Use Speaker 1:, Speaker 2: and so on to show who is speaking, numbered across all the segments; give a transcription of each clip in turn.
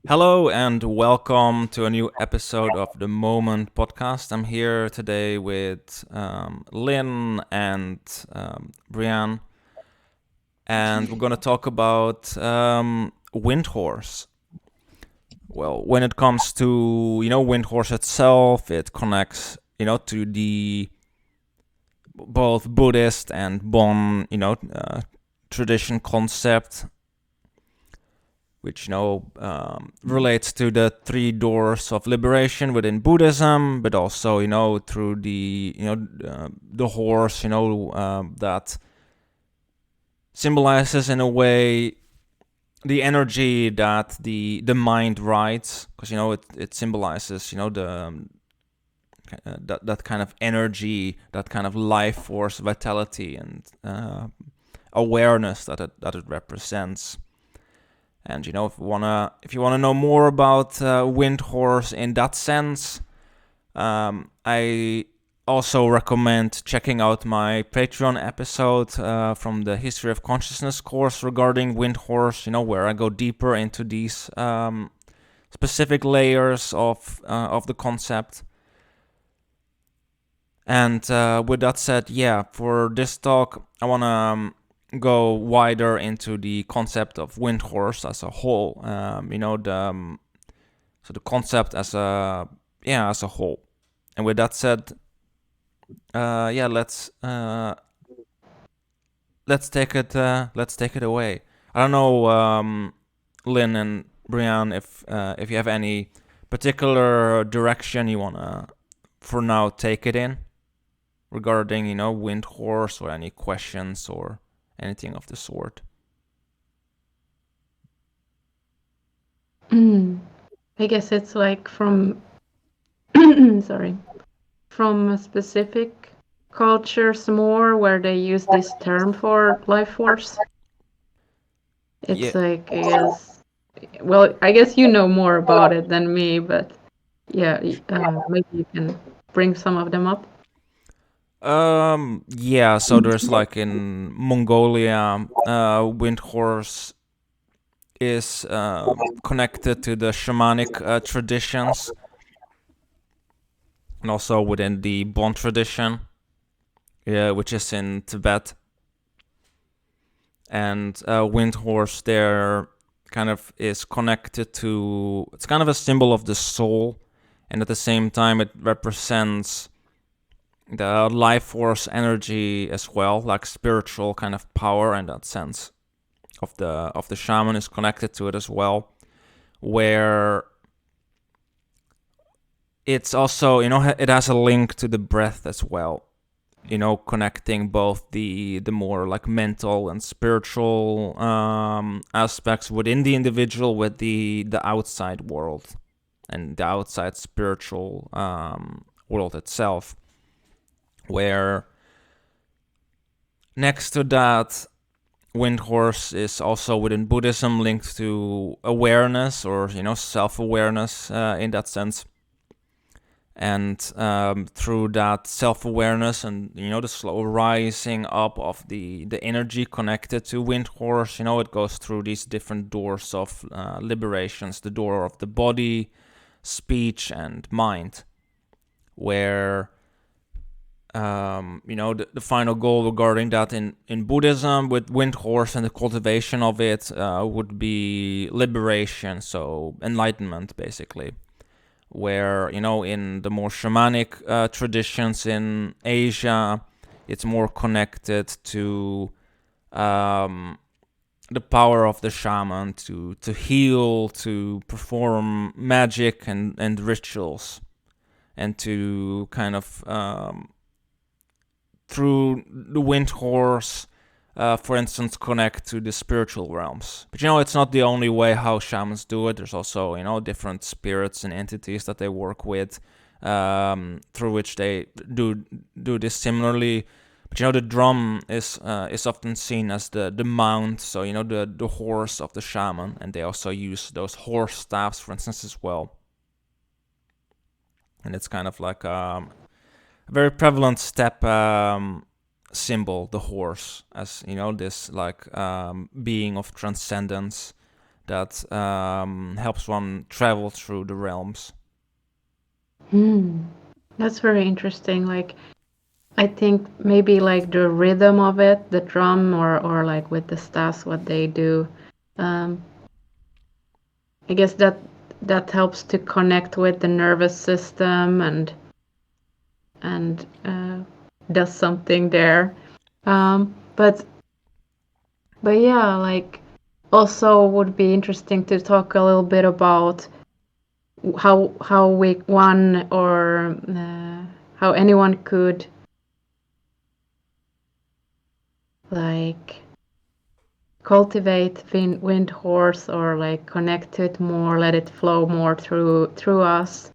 Speaker 1: Hello and welcome to a new episode of the Moment podcast. I'm here today with Lynn and Brianne, and we're going to talk about Windhorse. Well, when it comes to Windhorse itself, it connects to the both Buddhist and Bon tradition concept, which relates to the three doors of liberation within Buddhism, but also through the the horse that symbolizes in a way the energy that the mind rides, because it symbolizes that kind of energy, that kind of life force, vitality, and awareness that it represents. And if you wanna know more about Windhorse in that sense, I also recommend checking out my Patreon episode from the History of Consciousness course regarding Windhorse. Where I go deeper into these specific layers of the concept. And with that said, for this talk, I wanna go wider into the concept of Windhorse as a whole. So the concept as a whole. And with that said, let's take it away. I don't know, Lynn and Brianne, if you have any particular direction you wanna for now take it in regarding Windhorse, or any questions or anything of the sort.
Speaker 2: I guess it's like from from specific cultures more where they use this term for life force. It's like, I guess you know more about it than me, but maybe you can bring some of them up.
Speaker 1: So there's like in Mongolia, Windhorse is connected to the shamanic traditions, and also within the Bon tradition, which is in Tibet. And Windhorse there kind of is connected to, it's kind of a symbol of the soul, and at the same time it represents the life force energy as well, like spiritual kind of power in that sense of the shaman is connected to it as well, where it's also it has a link to the breath as well, connecting both the more like mental and spiritual aspects within the individual with the outside world and the outside spiritual world itself, where next to that, Windhorse is also within Buddhism linked to awareness, or self-awareness in that sense. And through that self-awareness and the slow rising up of the energy connected to Windhorse, it goes through these different doors of liberations, the door of the body, speech, and mind, where the final goal regarding that in Buddhism with Windhorse and the cultivation of it would be liberation, so enlightenment basically. Where in the more shamanic traditions in Asia, it's more connected to the power of the shaman to heal, to perform magic and rituals, and to kind of through the Windhorse, for instance, connect to the spiritual realms. But it's not the only way how shamans do it. There's also different spirits and entities that they work with, through which they do this similarly. But the drum is often seen as the mount, so the horse of the shaman, and they also use those horse staffs, for instance, as well. And it's kind of like a very prevalent step symbol, the horse, as this like being of transcendence that helps one travel through the realms.
Speaker 2: That's very interesting. Like, I think maybe like the rhythm of it, the drum, or like with the staffs, what they do. Um, I guess that helps to connect with the nervous system and does something there. But yeah, like also would be interesting to talk a little bit about how we one or how anyone could like cultivate wind horse or like connect to it more, let it flow more through us,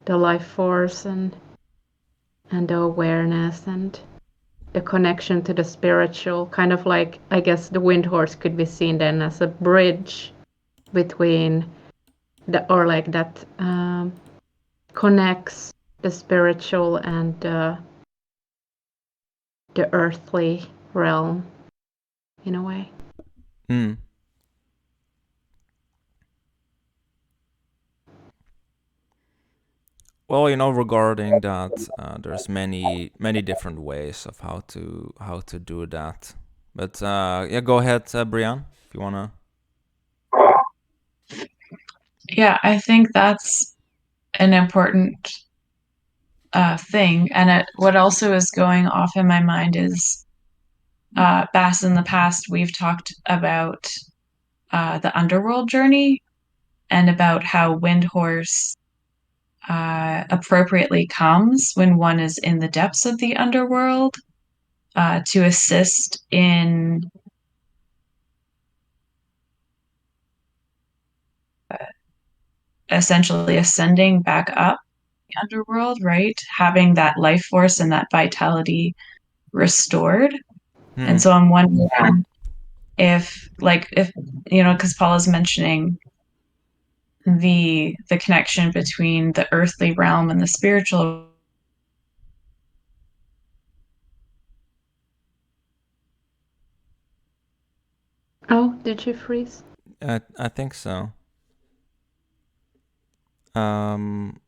Speaker 2: the life force and the awareness and the connection to the spiritual, kind of like I guess the wind horse could be seen then as a bridge between the or like that connects the spiritual and the earthly realm in a way.
Speaker 1: Mm. Well, regarding that, there's many different ways of how to do that. But yeah, go ahead, Brian, if you wanna.
Speaker 3: Yeah, I think that's an important thing. And what also is going off in my mind is Bass, in the past, we've talked about the Underworld journey and about how Windhorse appropriately comes when one is in the depths of the underworld to assist in essentially ascending back up the underworld, right? Having that life force and that vitality restored. And so I'm wondering if, because Paula's mentioning the connection between the earthly realm and the spiritual.
Speaker 2: Oh, did you freeze?
Speaker 1: I think so. Brian,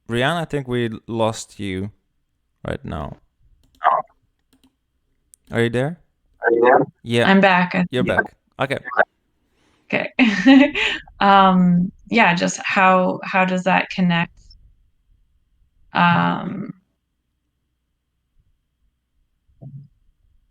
Speaker 1: I think we lost you right now. Are you there? Yeah,
Speaker 3: I'm back.
Speaker 1: you're back. Okay.
Speaker 3: Okay. Yeah, just how does that connect?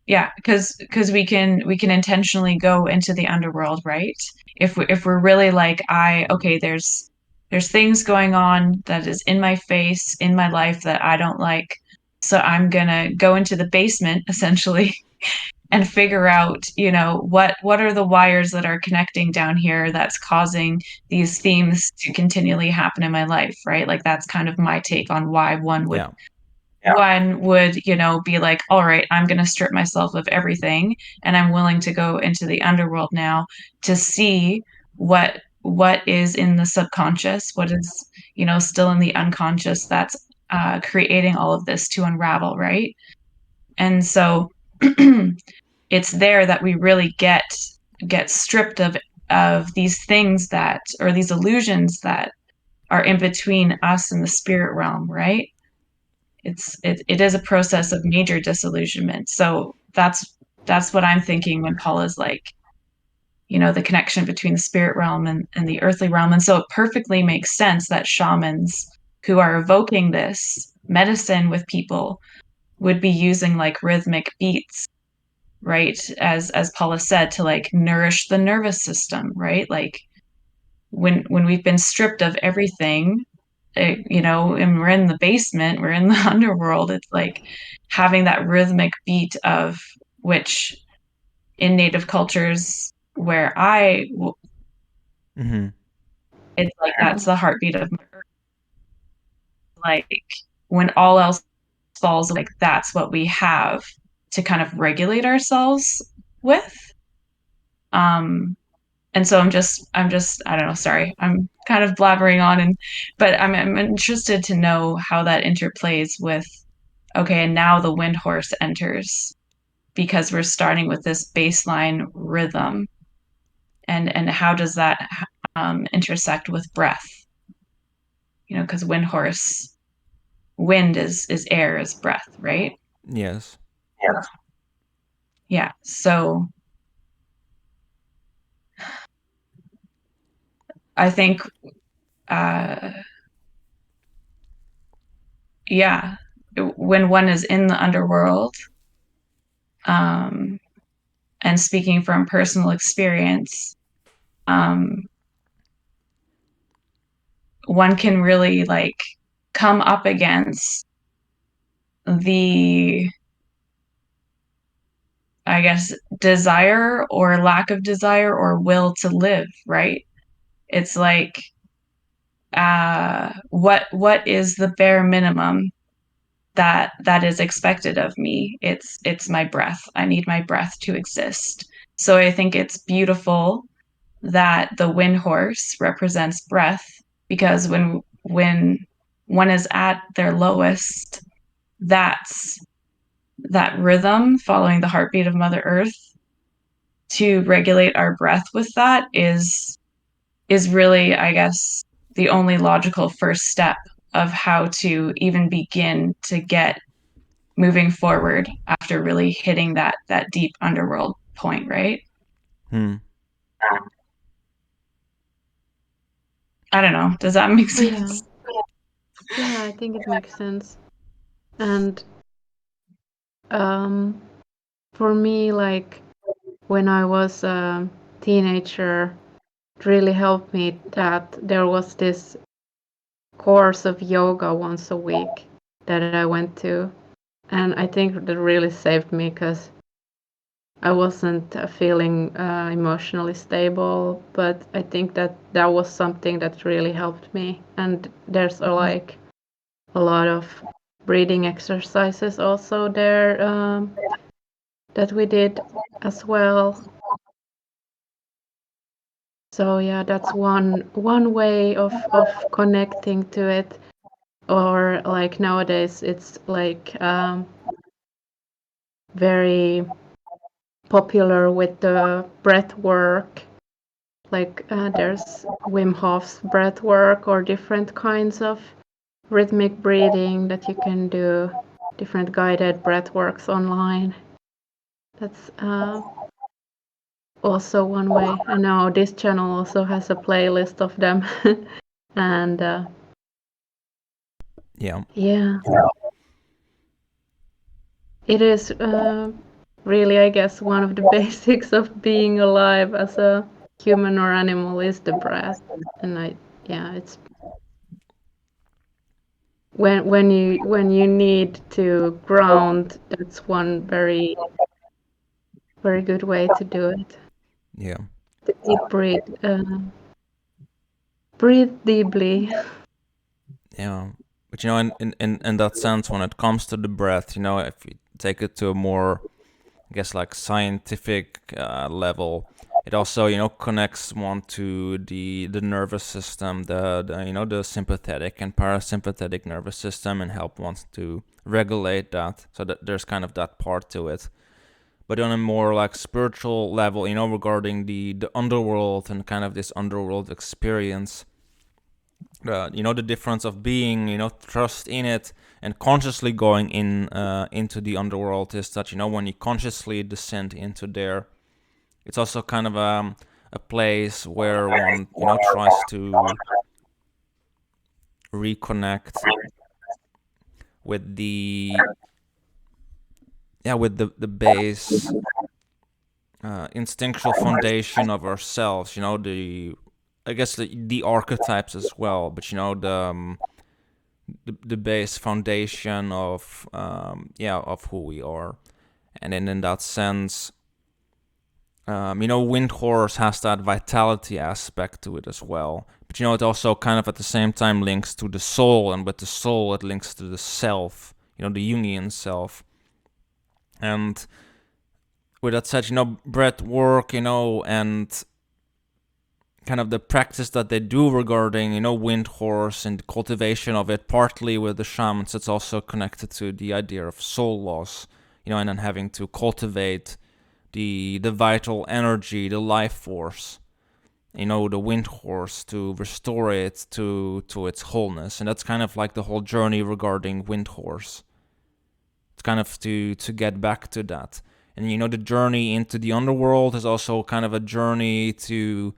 Speaker 3: Yeah, because we can intentionally go into the underworld, right? If we're really like okay, there's things going on that is in my face, in my life that I don't like. So I'm gonna go into the basement essentially and figure out, what are the wires that are connecting down here that's causing these themes to continually happen in my life, right? Like that's kind of my take on why one would be like, all right, I'm going to strip myself of everything and I'm willing to go into the underworld now to see what is in the subconscious, what is, still in the unconscious that's creating all of this to unravel, right? And so it's there that we really get stripped of these things that, or these illusions that are in between us and the spirit realm, right? It is a process of major disillusionment. So that's what I'm thinking when Paula's like, the connection between the spirit realm and the earthly realm. And so it perfectly makes sense that shamans who are evoking this medicine with people would be using like rhythmic beats, right? As Paula said, to like nourish the nervous system, right? Like when we've been stripped of everything, and we're in the basement, we're in the underworld, it's like having that rhythmic beat of which in native cultures where it's like that's the heartbeat of my earth. Like when all else falls, like that's what we have. to kind of regulate ourselves with. And so I'm just I don't know, sorry, I'm kind of blabbering on, but I'm interested to know how that interplays with, okay, and now the wind horse enters, because we're starting with this baseline rhythm, and how does that intersect with breath? Because wind is air, is breath, right?
Speaker 1: Yes.
Speaker 3: Yeah. So I think, yeah, when one is in the underworld, and speaking from personal experience, one can really come up against the, I guess, desire or lack of desire or will to live, right? It's like, what is the bare minimum that is expected of me? It's my breath. I need my breath to exist. So I think it's beautiful that the wind horse represents breath, because when one is at their lowest, that's that rhythm following the heartbeat of Mother Earth. To regulate our breath with that is really, I guess, the only logical first step of how to even begin to get moving forward after really hitting that deep underworld point, right? I don't know. Does that make sense?
Speaker 2: Yeah, I think it makes sense. And for me, like when I was a teenager, it really helped me that there was this course of yoga once a week that I went to. And I think that really saved me because I wasn't feeling emotionally stable, but I think that that was something that really helped me. And there's like a lot of breathing exercises also there that we did as well. So yeah, that's one way of connecting to it. Or like nowadays, it's like very popular with the breath work. Like there's Wim Hof's breath work or different kinds of rhythmic breathing that you can do, different guided breath works online. That's also one way. I know this channel also has a playlist of them. And
Speaker 1: Yeah.
Speaker 2: It is really, I guess, one of the basics of being alive as a human or animal is the breath. And it's when you need to ground, that's one very good way to do it.
Speaker 1: Yeah.
Speaker 2: Deep breathe deeply.
Speaker 1: Yeah. But in that sense, when it comes to the breath, if you take it to a more, I guess, like scientific level, it also connects one to the nervous system, the sympathetic and parasympathetic nervous system, and help one to regulate that. So that there's kind of that part to it. But on a more like spiritual level, regarding the underworld and kind of this underworld experience, the difference of being, trust in it and consciously going into the underworld is that, when you consciously descend into there, it's also kind of a place where one, tries to reconnect with the base instinctual foundation of ourselves, I guess the archetypes as well, but the base foundation of of who we are. And then in that sense, Wind Horse has that vitality aspect to it as well. But it also kind of at the same time links to the soul, and with the soul it links to the self, the Jungian self. And with that said, breath work, and kind of the practice that they do regarding, wind horse and the cultivation of it, partly with the shamans, it's also connected to the idea of soul loss, and then having to cultivate the vital energy, the life force, the wind horse, to restore it to its wholeness. And that's kind of like the whole journey regarding wind horse. It's kind of to get back to that. And the journey into the underworld is also kind of a journey to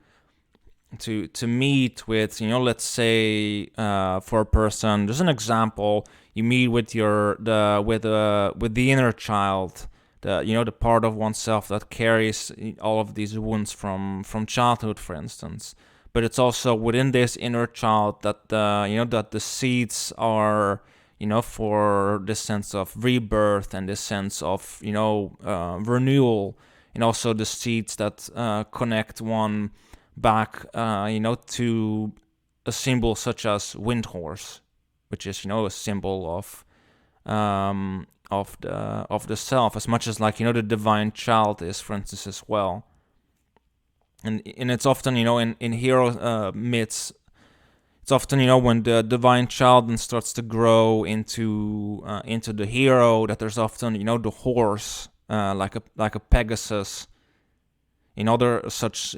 Speaker 1: meet with, let's say, for a person, just an example, you meet with with the inner child, the part of oneself that carries all of these wounds from childhood, for instance. But it's also within this inner child that that the seeds are, for this sense of rebirth and this sense of renewal, and also the seeds that connect one back, to a symbol such as wind horse, which is a symbol of the self, as much as the divine child is, for instance, as well. And it's often in hero myths, it's often when the divine child then starts to grow into the hero, that there's often the horse, like a Pegasus, in other such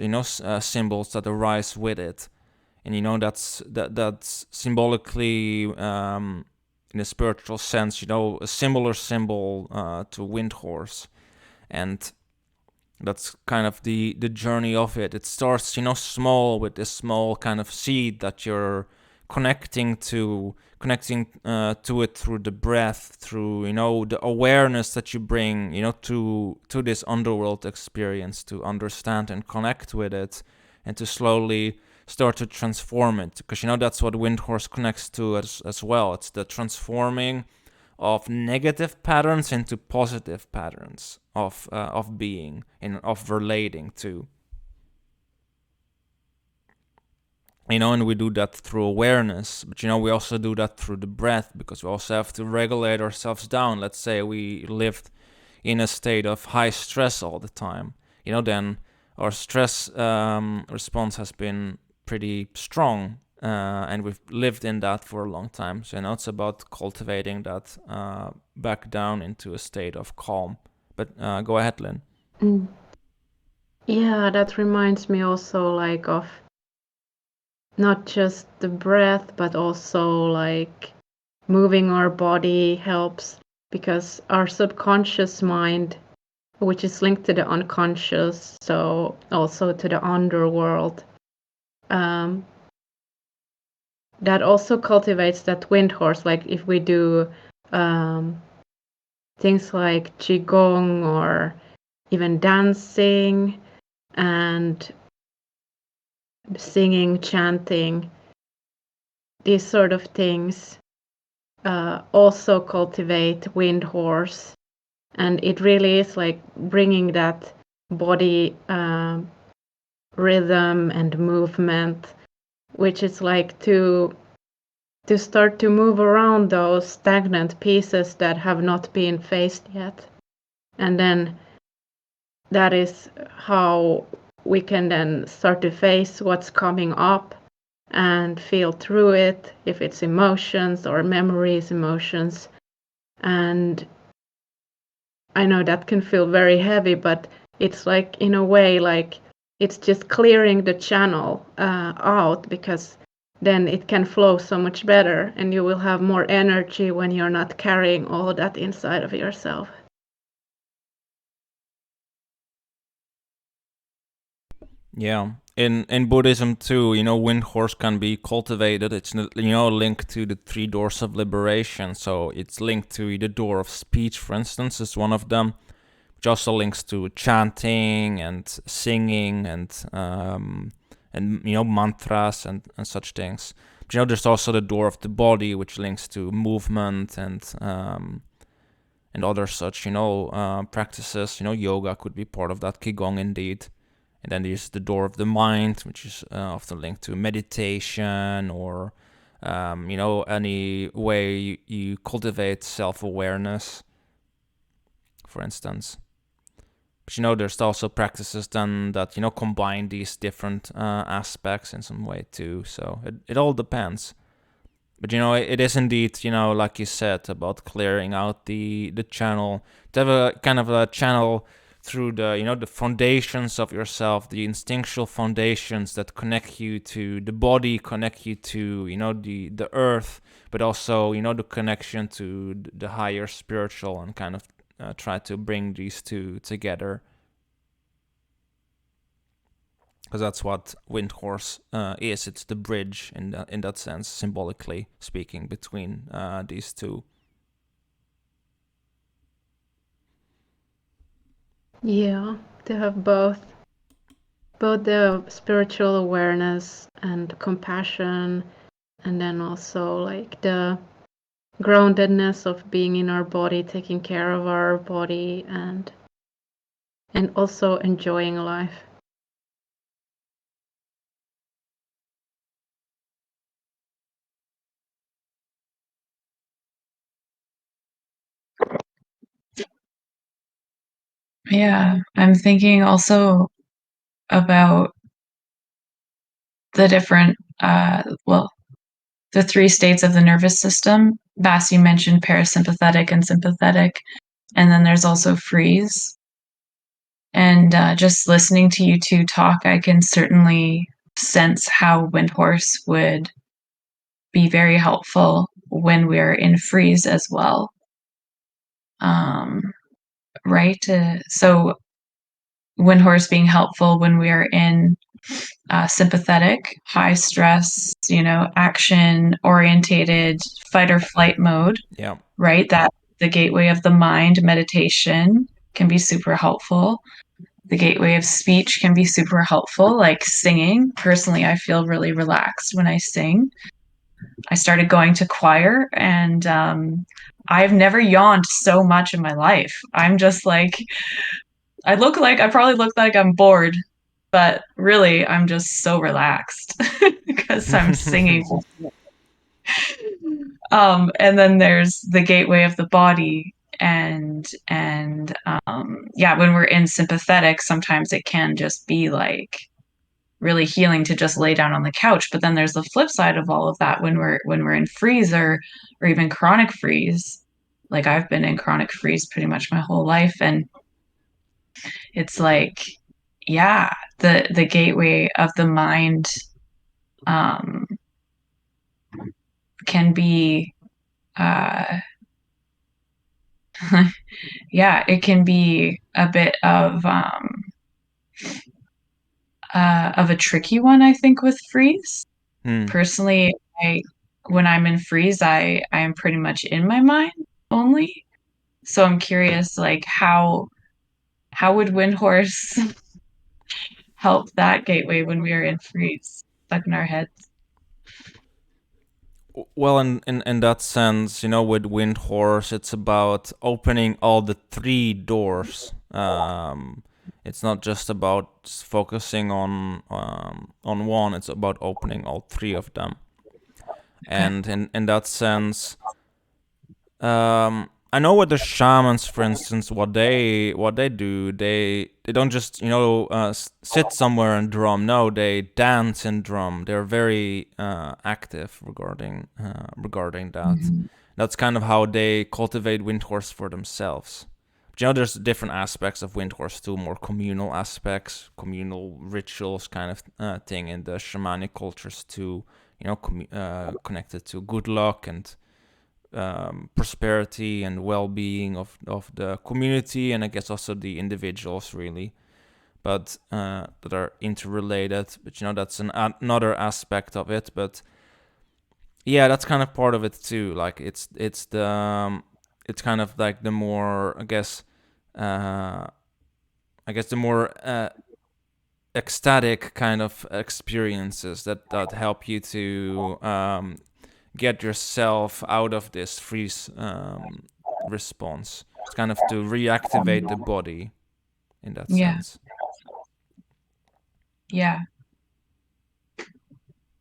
Speaker 1: symbols that arise with it. And that's symbolically, in a spiritual sense, a similar symbol to wind horse. And that's kind of the journey of it. It starts small, with this small kind of seed that you're connecting to it through the breath, through the awareness that you bring to this underworld experience, to understand and connect with it, and to slowly start to transform it, because that's what wind horse connects to as well. It's the transforming of negative patterns into positive patterns of being and of relating to. And we do that through awareness, but we also do that through the breath, because we also have to regulate ourselves down. Let's say we lived in a state of high stress all the time, then our stress response has been pretty strong, and we've lived in that for a long time. So it's about cultivating that back down into a state of calm. But go ahead, Lynn.
Speaker 2: Yeah, that reminds me also of not just the breath, but also moving our body helps, because our subconscious mind, which is linked to the unconscious, so also to the underworld, that also cultivates that wind horse. If we do things like qigong or even dancing and singing, chanting, these sort of things also cultivate wind horse. And it really is bringing that body rhythm and movement, which is to start to move around those stagnant pieces that have not been faced yet. And then that is how we can then start to face what's coming up and feel through it, if it's emotions or memories, emotions. And I know that can feel very heavy, but it's in a way, it's just clearing the channel out, because then it can flow so much better, and you will have more energy when you're not carrying all of that inside of yourself.
Speaker 1: Yeah. In Buddhism too, wind horse can be cultivated. It's linked to the 3 doors of liberation. So it's linked to the door of speech, for instance, is one of them, which also links to chanting and singing and mantras and such things. But there's also the door of the body, which links to movement and other such practices. Yoga could be part of that, qigong indeed. And then there's the door of the mind, which is often linked to meditation or any way you cultivate self-awareness. for instance. But there's also practices then that combine these different aspects in some way too. So it all depends. But it is indeed like you said, about clearing out the channel, to have a kind of a channel through the the foundations of yourself, the instinctual foundations that connect you to the body, connect you to the earth, but also the connection to the higher spiritual, and kind of try to bring these two together. Because that's what Windhorse is. It's the bridge in that sense, symbolically speaking, between these two.
Speaker 2: Yeah, to have both the spiritual awareness and compassion, and then also like the groundedness of being in our body, taking care of our body, and also enjoying life.
Speaker 3: Yeah, I'm thinking also about the different, the three states of the nervous system. Bass, you mentioned parasympathetic and sympathetic, and then there's also freeze. And just listening to you two talk, I can certainly sense how Windhorse would be very helpful when we're in freeze as well. Right? So Windhorse being helpful when we are in sympathetic, high stress, action orientated fight or flight mode.
Speaker 1: Yeah.
Speaker 3: Right? That the gateway of the mind, meditation, can be super helpful. The gateway of speech can be super helpful, like singing. Personally, I feel really relaxed when I sing. I started going to choir, and I've never yawned so much in my life. I'm just like, I probably look like I'm bored, but really, I'm just so relaxed because I'm singing. And then there's the gateway of the body, and yeah, when we're in sympathetic, sometimes it can just be like really healing to just lay down on the couch. But then there's the flip side of all of that when we're in freeze, or even chronic freeze. Like I've been in chronic freeze pretty much my whole life, and it's like, yeah, the gateway of the mind can be yeah, it can be a bit of a tricky one, I think, with freeze. Personally, when I'm in freeze, I am pretty much in my mind only. So I'm curious, like how would Windhorse help that gateway when we are in freeze, stuck in our heads?
Speaker 1: Well, in that sense, with Windhorse, it's about opening all the three doors. It's not just about focusing on one. It's about opening all three of them. And in that sense, I know with the shamans, for instance, what they do, they don't just sit somewhere and drum. No, they dance and drum. They're very active regarding that.
Speaker 3: Mm-hmm.
Speaker 1: That's kind of how they cultivate Windhorse for themselves. But, there's different aspects of Windhorse too, more communal aspects, communal rituals kind of thing in the shamanic cultures too. Connected to good luck and prosperity and well-being of the community, and I guess also the individuals, really, but that are interrelated. But that's another aspect of it. But yeah, that's kind of part of it too. Like it's it's kind of like the more, the more ecstatic kind of experiences that help you to get yourself out of this freeze response. It's kind of to reactivate the body in that sense.
Speaker 3: Yeah,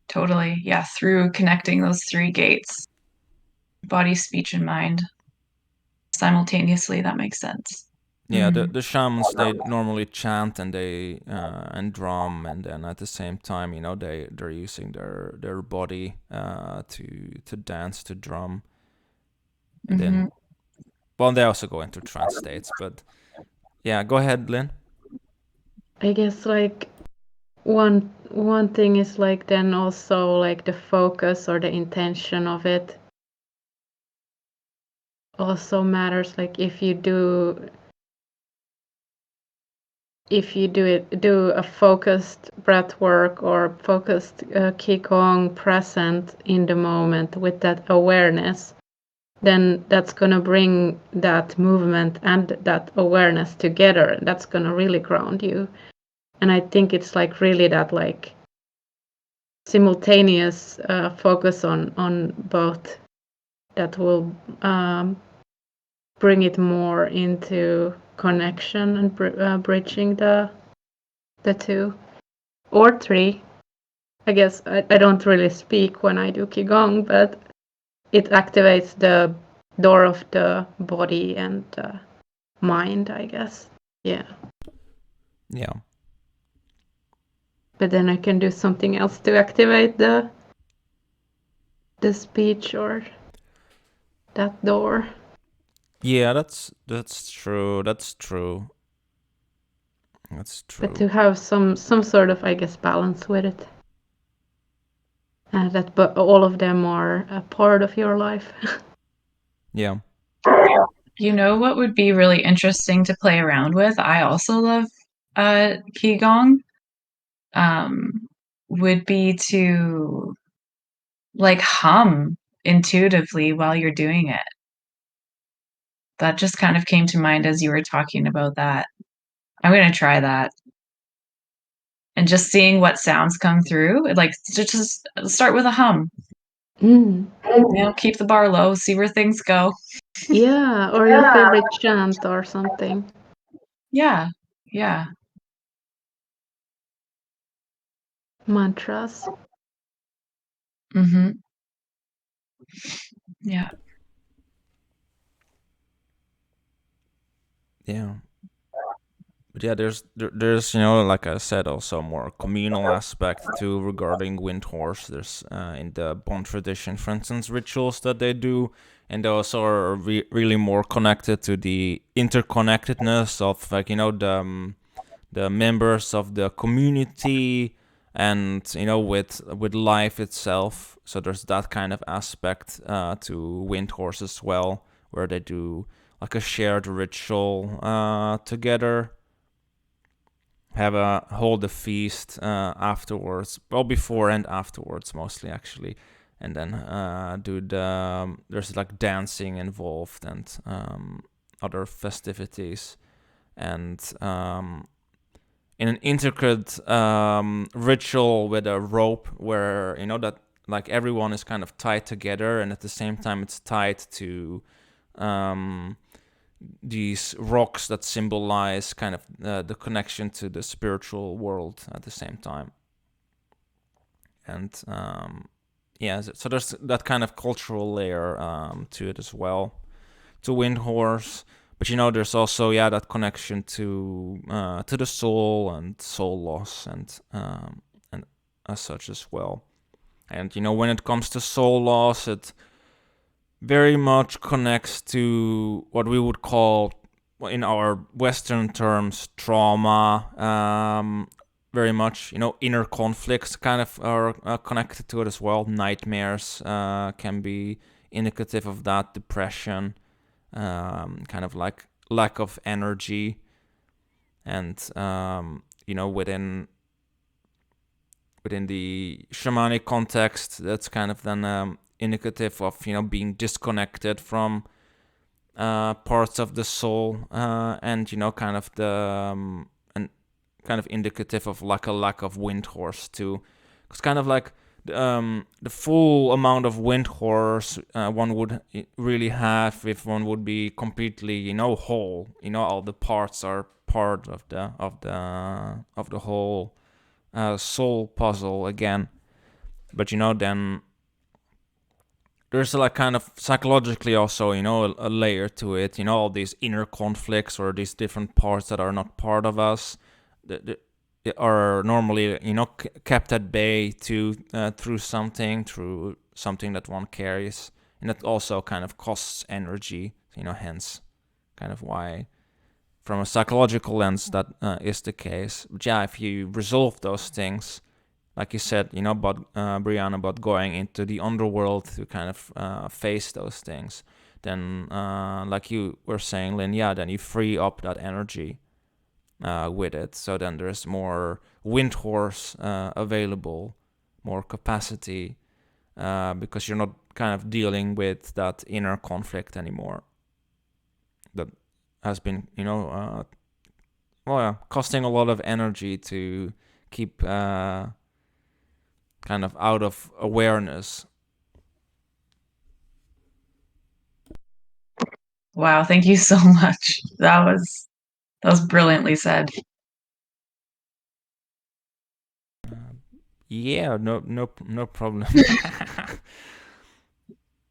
Speaker 3: totally. Yeah, through connecting those three gates, body, speech, and mind simultaneously. That makes sense.
Speaker 1: Yeah, the shamans, they normally chant and they and drum, and then at the same time, they're using their body to dance, to drum, and then well, they also go into trance states. But yeah, go ahead, Lynn.
Speaker 2: I guess like one thing is like then also like the focus or the intention of it also matters. Like if you do do a focused breath work or focused qigong present in the moment with that awareness, then that's going to bring that movement and that awareness together. That's going to really ground you. And I think it's like really that like simultaneous focus on both that will bring it more into connection and bridging the two or three. I guess I don't really speak when I do qigong, but it activates the door of the body and mind, I guess. Yeah.
Speaker 1: Yeah.
Speaker 2: But then I can do something else to activate the speech or that door.
Speaker 1: Yeah, that's true. That's true. That's true.
Speaker 2: But to have some sort of, I guess, balance with it. But all of them are a part of your life.
Speaker 1: Yeah.
Speaker 3: You know what would be really interesting to play around with? I also love qigong. Would be to like hum intuitively while you're doing it. That just kind of came to mind as you were talking about that. I'm going to try that. And just seeing what sounds come through, like just start with a hum. Keep the bar low, see where things go.
Speaker 2: Yeah, or your favorite chant or something.
Speaker 3: Yeah.
Speaker 2: Mantras.
Speaker 3: Yeah.
Speaker 1: Yeah. But yeah, there's like I said, also a more communal aspect too regarding wind horse. There's in the Bond tradition, for instance, rituals that they do, and they also are really more connected to the interconnectedness of like the members of the community, and with life itself. So there's that kind of aspect to wind horse as well, where they do like a shared ritual together, hold a feast afterwards, well, before and afterwards mostly actually, and then there's like dancing involved and other festivities, and in an intricate ritual with a rope where that like everyone is kind of tied together, and at the same time it's tied to these rocks that symbolize kind of the connection to the spiritual world at the same time. And yeah, so there's that kind of cultural layer to it as well, to wind horse. But there's also that connection to the soul and soul loss, and as such as well. And when it comes to soul loss, it very much connects to what we would call, in our Western terms, trauma. Very much, inner conflicts kind of are connected to it as well. Nightmares can be indicative of that. Depression, kind of like lack of energy, and within the shamanic context, that's kind of then indicative of being disconnected from parts of the soul, and kind of and kind of indicative of like a lack of wind horse too, because kind of like the full amount of wind horse one would really have if one would be completely whole. All the parts are part of the whole soul puzzle again. But then there's like kind of psychologically also, a layer to it. All these inner conflicts or these different parts that are not part of us that are normally, kept at bay through something that one carries, and that also kind of costs energy. Hence, kind of why, from a psychological lens, that is the case. But yeah, if you resolve those things, like you said, about Brianna, about going into the underworld to kind of face those things, then, like you were saying, Lynn, yeah, then you free up that energy with it. So then there's more wind horse available, more capacity, because you're not kind of dealing with that inner conflict anymore. That has been, costing a lot of energy to keep kind of out of awareness.
Speaker 3: Wow, thank you so much. That was brilliantly said.
Speaker 1: Yeah, no problem.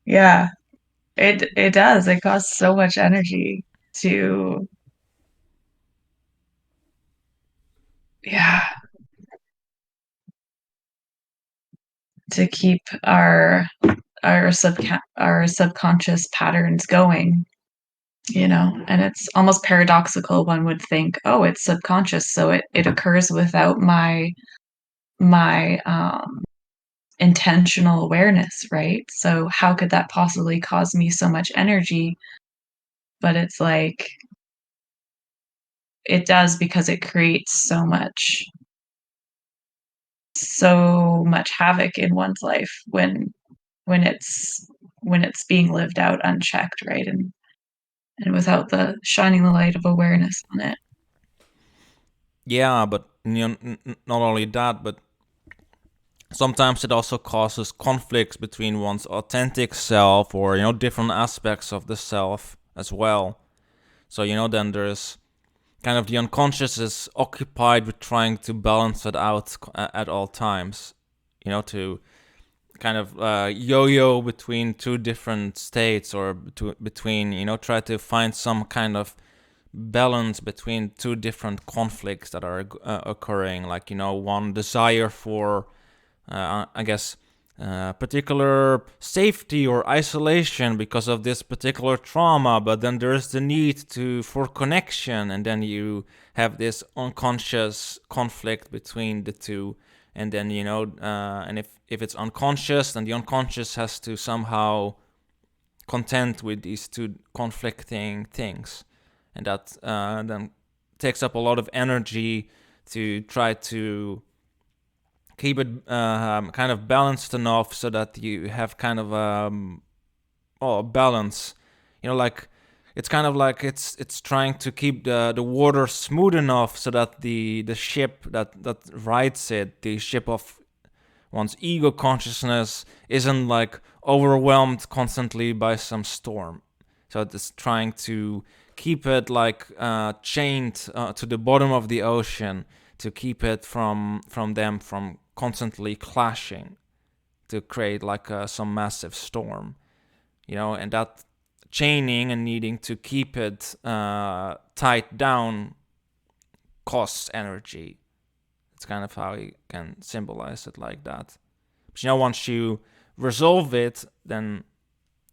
Speaker 3: Yeah, it does. It costs so much energy to, yeah, to keep our subconscious patterns going, and it's almost paradoxical. One would think, oh, it's subconscious, so it occurs without my intentional awareness, right? So how could that possibly cause me so much energy? But it's like it does, because it creates so much havoc in one's life when it's being lived out unchecked, right? And without the shining the light of awareness on it.
Speaker 1: Yeah, but not only that, but sometimes it also causes conflicts between one's authentic self or different aspects of the self as well. So then there's kind of the unconscious is occupied with trying to balance it out at all times. To kind of yo-yo between two different states, or between try to find some kind of balance between two different conflicts that are occurring, like one desire for I guess particular safety or isolation because of this particular trauma, but then there's the need for connection, and then you have this unconscious conflict between the two. And then and if it's unconscious, then the unconscious has to somehow contend with these two conflicting things, and that then takes up a lot of energy to try to keep it kind of balanced enough so that you have kind of a balance. Like it's kind of like it's trying to keep the water smooth enough so that the ship that rides it, the ship of one's ego consciousness, isn't like overwhelmed constantly by some storm. So it's trying to keep it like chained to the bottom of the ocean, to keep it from constantly clashing, to create like some massive storm. And that chaining and needing to keep it tight down costs energy. It's kind of how you can symbolize it like that. But once you resolve it, then,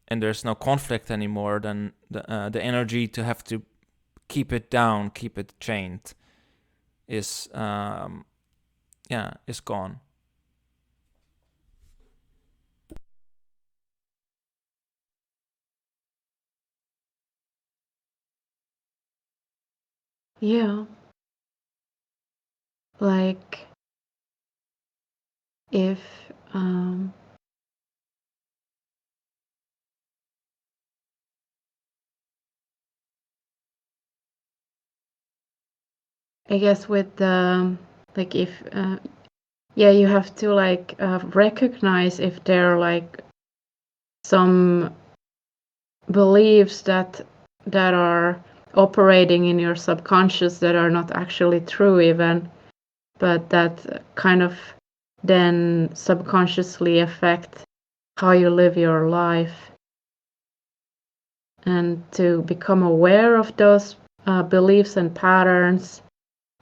Speaker 1: and there's no conflict anymore, then the energy to have to keep it down, keep it chained, is is gone.
Speaker 2: Yeah. Like if I guess with the like if you have to like recognize if there are like some beliefs that are operating in your subconscious that are not actually true even, but that kind of then subconsciously affect how you live your life, and to become aware of those beliefs and patterns,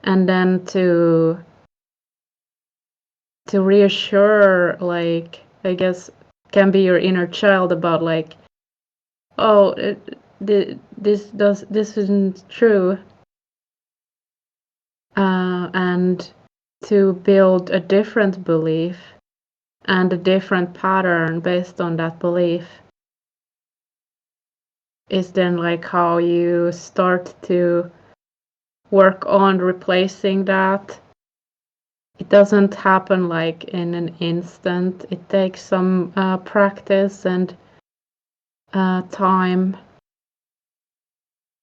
Speaker 2: and then to reassure, like, I guess can be your inner child about, like, oh, this isn't true, and to build a different belief and a different pattern based on that belief is then like how you start to work on replacing that. It doesn't happen like in an instant. It takes some practice and time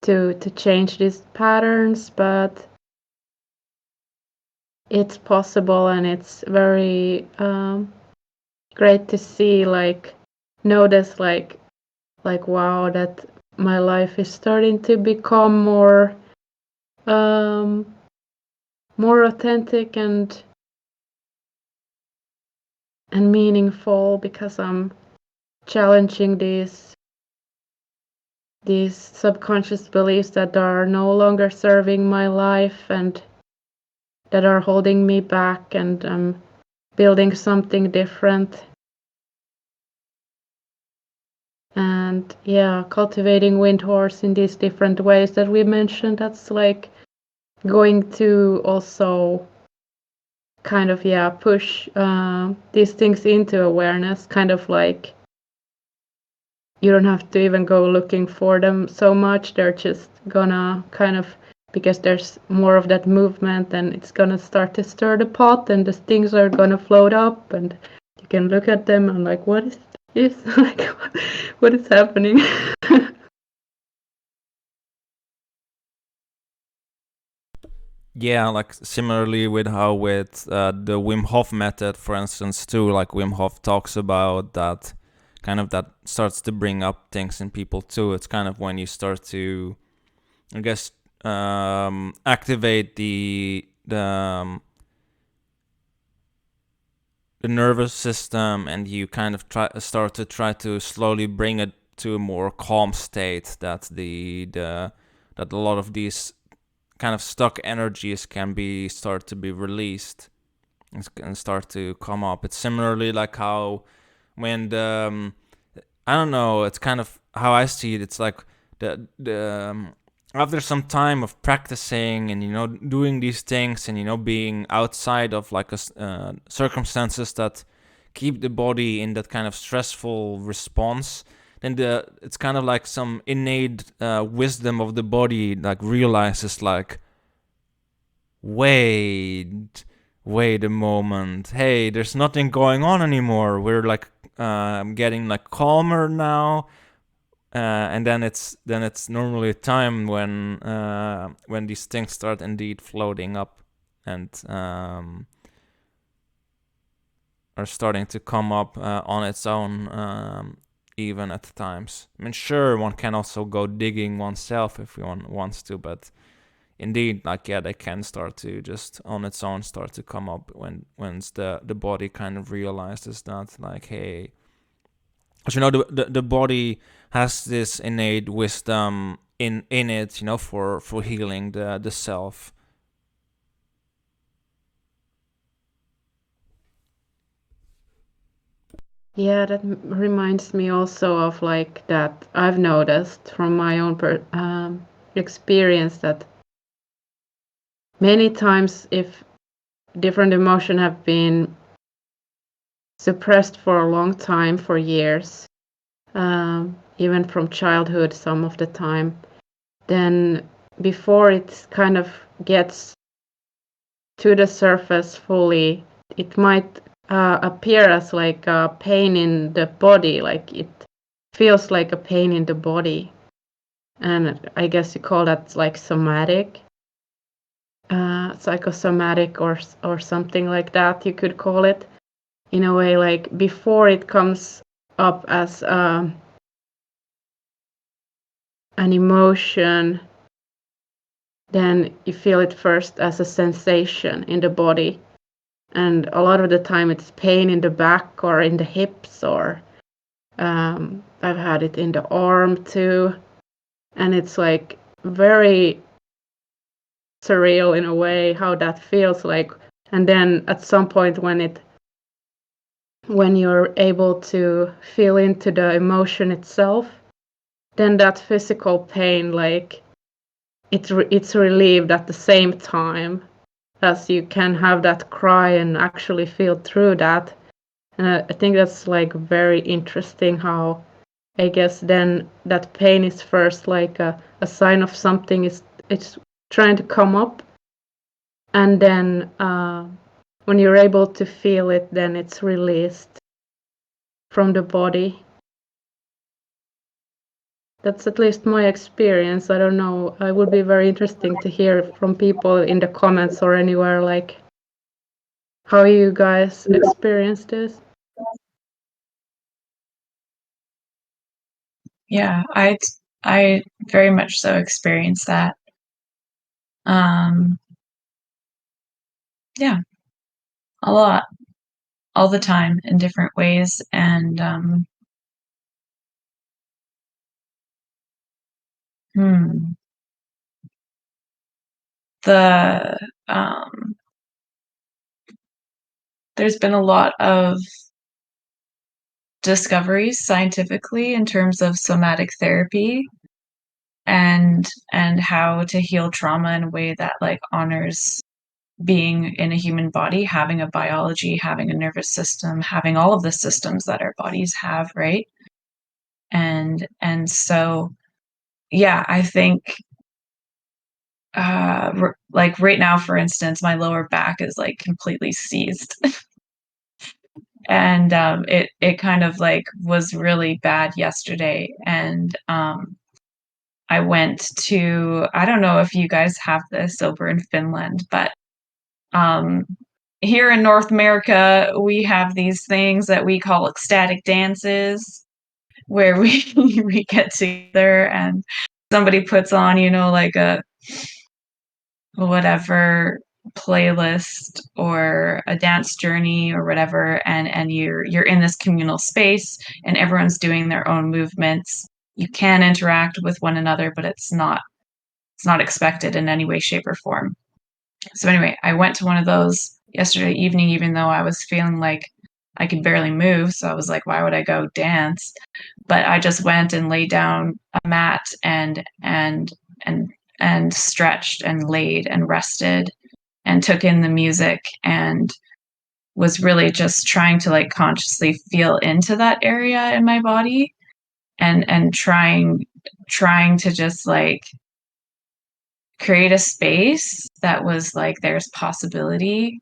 Speaker 2: to change these patterns, but it's possible, and it's very great to see, like, notice, like wow, that my life is starting to become more authentic and meaningful, because I'm challenging these subconscious beliefs that are no longer serving my life and that are holding me back, and I'm building something different. And yeah, cultivating wind horse in these different ways that we mentioned, that's like going to also kind of push these things into awareness, kind of like you don't have to even go looking for them so much. They're just gonna kind of, because there's more of that movement, and it's gonna start to stir the pot, and the things are gonna float up, and you can look at them and like, what is this? Like, what is happening?
Speaker 1: Yeah, like similarly with how with the Wim Hof method, for instance, too, like Wim Hof talks about that kind of that starts to bring up things in people too. It's kind of when you start to, I guess, activate the nervous system, and you kind of start to try to slowly bring it to a more calm state, that that a lot of these kind of stuck energies can start to be released and start to come up. It's similarly like how when I don't know, it's kind of how I see it. It's like the after some time of practicing and doing these things, and being outside of like circumstances that keep the body in that kind of stressful response, then it's kind of like some innate wisdom of the body like realizes, like, wait a moment, hey, there's nothing going on anymore, we're like getting like calmer now. And then it's normally a time when these things start indeed floating up and are starting to come up on its own, even at times. I mean, sure, one can also go digging oneself if one wants to, but indeed, like, yeah, they can start to just on its own start to come up when the body kind of realizes that, like, hey, because the body has this innate wisdom in it, for healing the self.
Speaker 2: Yeah, that reminds me also of, like, that I've noticed from my own experience that many times, if different emotions have been suppressed for a long time, for years, even from childhood some of the time, then before it kind of gets to the surface fully, it might appear as like a pain in the body, like it feels like a pain in the body. And I guess you call that like somatic, psychosomatic, or something like that, you could call it, in a way, like before it comes up as an emotion, then you feel it first as a sensation in the body. And a lot of the time it's pain in the back or in the hips or I've had it in the arm too, and it's like very surreal in a way how that feels like. And then at some point when you're able to feel into the emotion itself, then that physical pain, like it's relieved at the same time as you can have that cry and actually feel through that. And I think that's like very interesting how I guess then that pain is first like a sign of something is it's trying to come up, and then when you're able to feel it, then it's released from the body. That's at least my experience. I don't know. It would be very interesting to hear from people in the comments or anywhere, like how you guys experience this.
Speaker 3: Yeah, I very much so experienced that. Yeah, a lot, all the time in different ways, and the there's been a lot of discoveries scientifically in terms of somatic therapy and how to heal trauma in a way that like honors being in a human body, having a biology, having a nervous system, having all of the systems that our bodies have, right? And so yeah, I think like right now, for instance, my lower back is like completely seized. And it kind of like was really bad yesterday, and I went to, I don't know if you guys have this over in Finland, but um, here in North America, we have these things that we call ecstatic dances, where we we get together and somebody puts on, you know, like a whatever playlist or a dance journey or whatever, and you're in this communal space and everyone's doing their own movements. You can interact with one another, but it's not expected in any way, shape, or form. So anyway, I went to one of those yesterday evening, even though I was feeling like I could barely move. So I was like, why would I go dance? But I just went and laid down a mat and stretched and laid and rested and took in the music and was really just trying to like consciously feel into that area in my body and trying to just like create a space that was like there's possibility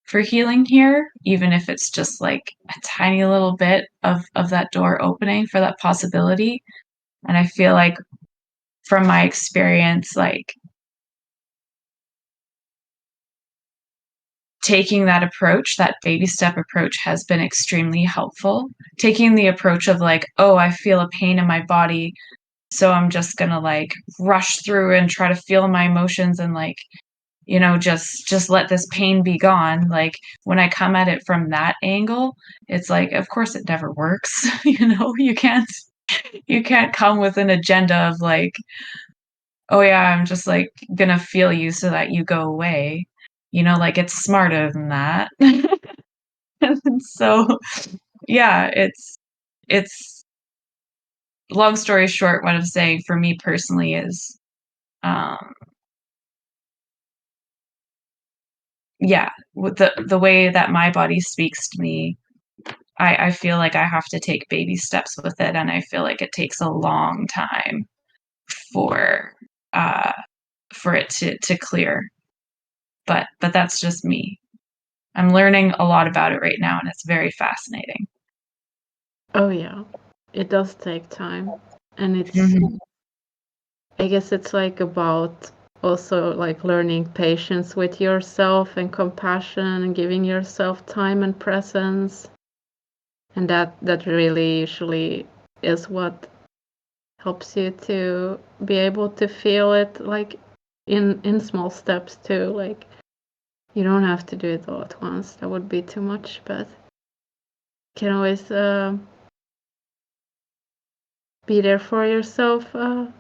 Speaker 3: for healing here, even if it's just like a tiny little bit of that door opening for that possibility. And I feel like from my experience, like taking that approach, that baby step approach, has been extremely helpful. Taking the approach of like, oh, I feel a pain in my body, so I'm just gonna like rush through and try to feel my emotions and like, you know, just let this pain be gone. Like when I come at it from that angle, it's like, of course it never works. You know, you can't come with an agenda of like, oh yeah, I'm just like gonna feel you so that you go away. You know, like it's smarter than that. And so yeah, it's long story short, what I'm saying for me personally is um yeah, with the way that my body speaks to me, I feel like I have to take baby steps with it, and I feel like it takes a long time for uh for it to clear. But that's just me. I'm learning a lot about it right now, and it's very fascinating.
Speaker 2: Oh yeah, it does take time, and it's
Speaker 3: Mhm.
Speaker 2: I guess it's like about also like learning patience with yourself and compassion and giving yourself time and presence, and that really usually is what helps you to be able to feel it like in small steps too. Like you don't have to do it all at once, that would be too much, but you can always be there for yourself and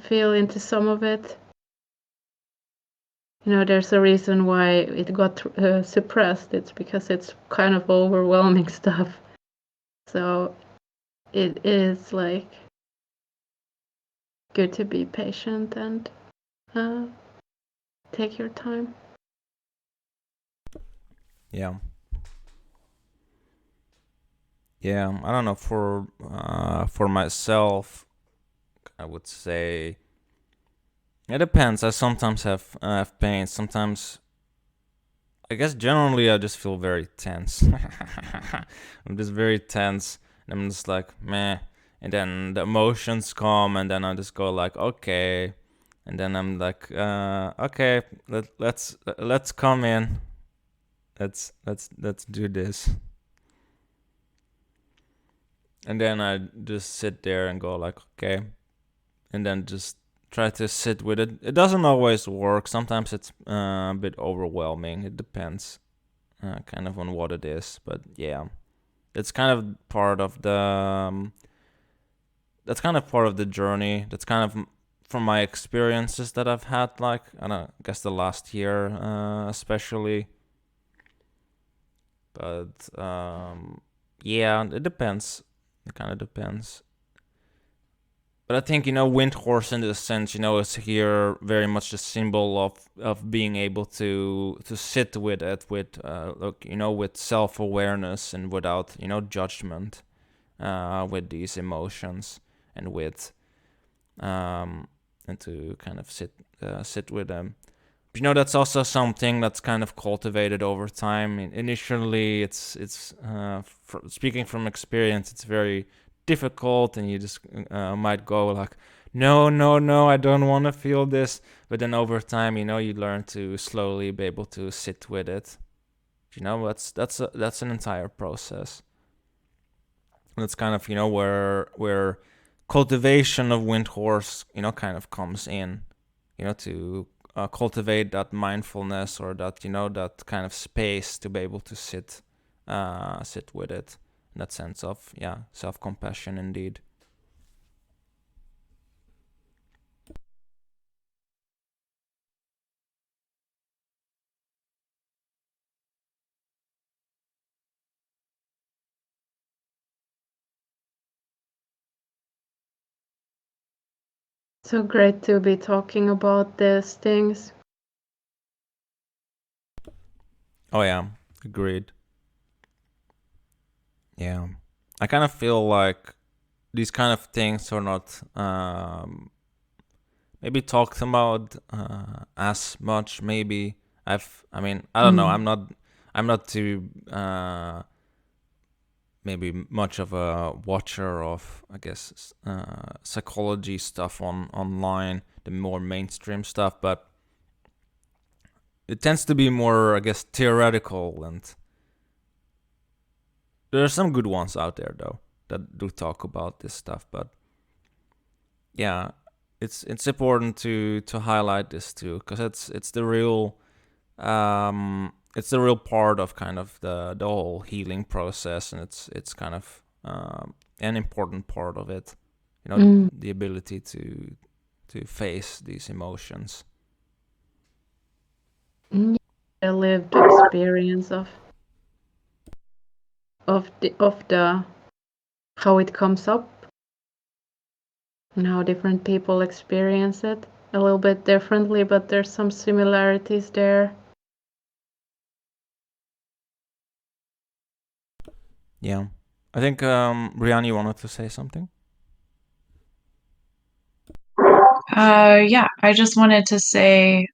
Speaker 2: feel into some of it. There's a reason why it got suppressed. It's because it's kind of overwhelming stuff. So it is like good to be patient and take your time.
Speaker 1: Yeah. Yeah, I don't know. For myself, I would say it depends. I sometimes have pain. Sometimes, I guess, generally, I just feel very tense. I'm just very tense, and I'm just like meh. And then the emotions come, and then I just go like okay, and then I'm like okay, let's come in. Let's do this. And then I just sit there and go like okay, and then just try to sit with it. It doesn't always work. Sometimes it's a bit overwhelming. It depends kind of on what it is. But yeah, it's kind of part of the that's kind of part of the journey. That's kind of from my experiences that I've had, like I don't know, I guess the last year especially. But yeah, it depends. It kind of depends. But I think, Windhorse in this sense, is here very much the symbol of being able to sit with it, with with self-awareness and without, judgment, with these emotions and with and to kind of sit with them. But, that's also something that's kind of cultivated over time. Initially, it's speaking from experience, it's very difficult, and you just might go like, no, no, no, I don't want to feel this. But then over time, you learn to slowly be able to sit with it. That's an entire process. That's kind of where cultivation of Windhorse kind of comes in, to cultivate that mindfulness, or that that kind of space to be able to sit with it, in that sense of self-compassion indeed.
Speaker 2: So great to be talking about these things.
Speaker 1: Oh yeah, agreed. Yeah, I kind of feel like these kind of things are not maybe talked about as much. Maybe I mean, I don't know. I'm not too maybe much of a watcher of, I guess, psychology stuff online, the more mainstream stuff, but it tends to be more, I guess, theoretical, and there are some good ones out there though that do talk about this stuff. But yeah, it's important to highlight this too, because it's the real part of kind of the whole healing process, and it's kind of an important part of it. The ability to face these emotions.
Speaker 2: A lived experience of the how it comes up and how different people experience it a little bit differently, but there's some similarities there.
Speaker 1: Yeah, I think Brianna, you wanted to say something.
Speaker 3: Yeah, I just wanted to say,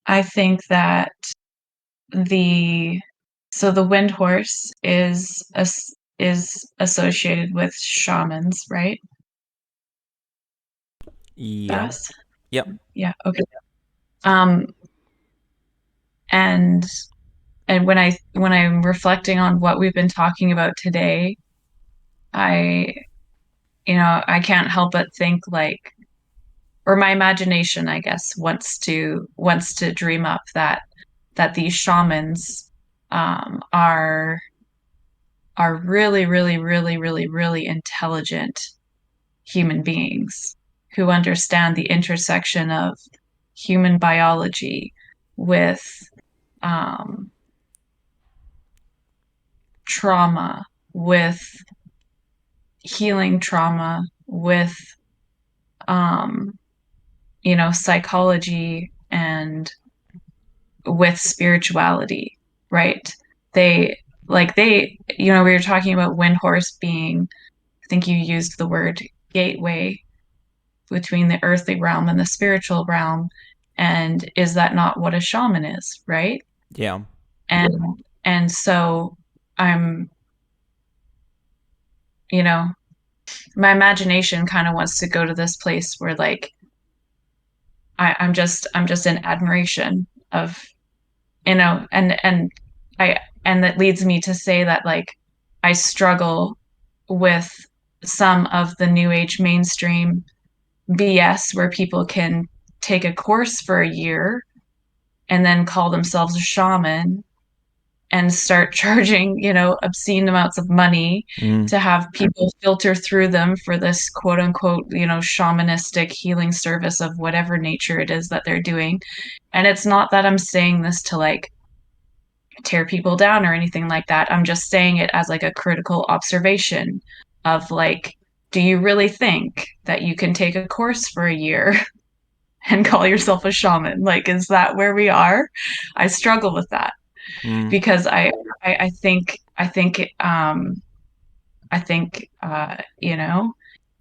Speaker 3: I think that the the wind horse is associated with shamans, right?
Speaker 1: Yeah.
Speaker 3: Yes.
Speaker 1: Yep.
Speaker 3: Yeah. Okay. Um, and when I'm reflecting on what we've been talking about today, I I can't help but think like, or my imagination, I guess, wants to dream up that these shamans are are really, really, really, really, really intelligent human beings who understand the intersection of human biology with trauma, with healing trauma, with psychology, and with spirituality, right? We were talking about Windhorse being, I think you used the word gateway between the earthly realm and the spiritual realm. And is that not what a shaman is, right?
Speaker 1: Yeah.
Speaker 3: And so I'm, my imagination kind of wants to go to this place where like I'm just in admiration of, and that leads me to say that like I struggle with some of the new age mainstream BS where people can take a course for a year and then call themselves a shaman and start charging, obscene amounts of money
Speaker 1: Mm.
Speaker 3: to have people filter through them for this quote unquote, shamanistic healing service of whatever nature it is that they're doing. And it's not that I'm saying this to like tear people down or anything like that. I'm just saying it as like a critical observation of like, do you really think that you can take a course for a year and call yourself a shaman? Like, is that where we are? I struggle with that
Speaker 1: Mm.
Speaker 3: because I think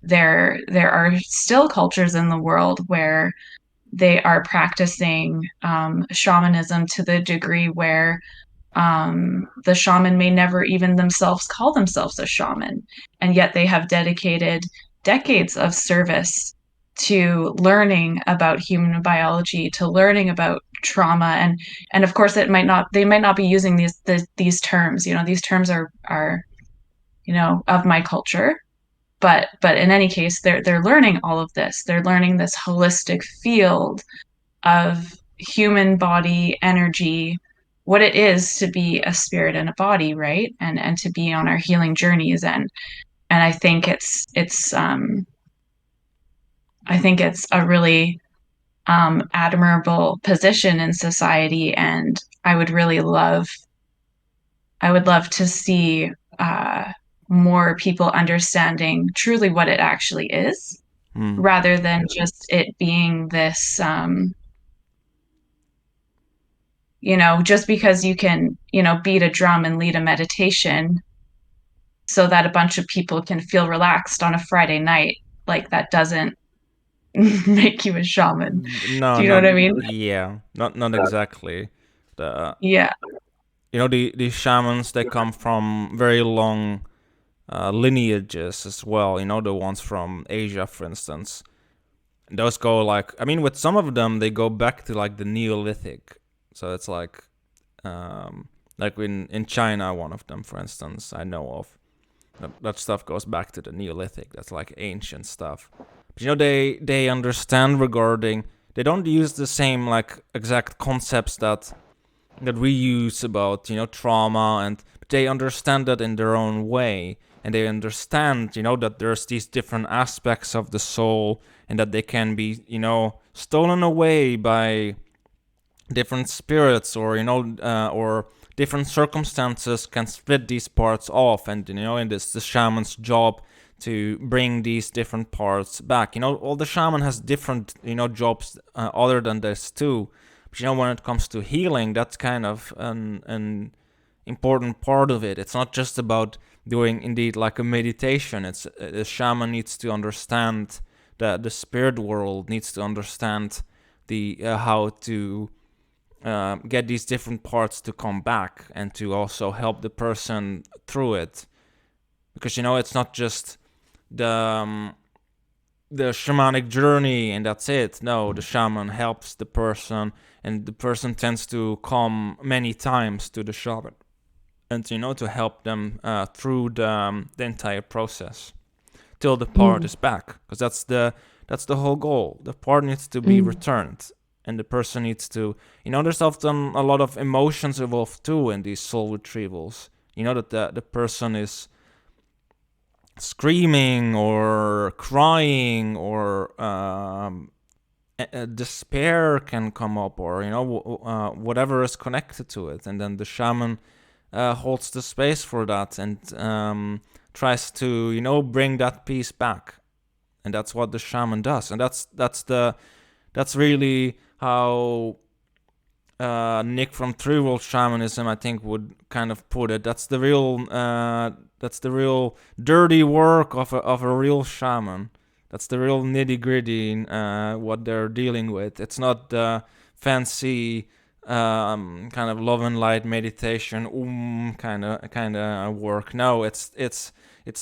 Speaker 3: there are still cultures in the world where they are practicing shamanism to the degree where the shaman may never even themselves call themselves a shaman, and yet they have dedicated decades of service to learning about human biology, to learning about trauma, and of course they might not be using these terms. These terms are of my culture, but in any case, they're learning all of this. They're learning this holistic field of human body energy, what it is to be a spirit and a body, right? And to be on our healing journeys. And I think it's a really admirable position in society, and I would love to see more people understanding truly what it actually is,
Speaker 1: Mm.
Speaker 3: rather than just it being this just because you can, beat a drum and lead a meditation so that a bunch of people can feel relaxed on a Friday night, like that doesn't make you a shaman.
Speaker 1: No,
Speaker 3: Do you know
Speaker 1: not
Speaker 3: what I mean?
Speaker 1: yeah, not exactly. The
Speaker 3: Yeah.
Speaker 1: the shamans, they come from very long lineages as well. The ones from Asia, for instance. And those go like, I mean, with some of them they go back to like the Neolithic. So it's like in China, one of them, for instance, I know of. That stuff goes back to the Neolithic. That's like ancient stuff. But they understand regarding. They don't use the same like exact concepts that we use about trauma, and but they understand that in their own way, and they understand that there's these different aspects of the soul, and that they can be stolen away by different spirits, or or different circumstances can split these parts off, and and it's the shaman's job to bring these different parts back. All the shaman has different jobs other than this too. But when it comes to healing, that's kind of an important part of it. It's not just about doing indeed like a meditation. It's the shaman needs to understand the spirit world, needs to understand the how to get these different parts to come back, and to also help the person through it. Because it's not just the shamanic journey and that's it. No, the shaman helps the person, and the person tends to come many times to the shaman, and to help them through the entire process till the part is back. Because that's the whole goal. The part needs to be returned, and the person needs to there's often a lot of emotions involved too in these soul retrievals. that the person is screaming or crying, or despair can come up, or whatever is connected to it, and then the shaman holds the space for that, and tries to bring that peace back. And that's what the shaman does, and that's really how Nick from True World Shamanism, I think, would kind of put it. That's the real dirty work of a real shaman. That's the real nitty gritty what they're dealing with. It's not the fancy kind of love and light meditation kind of work. No, it's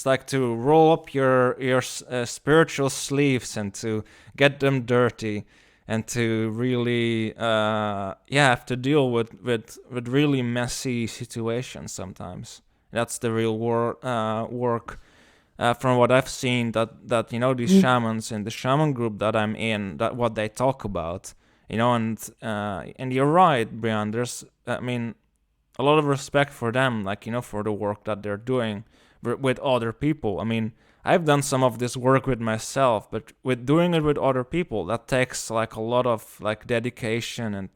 Speaker 1: like to roll up your spiritual sleeves and to get them dirty, and to really have to deal with really messy situations sometimes. That's the real work. From what I've seen, that these shamans in the shaman group that I'm in, that what they talk about, and you're right, Brian. There's, a lot of respect for them, for the work that they're doing with other people. I've done some of this work with myself, but with doing it with other people, that takes a lot of dedication and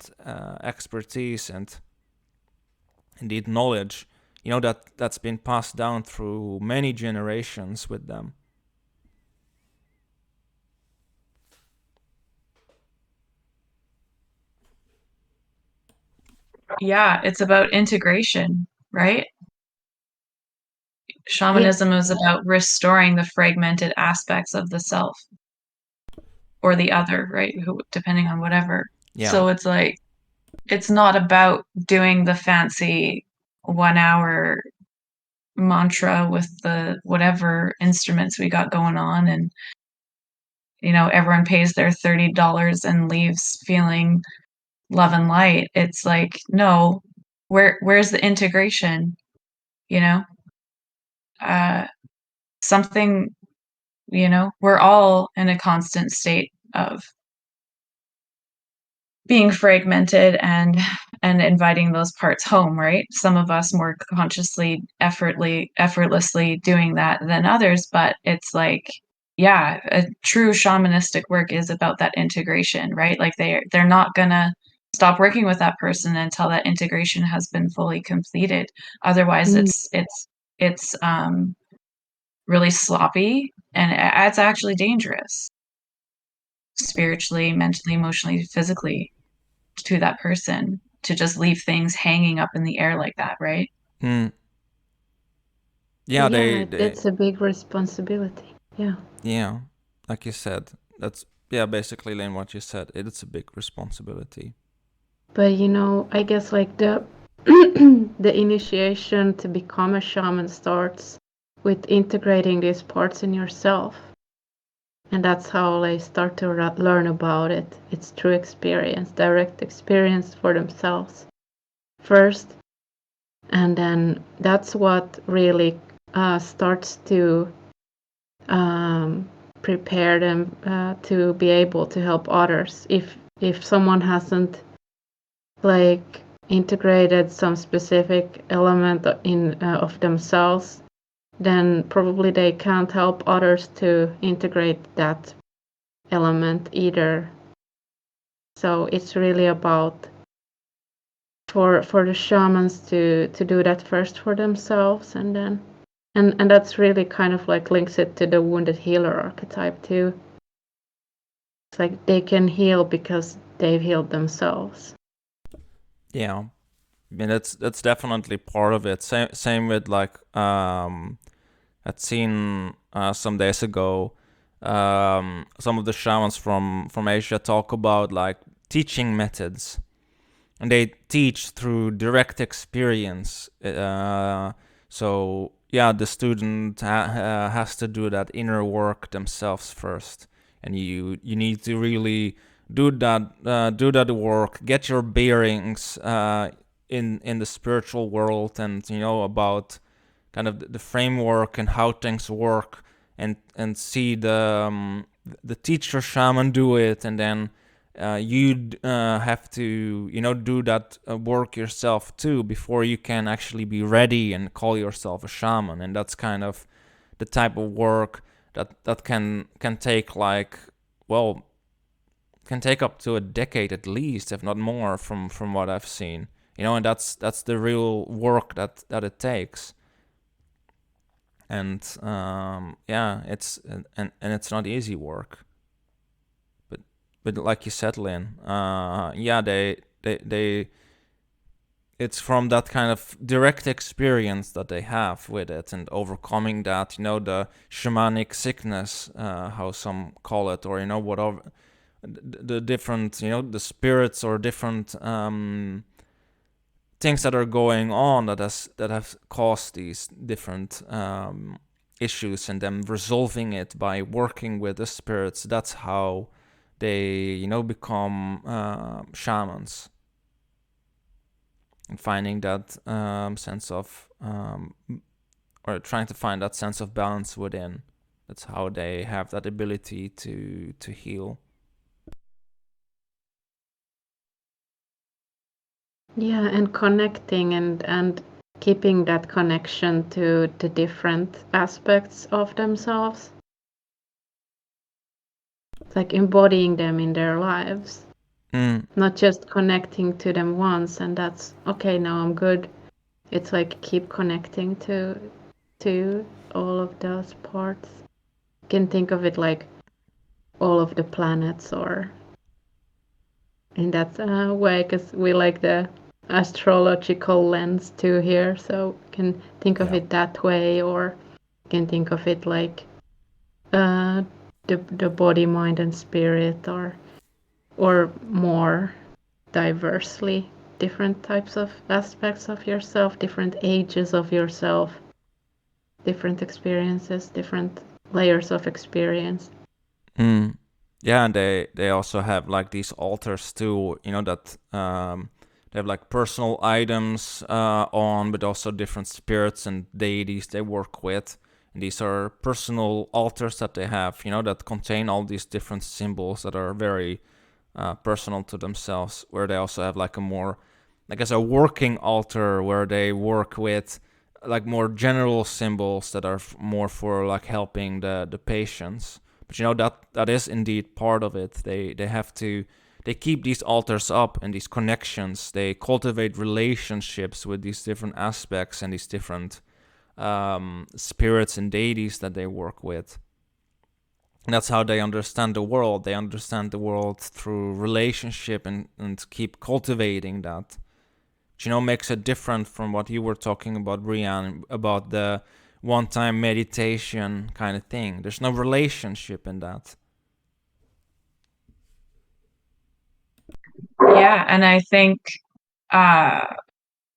Speaker 1: expertise, and indeed knowledge, that's been passed down through many generations with them.
Speaker 3: Yeah, it's about integration, right? Shamanism is about restoring the fragmented aspects of the self or the other, right? Depending on whatever.
Speaker 1: Yeah.
Speaker 3: So it's like, it's not about doing the fancy 1 hour mantra with the whatever instruments we got going on, and everyone pays their $30 and leaves feeling love and light. It's like, no, where's the integration? Something, we're all in a constant state of being fragmented and inviting those parts home, right? Some of us more consciously, effortlessly doing that than others, but it's like, yeah, a true shamanistic work is about that integration, right? Like they're not gonna stop working with that person until that integration has been fully completed. Otherwise, it's really sloppy, and it's actually dangerous spiritually, mentally, emotionally, physically, to that person, to just leave things hanging up in the air like that, right?
Speaker 1: Yeah,
Speaker 2: it's a big responsibility.
Speaker 1: Yeah, like you said, that's basically, Lane, what you said. It's a big responsibility.
Speaker 2: But I guess the the initiation to become a shaman starts with integrating these parts in yourself. And that's how they start to learn about it. It's through experience, direct experience for themselves first. And then that's what really starts to prepare them to be able to help others. If someone hasn't integrated some specific element of themselves, then probably they can't help others to integrate that element either. So it's really about for the shamans to do that first for themselves, and then and that's really kind of links it to the wounded healer archetype too. It's like they can heal because they've healed themselves.
Speaker 1: Yeah, that's definitely part of it. Same with I'd seen some days ago some of the shamans from Asia talk about teaching methods, and they teach through direct experience. So the student has to do that inner work themselves first, and you need to really do that work, get your bearings in the spiritual world, and about kind of the framework and how things work, and see the teacher shaman do it, and then you'd have to, do that work yourself too before you can actually be ready and call yourself a shaman. And that's kind of the type of work that can take can take up to a decade at least, if not more, from what I've seen. And that's the real work that it takes. And it's and it's not easy work. But like you said, Lynn, they it's from that kind of direct experience that they have with it and overcoming that, the shamanic sickness, how some call it, or whatever, the different, the spirits or different things that are going on that have caused these different issues, and them resolving it by working with the spirits. That's how they, become shamans, and finding that sense of, or trying to find that sense of balance within. That's how they have that ability to heal.
Speaker 2: Yeah, and connecting and keeping that connection to the different aspects of themselves. It's like embodying them in their lives. Not just connecting to them once and that's okay, now I'm good. It's like keep connecting to all of those parts. You can think of it like all of the planets, or in that way, because we like the astrological lens too here, so you can think of it that way, or you can think of it like the body, mind, and spirit, or more diversely different types of aspects of yourself, different ages of yourself, different experiences, different layers of experience.
Speaker 1: Yeah, and they also have like these altars too, that they have like personal items on, but also different spirits and deities they work with. And these are personal altars that they have, that contain all these different symbols that are very personal to themselves, where they also have like a more, I guess, a working altar where they work with like more general symbols that are more for like helping the patients. But that is indeed part of it. They keep these altars up and these connections. They cultivate relationships with these different aspects and these different spirits and deities that they work with. And that's how they understand the world. They understand the world through relationship and keep cultivating that. Which, makes it different from what you were talking about, Brian, about the one-time meditation kind of thing. There's no relationship in that.
Speaker 3: Yeah, and I think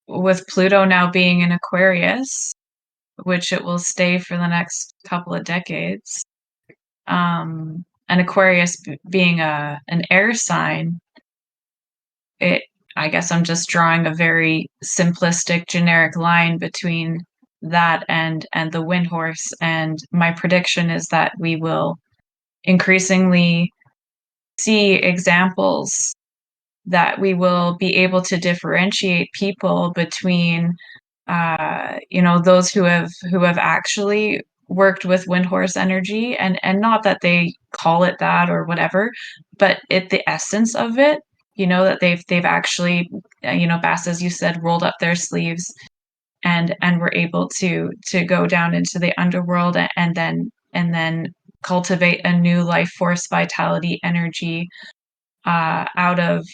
Speaker 3: with Pluto now being in Aquarius, which it will stay for the next couple of decades, and Aquarius being an air sign, I guess I'm just drawing a very simplistic, generic line between that and the wind horse. And my prediction is that we will increasingly see examples that we will be able to differentiate people between those who have actually worked with wind horse energy, and not that they call it that or whatever, but the essence of it, that they've actually, Bass, as you said, rolled up their sleeves and were able to go down into the underworld and then cultivate a new life force, vitality, energy out of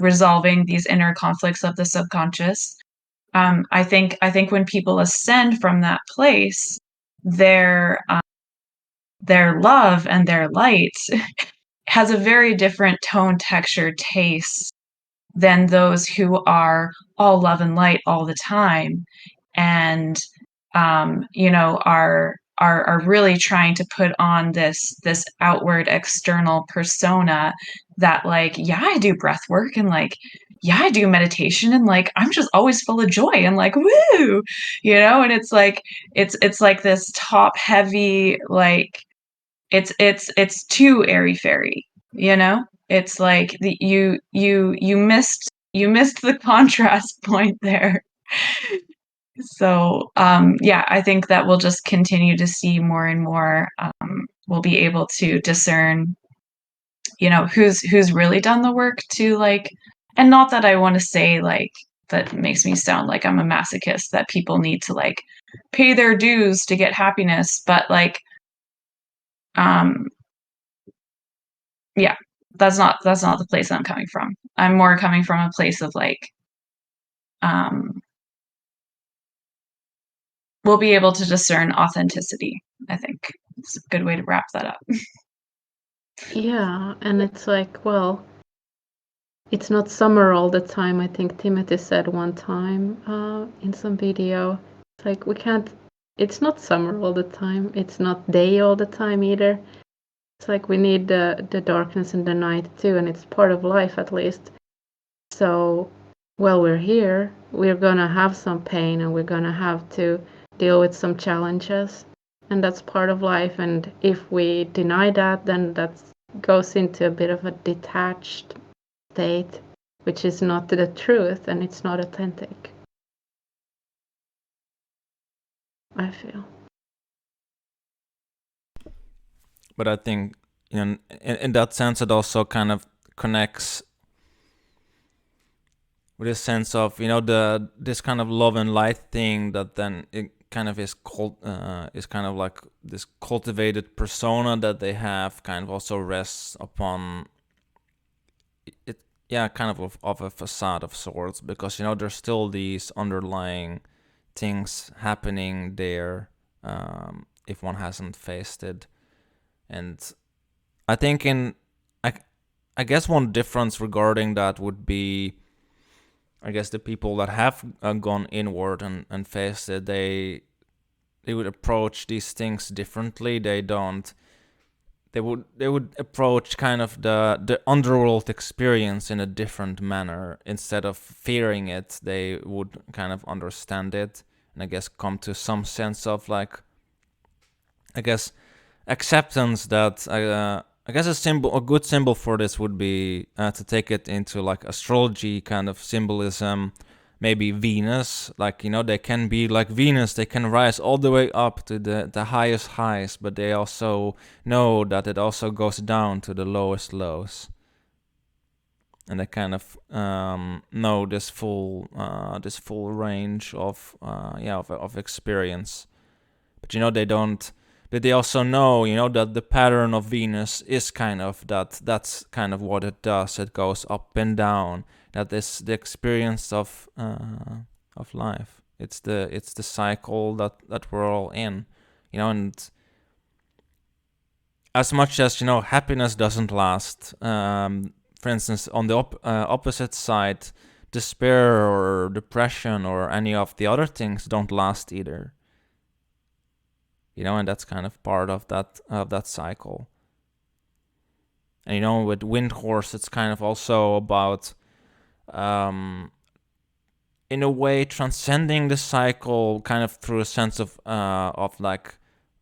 Speaker 3: resolving these inner conflicts of the subconscious. I think when people ascend from that place, their love and their light has a very different tone, texture, taste than those who are all love and light all the time, and are really trying to put on this outward external persona that, like, yeah, I do breath work, and like, yeah, I do meditation, and like, I'm just always full of joy and like, woo, and it's like this top heavy, like, it's too airy fairy. you know? It's like you missed the contrast point there. So, yeah, I think that we'll just continue to see more and more. We'll be able to discern, who's really done the work to like, and not that I want to say like that makes me sound like I'm a masochist that people need to like pay their dues to get happiness, but like, um, yeah, that's not the place I'm coming from. I'm more coming from a place of like, um, we'll be able to discern authenticity. I think it's a good way to wrap that up.
Speaker 2: Yeah, and it's like, well, it's not summer all the time. I think Timothy said one time in some video. It's like we can't. It's not summer all the time. It's not day all the time either. It's like we need the darkness and the night too, and it's part of life at least. So while we're here, we're gonna have some pain and we're gonna have to deal with some challenges, and that's part of life. And if we deny that, then that goes into a bit of a detached state, which is not the truth and it's not authentic, I feel.
Speaker 1: But I think in that sense it also kind of connects with a sense of this kind of love and light thing that then it kind of is kind of like this cultivated persona that they have kind of also rests upon it, yeah, kind of a facade of sorts, because there's still these underlying things happening there, if one hasn't faced it. And I think I, I guess one difference regarding that would be, I guess, the people that have gone inward and faced it, they would approach these things differently. They would approach kind of the underworld experience in a different manner. Instead of fearing it, they would kind of understand it, and I guess come to some sense of like, I guess, acceptance that I guess a good symbol for this would be to take it into like astrology kind of symbolism. Maybe Venus, like they can be like Venus, they can rise all the way up to the highest highs, but they also know that it also goes down to the lowest lows, and they kind of know this full range of of experience. But they don't. But they also know, that the pattern of Venus is kind of that. That's kind of what it does. It goes up and down. That is the experience of life. It's the cycle that we're all in, and as much as happiness doesn't last. For instance, on the opposite side, despair or depression or any of the other things don't last either. And that's kind of part of that cycle. And with Windhorse, it's kind of also about, in a way, transcending the cycle, kind of through a sense of like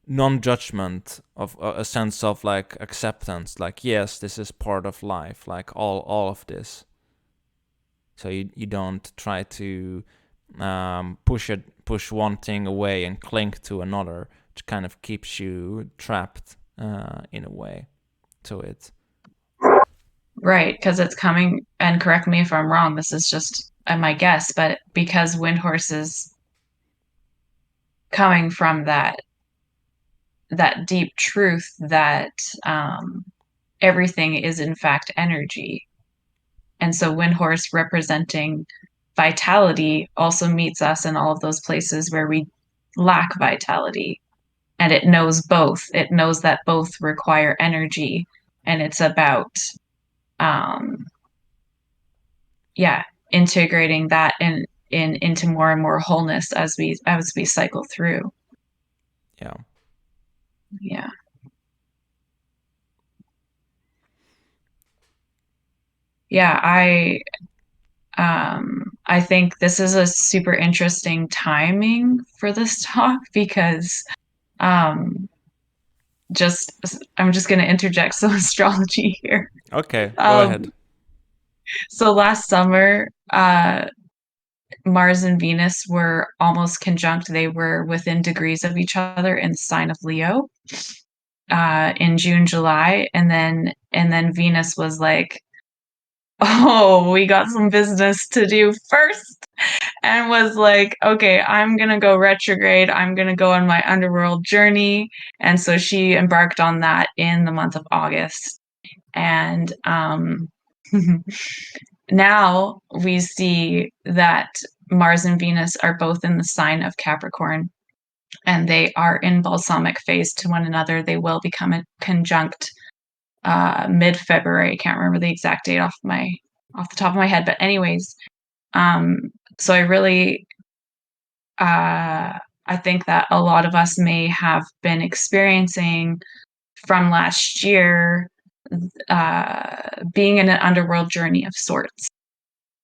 Speaker 1: non-judgment, of a sense of like acceptance. Like, yes, this is part of life. Like all of this. So you don't try to push one thing away and cling to another, which kind of keeps you trapped in a way to it.
Speaker 3: Right, because it's coming, and correct me if I'm wrong, this is just my guess, but because Windhorse is coming from that deep truth that everything is in fact energy. And so Windhorse representing vitality also meets us in all of those places where we lack vitality. And it knows both. It knows that both require energy. And it's about, um, yeah, integrating that into more and more wholeness as we cycle through.
Speaker 1: Yeah.
Speaker 3: Yeah. Yeah, I think this is a super interesting timing for this talk because um, I'm just going to interject some astrology here.
Speaker 1: Okay, go ahead.
Speaker 3: So last summer, Mars and Venus were almost conjunct. They were within degrees of each other in the sign of Leo in June, July, and then Venus was like, "Oh, we got some business to do first," and was like, "Okay, I'm gonna go retrograde. I'm gonna go on my underworld journey." And so she embarked on that in the month of August, and now we see that Mars and Venus are both in the sign of Capricorn, and they are in balsamic phase to one another. They will become a conjunct mid-February. I can't remember the exact date off the top of my head, but anyways, so I really I think that a lot of us may have been experiencing from last year being in an underworld journey of sorts,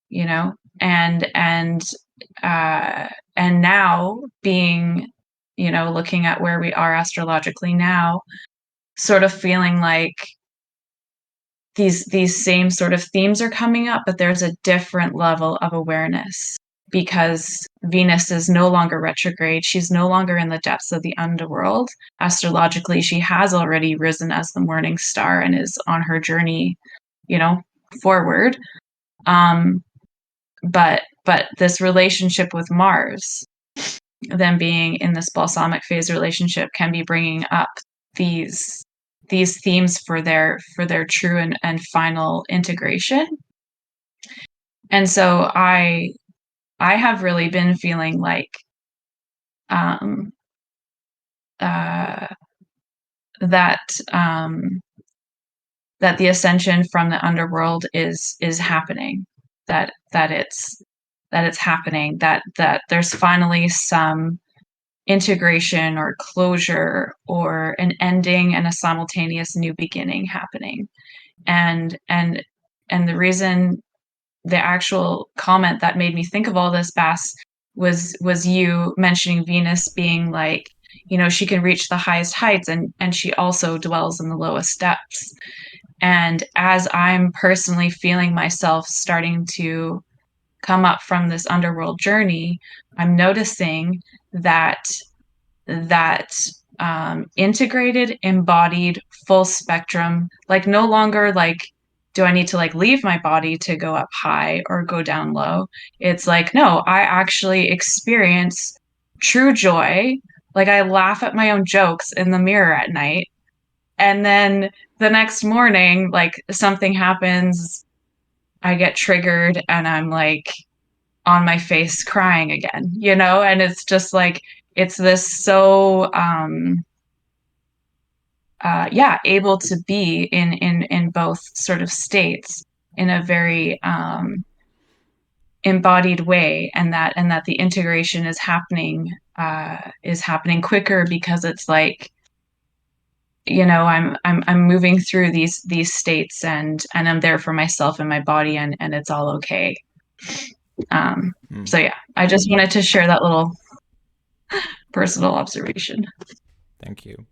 Speaker 3: you know, and now being, looking at where we are astrologically now, sort of feeling like these same sort of themes are coming up, but there's a different level of awareness because Venus is no longer retrograde. She's no longer in the depths of the underworld. Astrologically, she has already risen as the morning star and is on her journey, forward. But this relationship with Mars, them being in this balsamic phase relationship, can be bringing up these themes for their true and final integration. And so I have really been feeling like that the ascension from the underworld is happening, that it's happening, that there's finally some integration or closure or an ending and a simultaneous new beginning happening. And the reason, the actual comment that made me think of all this, Bass, was you mentioning Venus being like, she can reach the highest heights and she also dwells in the lowest depths. And as I'm personally feeling myself starting to come up from this underworld journey, I'm noticing that integrated, embodied, full spectrum, like no longer like, do I need to like leave my body to go up high or go down low? It's like, no, I actually experience true joy. Like I laugh at my own jokes in the mirror at night. And then the next morning, like something happens, I get triggered and I'm like on my face crying again, and it's just like, it's this so able to be in both sort of states in a very embodied way, and that the integration is happening quicker because it's like, I'm moving through these states and I'm there for myself and my body, and it's all okay. So yeah, I just wanted to share that little personal observation.
Speaker 1: Thank you.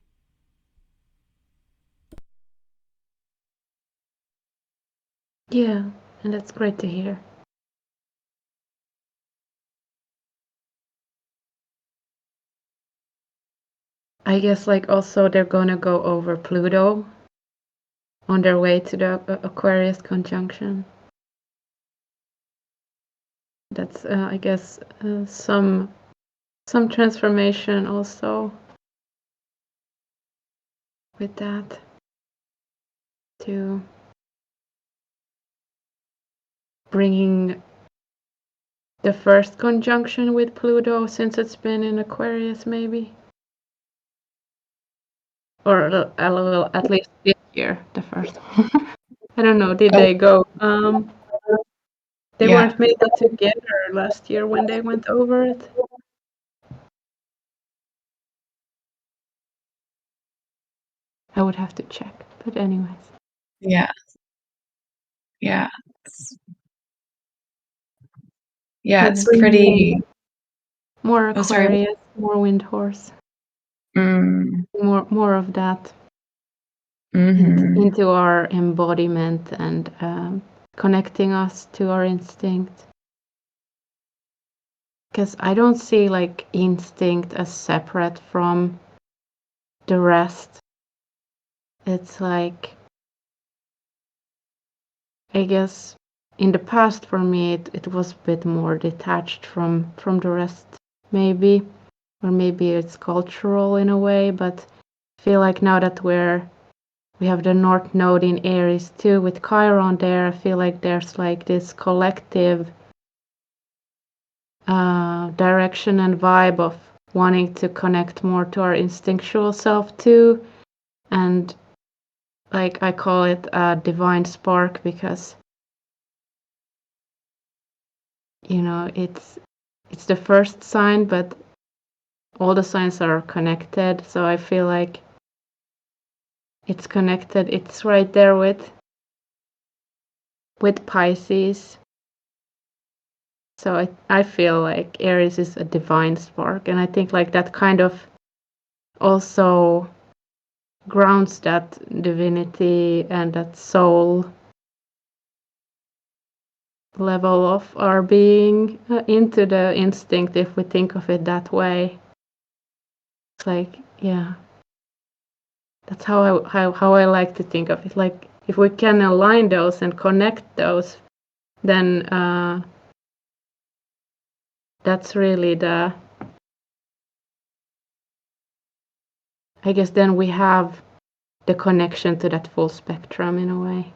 Speaker 2: Yeah, and that's great to hear. I guess like also they're gonna go over Pluto on their way to the Aquarius conjunction. That's I guess some transformation also with that to bringing the first conjunction with Pluto, since it's been in Aquarius, maybe, or a little, at least this year, the first one. I don't know. Did they go? They weren't maybe together last year when they went over it. I would have to check, but anyways.
Speaker 3: Yeah. It's pretty.
Speaker 2: More Aquarius, more Wind Horse.
Speaker 3: Mm.
Speaker 2: More of that. into our embodiment and connecting us to our instinct. Because I don't see like instinct as separate from the rest. It's like, I guess in the past for me it was a bit more detached from the rest, maybe, or maybe it's cultural in a way, but I feel like now that we have the North Node in Aries too with Chiron there, I feel like there's like this collective direction and vibe of wanting to connect more to our instinctual self too, and like I call it a divine spark because it's the first sign, but all the signs are connected, so I feel like it's connected. It's right there with Pisces. So I feel like Aries is a divine spark, and I think like that kind of also grounds that divinity and that soul level of our being into the instinct, if we think of it that way. It's like, yeah, that's how I like to think of it. Like if we can align those and connect those, then that's really I guess then we have the connection to that full spectrum in a way.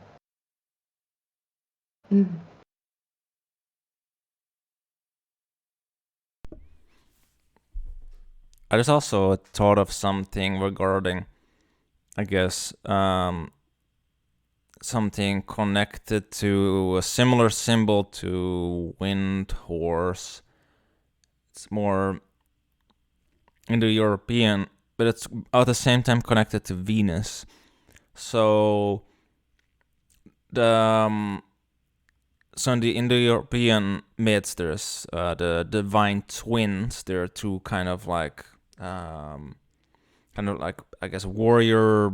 Speaker 1: I just also thought of something regarding, I guess, something connected to a similar symbol to wind horse. It's more Indo-European, but it's at the same time connected to Venus. So so in the Indo-European myths, there's the divine twins. There are two kind of like I guess warrior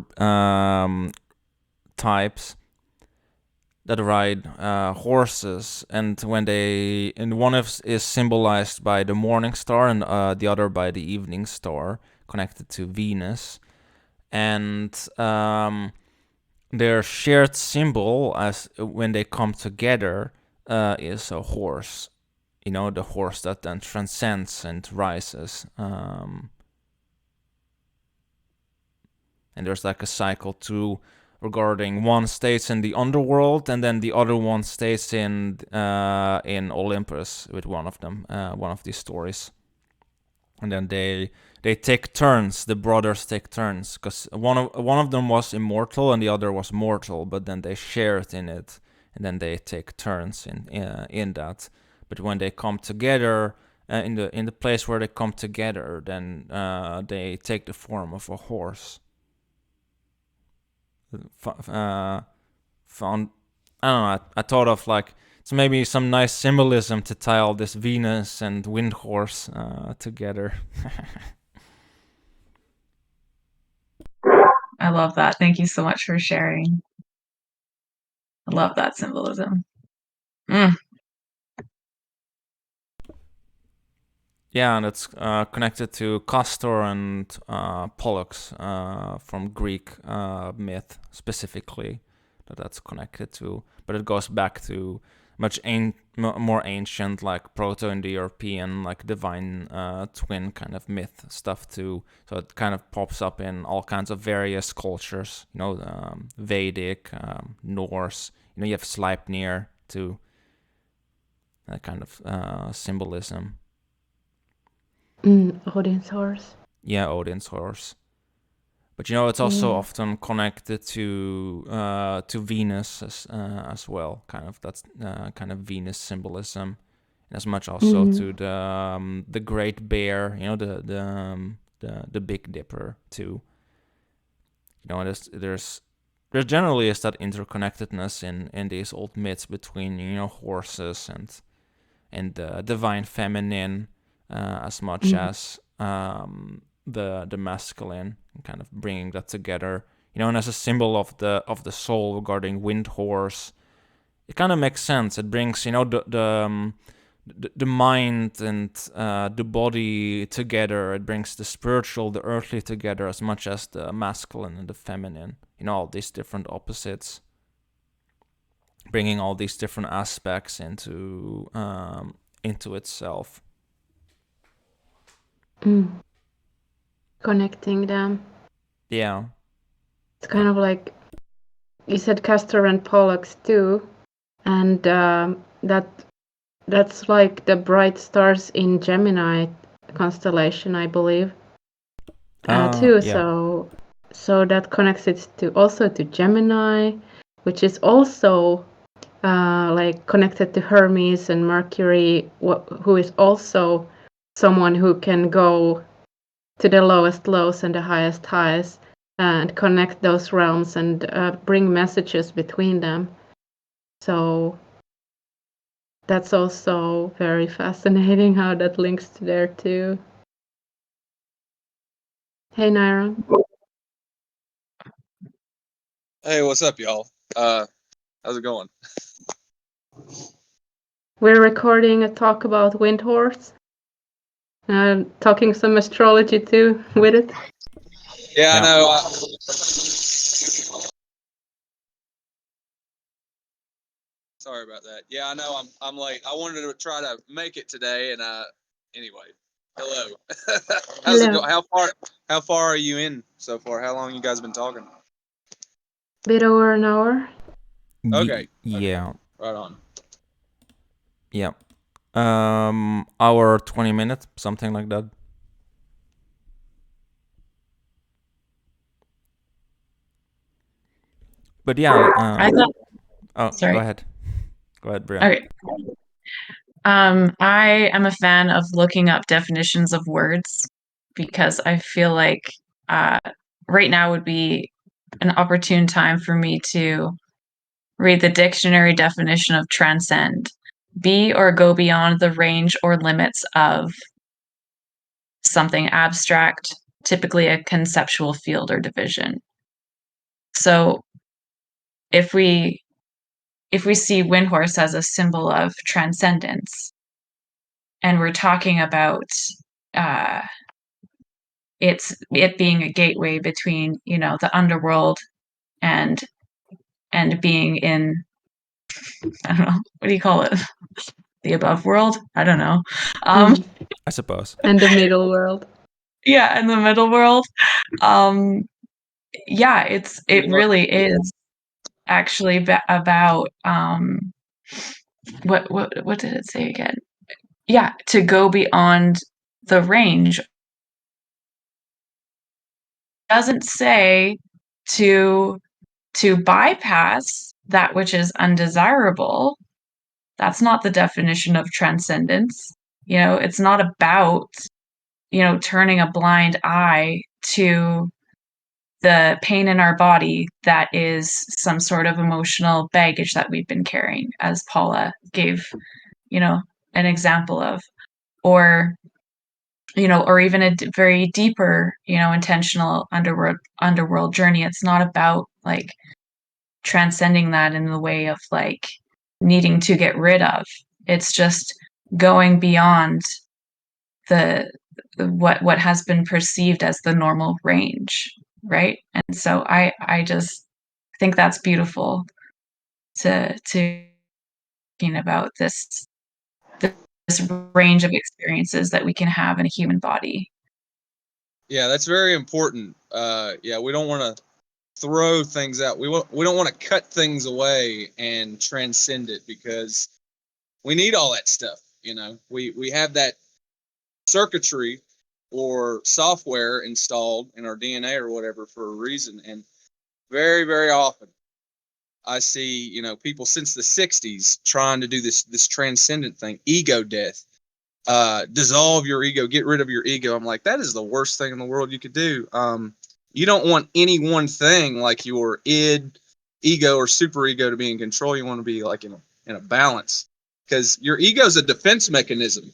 Speaker 1: types that ride horses, and one is symbolized by the morning star, and the other by the evening star, connected to Venus, and their shared symbol as when they come together is a horse. The horse that then transcends and rises. And there's like a cycle too, regarding one stays in the underworld, and then the other one stays in Olympus with one of them, one of these stories. And then they take turns. The brothers take turns because one of them was immortal and the other was mortal, but then they shared in it, and then they take turns in that. But when they come together in the place where they come together, then they take the form of a horse. Found I don't know. I thought of like it's maybe some nice symbolism to tie all this Venus and wind horse together.
Speaker 3: I love that. Thank you so much for sharing. I love that symbolism.
Speaker 1: Yeah, and it's connected to Castor and Pollux from Greek myth specifically. That's connected to, but it goes back to much more ancient, like Proto-Indo-European, like divine twin kind of myth stuff too. So it kind of pops up in all kinds of various cultures. Vedic, Norse. You have Sleipnir too. That kind of symbolism.
Speaker 2: Odin's horse.
Speaker 1: Yeah, Odin's horse. But it's also often connected to Venus as well. Kind of that's kind of Venus symbolism, and as much also to the Great Bear. The Big Dipper too. There's generally is that interconnectedness in these old myths between horses and the divine feminine as much as the masculine, and kind of bringing that together. and as a symbol of the soul regarding wind horse, it kind of makes sense. It brings, the mind and the body together. It brings the spiritual, the earthly together as much as the masculine and the feminine. All these different opposites, bringing all these different aspects into itself.
Speaker 2: Connecting them.
Speaker 1: Yeah.
Speaker 2: It's kind of like you said, Castor and Pollux too, and that's like the bright stars in Gemini constellation, I believe. Too.
Speaker 1: Yeah.
Speaker 2: So that connects it to Gemini, which is also like connected to Hermes and Mercury, who is also someone who can go to the lowest lows and the highest highs and connect those realms and bring messages between them. So that's also very fascinating how that links to there too. Hey, Naira.
Speaker 4: Hey, what's up, y'all? How's it going?
Speaker 2: We're recording a talk about wind horse and talking some astrology too with it.
Speaker 4: Yeah, I know. Sorry about that. Yeah, I know. I'm late. I wanted to try to make it today, and anyway, hello. How's it
Speaker 2: Hello.
Speaker 4: going? How far are you in so far? How long you guys been talking?
Speaker 2: Bit over an hour.
Speaker 4: Okay.
Speaker 1: Yeah.
Speaker 4: Right on.
Speaker 1: Yeah. Hour 20 minutes, something like that. But yeah.
Speaker 3: I thought. Sorry.
Speaker 1: Go ahead. Go ahead, Bria.
Speaker 3: Okay. I am a fan of looking up definitions of words because I feel like right now would be an opportune time for me to read the dictionary definition of transcend. Be or go beyond the range or limits of something abstract, typically a conceptual field or division. So if we see Windhorse as a symbol of transcendence, and we're talking about it being a gateway between the underworld and being in, I don't know, what do you call it, the above world, I don't know,
Speaker 1: I suppose.
Speaker 2: And the middle world.
Speaker 3: Yeah, in the middle world. Yeah, it really is actually about what did it say again? Yeah, to go beyond the range. Doesn't say to bypass that which is undesirable. That's not the definition of transcendence. It's not about turning a blind eye to the pain in our body that is some sort of emotional baggage that we've been carrying, as Paula gave an example of, or or even a very deeper intentional underworld journey. It's not about like transcending that in the way of like needing to get rid of. It's just going beyond what has been perceived as the normal range, right? And so I just think that's beautiful to thinking about this range of experiences that we can have in a human body.
Speaker 4: Yeah, that's very important. Yeah, we don't want to throw things out. We don't want to cut things away and transcend it, because we need all that stuff. We have that circuitry or software installed in our DNA or whatever for a reason. And very, very often I see, people since the 60s trying to do this transcendent thing, ego death, dissolve your ego, get rid of your ego. I'm like, that is the worst thing in the world you could do. You don't want any one thing like your ego or super ego to be in control. You want to be like in a balance, because your ego is a defense mechanism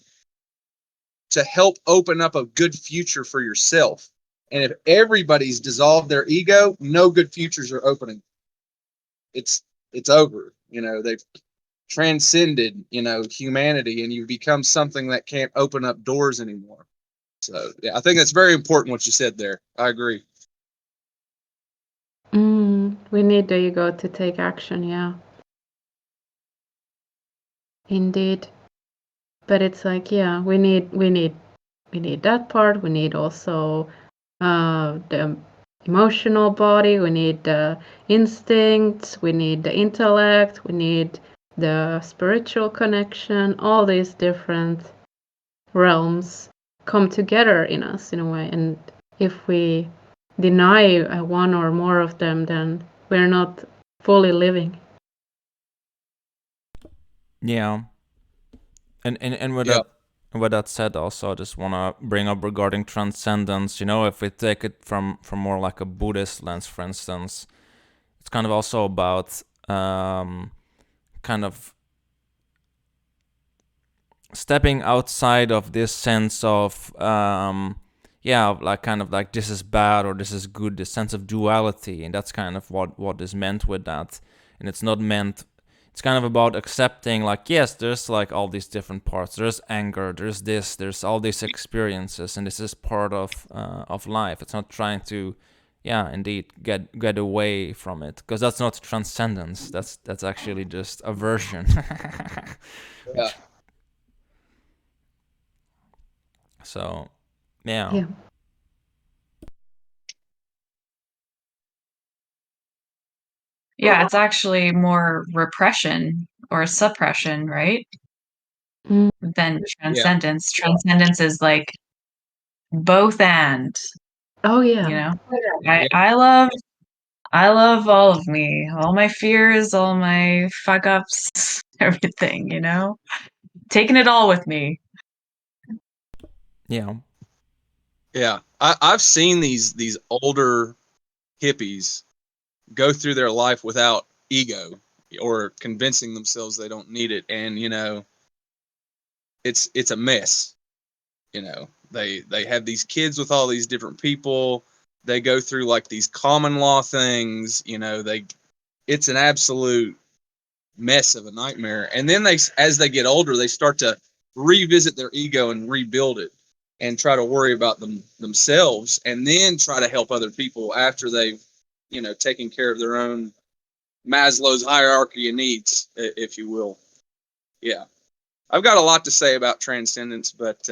Speaker 4: to help open up a good future for yourself. And if everybody's dissolved their ego, no good futures are opening. It's over. They've transcended, humanity, and you become something that can't open up doors anymore. So yeah, I think that's very important what you said there. I agree.
Speaker 2: We need the ego to take action, yeah. Indeed. But it's like, yeah, we need that part. We need also the emotional body. We need the instincts. We need the intellect. We need the spiritual connection. All these different realms come together in us in a way. And if we deny one or more of them, then we're not fully living.
Speaker 1: Yeah. And with
Speaker 4: Yeah.
Speaker 1: that said, also I just wanna bring up regarding transcendence. If we take it from more like a Buddhist lens, for instance, it's kind of also about kind of stepping outside of this sense of like kind of like this is bad or this is good, this sense of duality, and that's kind of what is meant with that. And it's not meant. It's kind of about accepting, like, yes, there's like all these different parts. There's anger, there's this, there's all these experiences, and this is part of life. It's not trying to, yeah, indeed, get away from it, because that's not transcendence. That's actually just aversion.
Speaker 4: Yeah.
Speaker 1: So, yeah.
Speaker 2: Yeah.
Speaker 3: Yeah, it's actually more repression or suppression, right? Than transcendence.
Speaker 4: Yeah.
Speaker 3: Transcendence is like both and.
Speaker 2: Oh yeah.
Speaker 4: Yeah.
Speaker 3: I love all of me, all my fears, all my fuck ups, everything, taking it all with me.
Speaker 1: Yeah.
Speaker 4: Yeah. I've seen these older hippies go through their life without ego or convincing themselves they don't need it. And, it's a mess. They have these kids with all these different people. They go through like these common law things, it's an absolute mess of a nightmare. And then as they get older, they start to revisit their ego and rebuild it and try to worry about themselves, and then try to help other people after they've, taken care of their own Maslow's hierarchy of needs, if you will. Yeah. I've got a lot to say about transcendence, but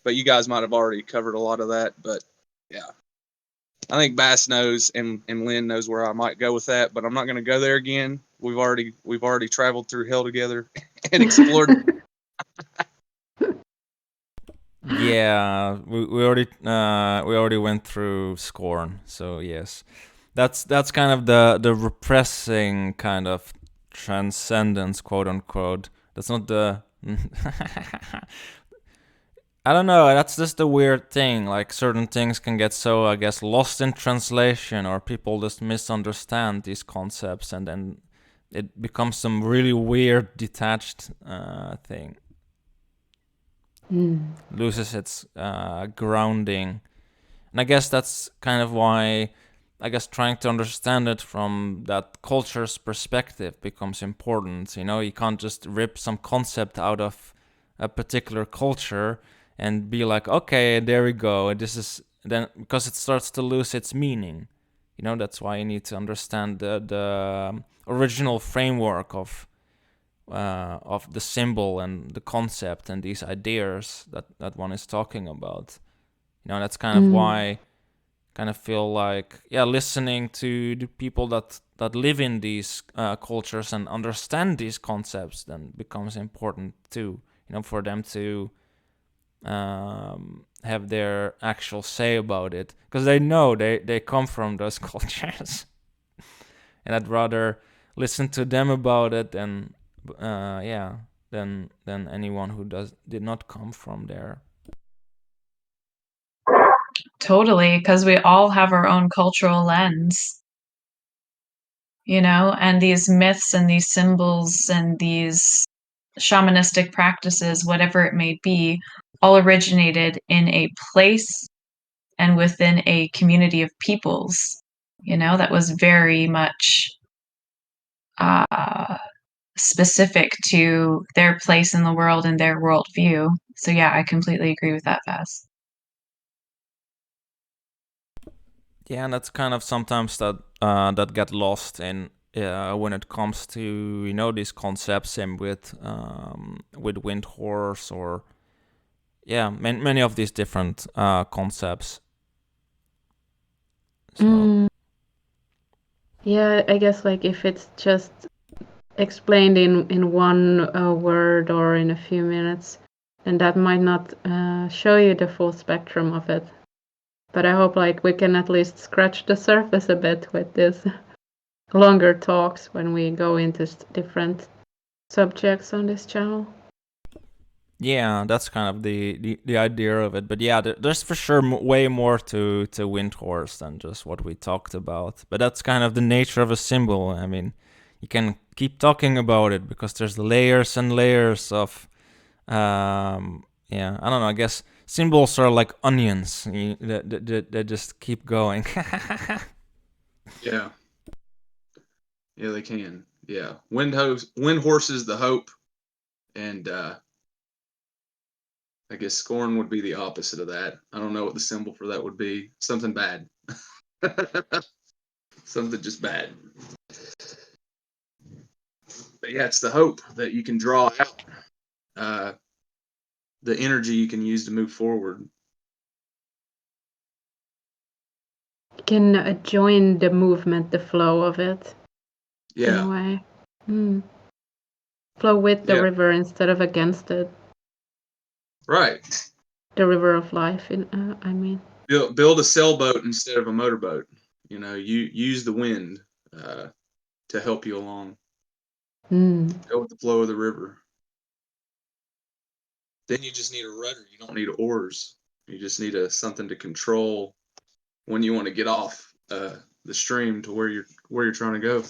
Speaker 4: you guys might have already covered a lot of that. But yeah, I think Bass knows and Lynn knows where I might go with that, but I'm not going to go there again. We've already traveled through hell together and explored.
Speaker 1: Yeah, we already went through scorn. So yes, that's kind of the repressing kind of transcendence, quote unquote. That's not the. I don't know. That's just a weird thing. Like certain things can get so, I guess, lost in translation, or people just misunderstand these concepts, and then it becomes some really weird, detached thing. Loses its grounding. And I guess that's kind of why, I guess, trying to understand it from that culture's perspective becomes important. You can't just rip some concept out of a particular culture and be like, okay, there we go. This is then, because it starts to lose its meaning. That's why you need to understand the original framework of the symbol and the concept and these ideas that one is talking about. That's kind of why I kind of feel like, yeah, listening to the people that live in these cultures and understand these concepts then becomes important too. For them to have their actual say about it, because they know they come from those cultures. And I'd rather listen to them about it than than anyone who did not come from there.
Speaker 3: Totally, because we all have our own cultural lens, and these myths and these symbols and these shamanistic practices, whatever it may be, all originated in a place and within a community of peoples, that was very much specific to their place in the world and their worldview. So yeah, I completely agree with that, Faz.
Speaker 1: Yeah, and that's kind of sometimes that get lost in when it comes to these concepts, and with wind horse, or many of these different concepts. So.
Speaker 2: Yeah, I guess like if it's just explained in one word or in a few minutes, then that might not show you the full spectrum of it. But I hope like we can at least scratch the surface a bit with this longer talks when we go into different subjects on this channel.
Speaker 1: Yeah, that's kind of the idea of it. But yeah, there's for sure way more to wind horse than just what we talked about. But that's kind of the nature of a symbol. I mean, you can keep talking about it because there's layers and layers of I don't know, I guess symbols are like onions that just keep going.
Speaker 4: Yeah. Yeah, they can. Yeah. Wind horse is the hope, and I guess scorn would be the opposite of that. I don't know what the symbol for that would be. Something bad. Something just bad. But yeah, it's the hope that you can draw out, the energy you can use to move forward.
Speaker 2: You can join the movement, the flow of it.
Speaker 4: Yeah.
Speaker 2: In a way. Flow with the river instead of against it.
Speaker 4: Right.
Speaker 2: The river of life, I mean.
Speaker 4: Build a sailboat instead of a motorboat. You use the wind to help you along. Go with the flow of the river. Then you just need a rudder. You don't need oars. You just need something to control when you want to get off the stream to where you're trying to go.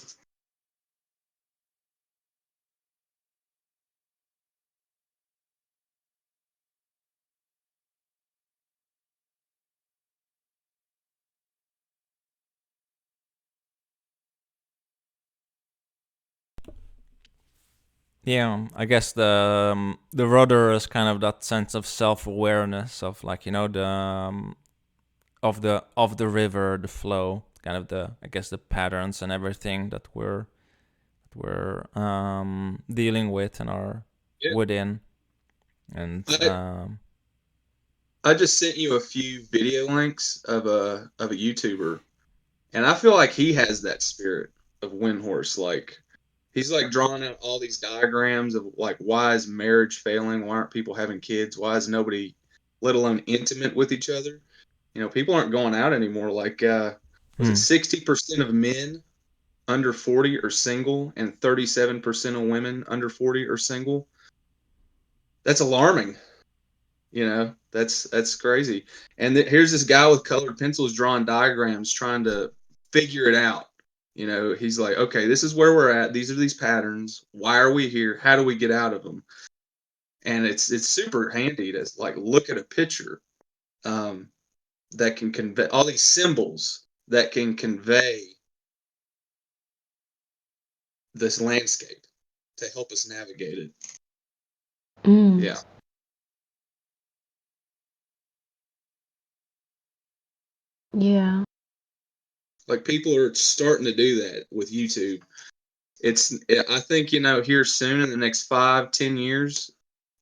Speaker 1: Yeah, I guess the rudder is kind of that sense of self-awareness of, like, the of the river, the flow, kind of the patterns and everything that we're dealing with and are within. And
Speaker 4: I just sent you a few video links of a YouTuber, and I feel like he has that spirit of Windhorse. Like, he's like drawing out all these diagrams of like, why is marriage failing? Why aren't people having kids? Why is nobody, let alone intimate with each other? People aren't going out anymore. Like, was it 60% of men under 40 are single and 37% of women under 40 are single? That's alarming. That's crazy. And here's this guy with colored pencils drawing diagrams, trying to figure it out. He's like, okay, this is where we're at. These are these patterns. Why are we here? How do we get out of them? And it's super handy to like look at a picture that can convey all these symbols that can convey this landscape to help us navigate it. Yeah.
Speaker 2: Yeah.
Speaker 4: Like, people are starting to do that with YouTube. I think, here soon in the next 5-10 years,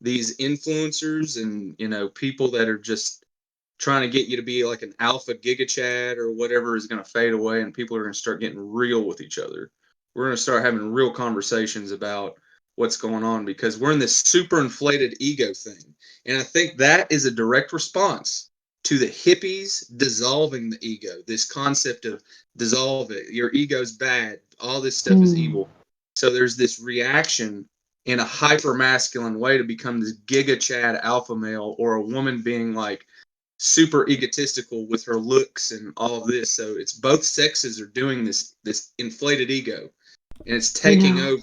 Speaker 4: these influencers and, people that are just trying to get you to be like an alpha giga chad or whatever is going to fade away, and people are going to start getting real with each other. We're going to start having real conversations about what's going on, because we're in this super inflated ego thing. And I think that is a direct response to the hippies dissolving the ego, this concept of dissolve it, your ego's bad, all this stuff is evil. So there's this reaction in a hyper masculine way to become this giga chad alpha male, or a woman being like super egotistical with her looks and all of this. So it's both sexes are doing this inflated ego, and it's taking over.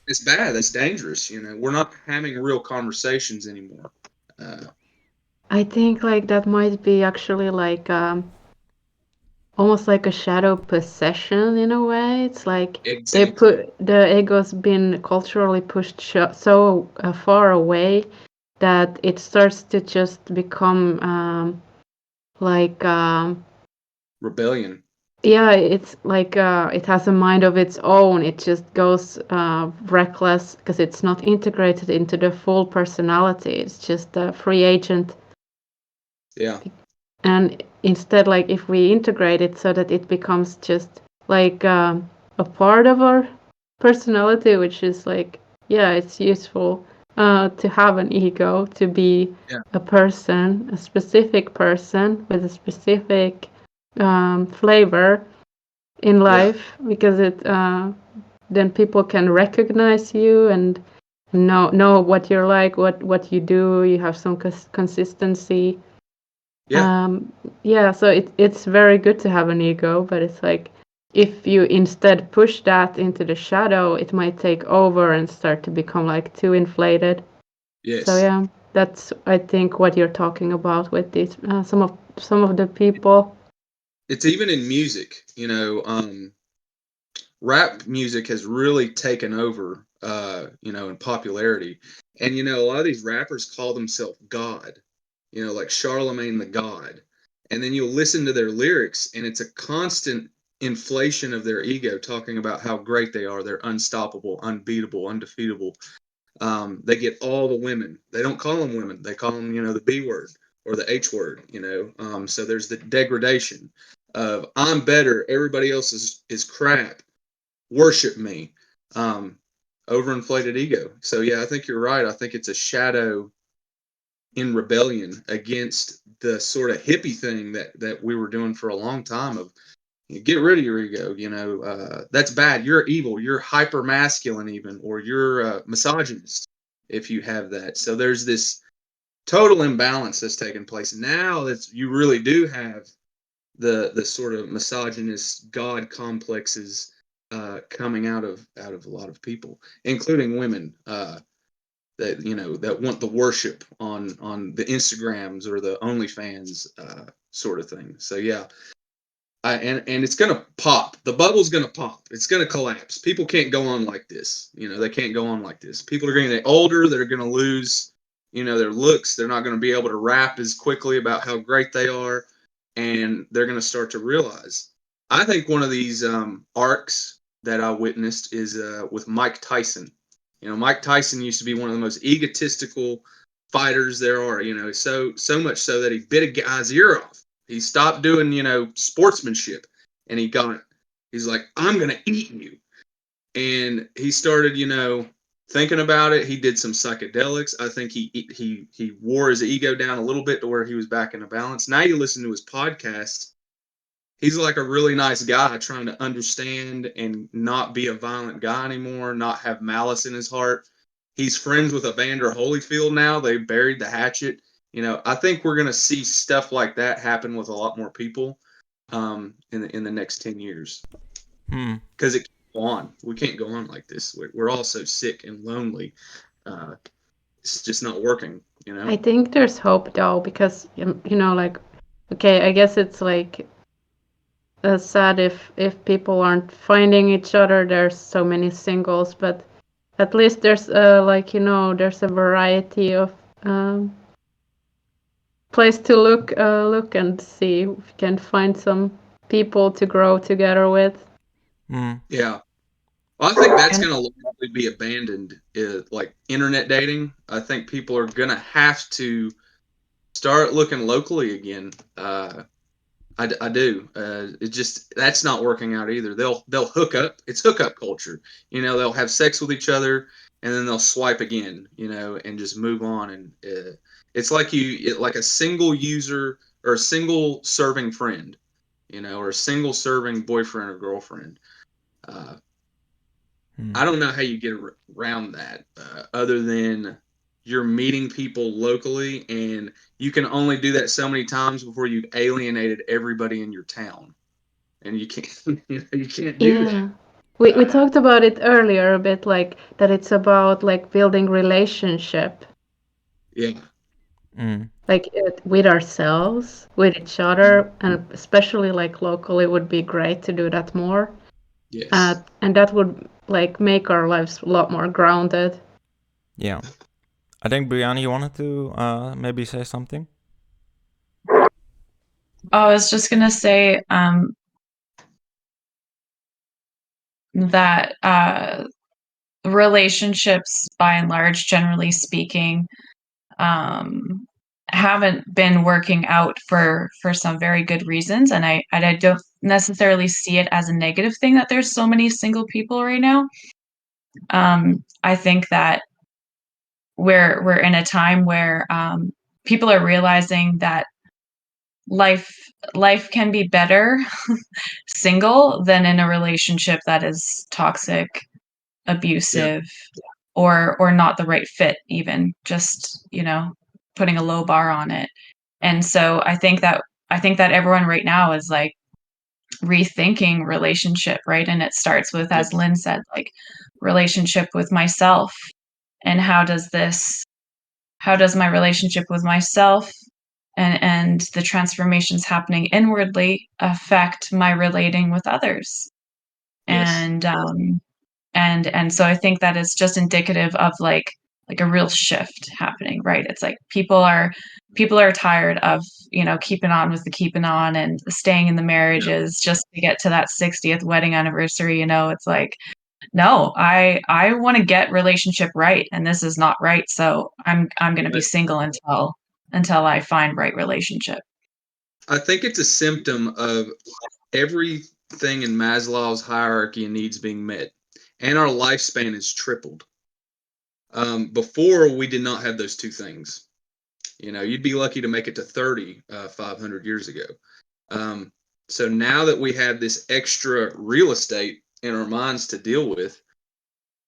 Speaker 4: It's bad. That's dangerous. We're not having real conversations anymore.
Speaker 2: I think like that might be actually like almost like a shadow possession in a way. It's like they
Speaker 4: Exactly.
Speaker 2: put the ego's been culturally pushed so far away that it starts to just become like
Speaker 4: Rebellion.
Speaker 2: yeah, it's like it has a mind of its own. It just goes reckless because it's not integrated into the full personality. It's just a free agent.
Speaker 4: Yeah.
Speaker 2: And instead, like if we integrate it so that it becomes just like a part of our personality, which is like, yeah, it's useful to have an ego, to be
Speaker 4: Yeah.
Speaker 2: a person, a specific person with a specific flavor in life, because it then people can recognize you and know what you're like, what you do. You have some consistency.
Speaker 4: Yeah.
Speaker 2: Yeah, so it's very good to have an ego, but it's like if you instead push that into the shadow, it might take over and start to become like too inflated. So
Speaker 4: Yes.
Speaker 2: yeah, that's I think what you're talking about with these some of the people.
Speaker 4: It's even in music, rap music has really taken over, in popularity. And, a lot of these rappers call themselves God, like Charlemagne the God. And then you'll listen to their lyrics, and it's a constant inflation of their ego, talking about how great they are. They're unstoppable, unbeatable, undefeatable. They get all the women. They don't call them women. They call them, the B word or the H word, So there's the degradation of I'm better. Everybody else is crap. Worship me. Um, Overinflated ego. So yeah, I think you're right. I think it's a shadow in rebellion against the sort of hippie thing that we were doing for a long time of get rid of your ego. That's bad. You're evil. You're hyper masculine even, or you're misogynist if you have that. So there's this total imbalance that's taking place now. That you really do have the sort of misogynist god complexes coming out of a lot of people, including women. That want the worship on the Instagrams or the OnlyFans sort of thing. So yeah, and it's gonna pop. The bubble's gonna pop. It's gonna collapse. People can't go on like this. They can't go on like this. People are going to get older. They're going to lose, their looks. They're not going to be able to rap as quickly about how great they are, and they're going to start to realize. I think one of these arcs that I witnessed is with Mike Tyson. Mike Tyson used to be one of the most egotistical fighters there are. So much so that he bit a guy's ear off. He stopped doing, sportsmanship, and he's like, I'm going to eat you. And he started, thinking about it. He did some psychedelics. I think he wore his ego down a little bit to where he was back in a balance. Now you listen to his podcast. He's like a really nice guy trying to understand and not be a violent guy anymore, not have malice in his heart. He's friends with Evander Holyfield now. They buried the hatchet. I think we're going to see stuff like that happen with a lot more people in the next 10 years. Because it can't go on. We can't go on like this. We're all so sick and lonely. It's just not working,
Speaker 2: I think there's hope though, because like, okay, I guess it's like sad if people aren't finding each other. There's so many singles, but at least there's like there's a variety of place to look and see if you can find some people to grow together with.
Speaker 4: Yeah. Well, I think that's going to largely be abandoned, like internet dating. I think people are going to have to start looking locally again. I do. It just that's not working out either. They'll hook up. It's hookup culture. They'll have sex with each other and then they'll swipe again. And just move on. And it's like like a single user or a single serving friend. Or a single serving boyfriend or girlfriend. I don't know how you get around that other than you're meeting people locally, and you can only do that so many times before you've alienated everybody in your town, and you can't you can't do that.
Speaker 2: Yeah. We talked about it earlier a bit, like that it's about like building relationship.
Speaker 4: Yeah.
Speaker 2: like with ourselves, with each other, and especially like locally, it would be great to do that more.
Speaker 4: Yes.
Speaker 2: And that would like make our lives a lot more grounded.
Speaker 1: Yeah. I think Brianna, you wanted to maybe say something?
Speaker 3: I was just gonna say that relationships, by and large, generally speaking, haven't been working out for some very good reasons, and I don't necessarily see it as a negative thing that there's so many single people right now. I think that we're in a time where people are realizing that life life can be better single than in a relationship that is toxic,
Speaker 4: Yeah.
Speaker 3: abusive, or not the right fit, even just, putting a low bar on it. And so I think that everyone right now is like rethinking relationship, right? And it starts with, as
Speaker 4: Yes.
Speaker 3: Lynn said, like relationship with myself, and how does my relationship with myself and the transformations happening inwardly affect my relating with others.
Speaker 4: Yes.
Speaker 3: And so I think that is just indicative of like a real shift happening, right? It's like people are tired of, keeping on with the keeping on and staying in the
Speaker 4: Yeah.
Speaker 3: marriages just to get to that 60th wedding anniversary. It's like, no, I want to get relationship right, and this is not right, so I'm going to be
Speaker 4: But
Speaker 3: single until I find right relationship.
Speaker 4: I think it's a symptom of everything in Maslow's hierarchy of needs being met, and our lifespan is tripled. Before, we did not have those two things. You'd be lucky to make it to 30 500 years ago. So now that we have this extra real estate in our minds to deal with,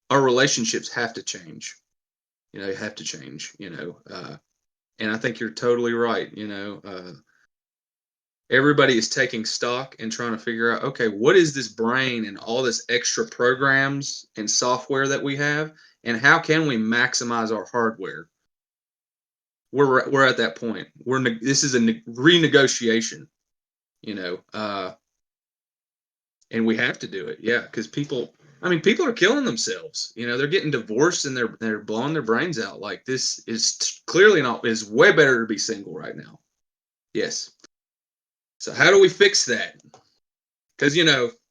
Speaker 4: our relationships have to change. They have to change. And I think you're totally right. Everybody is taking stock and trying to figure out, okay, what is this brain and all this extra programs and software that we have, and how can we maximize our hardware? We're at that point. This is a renegotiation, and we have to do it, yeah, because people are killing themselves. They're getting divorced and they're blowing their brains out. Like, this is clearly not, is way better to be single right now. Yes. So how do we fix that? Because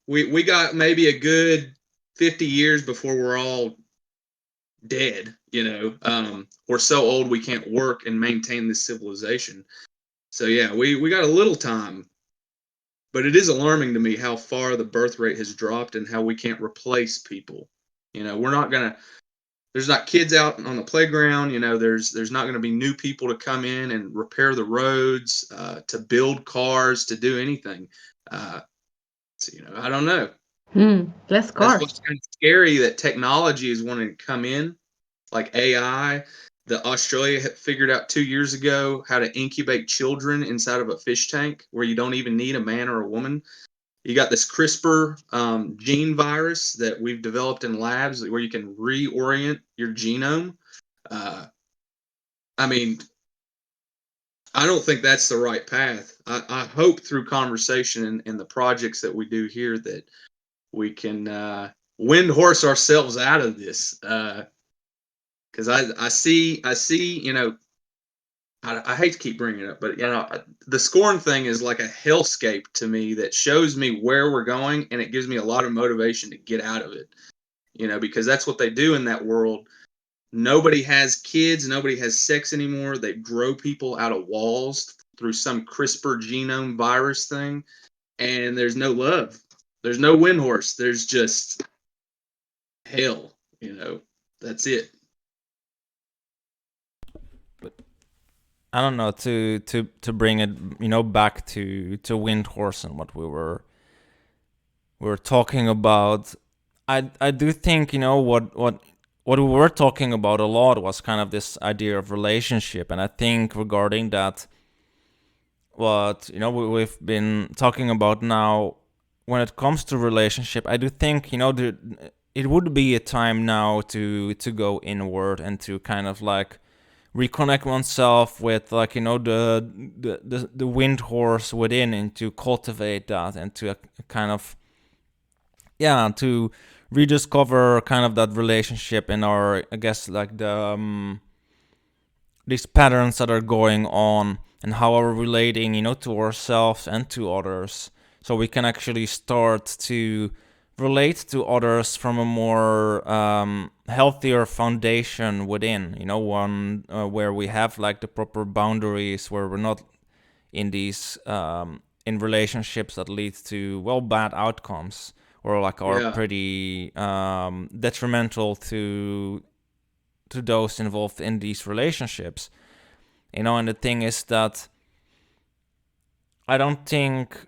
Speaker 4: we got maybe a good 50 years before we're all dead. We're so old we can't work and maintain this civilization. So yeah, we got a little time. But it is alarming to me how far the birth rate has dropped and how we can't replace people. We're not gonna. There's not kids out on the playground. There's not going to be new people to come in and repair the roads, to build cars, to do anything. So, I don't know.
Speaker 2: Less
Speaker 4: That's what's
Speaker 2: cars.
Speaker 4: kind of scary, that technology is wanting to come in, like AI. The Australia had figured out 2 years ago how to incubate children inside of a fish tank where you don't even need a man or a woman. You got this CRISPR gene virus that we've developed in labs where you can reorient your genome. I mean, I don't think that's the right path. I hope through conversation and the projects that we do here that we can wind horse ourselves out of this. Because I see, I hate to keep bringing it up, but the scorn thing is like a hellscape to me that shows me where we're going, and it gives me a lot of motivation to get out of it. Because that's what they do in that world. Nobody has kids, nobody has sex anymore. They grow people out of walls through some CRISPR genome virus thing, and there's no love. There's no wind horse. There's just hell. That's it.
Speaker 1: I don't know, to bring it back to Windhorse and what we were talking about. I do think what we were talking about a lot was kind of this idea of relationship, and I think regarding that, what we've been talking about now, when it comes to relationship, I do think it would be a time now to go inward and to kind of like reconnect oneself with, like, you know, the wind horse within, and to cultivate that, and to kind of, yeah, to rediscover kind of that relationship in our, I guess, like the these patterns that are going on, and how we're relating, you know, to ourselves and to others, so we can actually start to relate to others from a more healthier foundation within, you know, one where we have like the proper boundaries, where we're not in these in relationships that lead to, well, bad outcomes, or like are pretty detrimental to those involved in these relationships, you know. And the thing is that I don't think,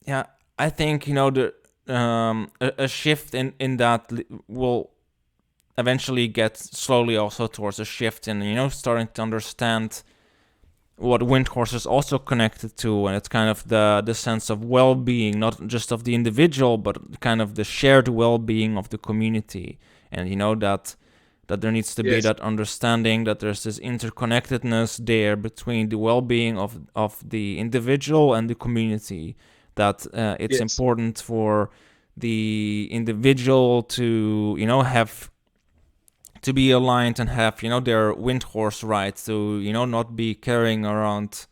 Speaker 1: yeah, I think, you know, the a shift in that will eventually get slowly also towards a shift in, you know, starting to understand what wind horse is also connected to, and it's kind of the sense of well-being, not just of the individual, but kind of the shared well-being of the community. And, you know, that there needs to be that understanding that there's this interconnectedness there between the well-being of the individual and the community, that it's important for the individual to, you know, have to be aligned and have, you know, their wind horse right, to, you know, not be carrying around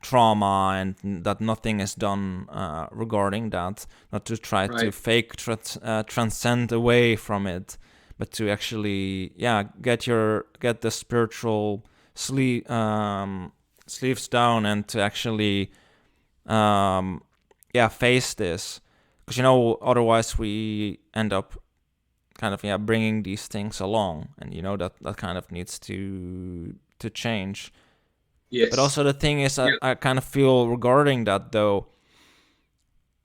Speaker 1: trauma, and that nothing is done regarding that, not to try to fake transcend away from it, but to actually, yeah, get the spiritual sleeves down, and to actually face this, because, you know, otherwise we end up kind of bringing these things along, and, you know, that kind of needs to change. Yes. But also the thing is, I kind of feel regarding that, though,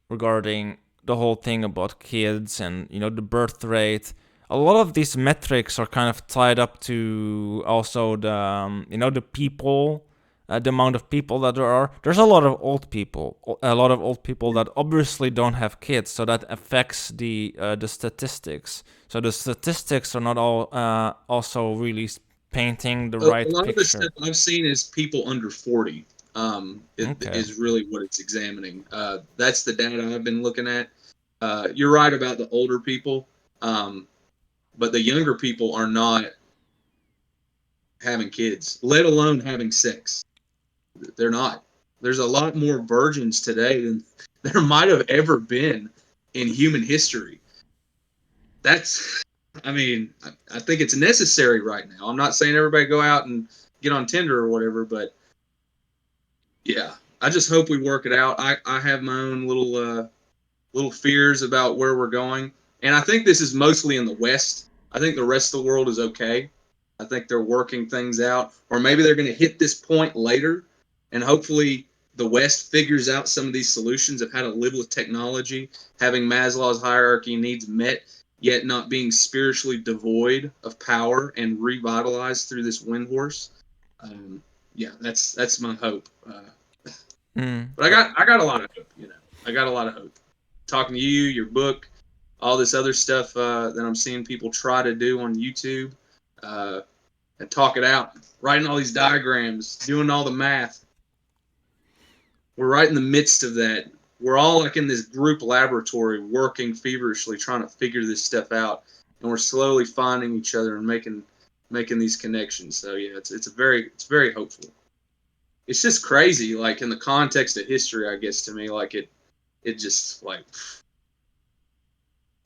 Speaker 1: regarding the whole thing about kids and, you know, the birth rate, a lot of these metrics are kind of tied up to also the you know, the people, the amount of people that there are. There's a lot of old people that obviously don't have kids, so that affects the statistics. So the statistics are not all also really painting the right picture.
Speaker 4: A lot of the stuff I've seen is people under 40 is really what it's examining. That's the data I've been looking at. You're right about the older people, but the younger people are not having kids, let alone having sex. They're not. There's a lot more virgins today than there might have ever been in human history. I mean, I think it's necessary right now. I'm not saying everybody go out and get on Tinder or whatever, but yeah, I just hope we work it out. I have my own little fears about where we're going, and I think this is mostly in the West. I think the rest of the world is okay. I think they're working things out, or maybe they're going to hit this point later, and hopefully the West figures out some of these solutions of how to live with technology, having Maslow's hierarchy needs met, yet not being spiritually devoid of power and revitalized through this wind horse. Yeah, that's my hope. But I got a lot of hope. You know, I got a lot of hope. Talking to you, your book, all this other stuff that I'm seeing people try to do on YouTube, and talk it out, writing all these diagrams, doing all the math. We're right in the midst of that. We're all like in this group laboratory working feverishly trying to figure this stuff out, and we're slowly finding each other and making these connections. So yeah, it's very hopeful. It's just crazy, like in the context of history, I guess, to me, like it just like,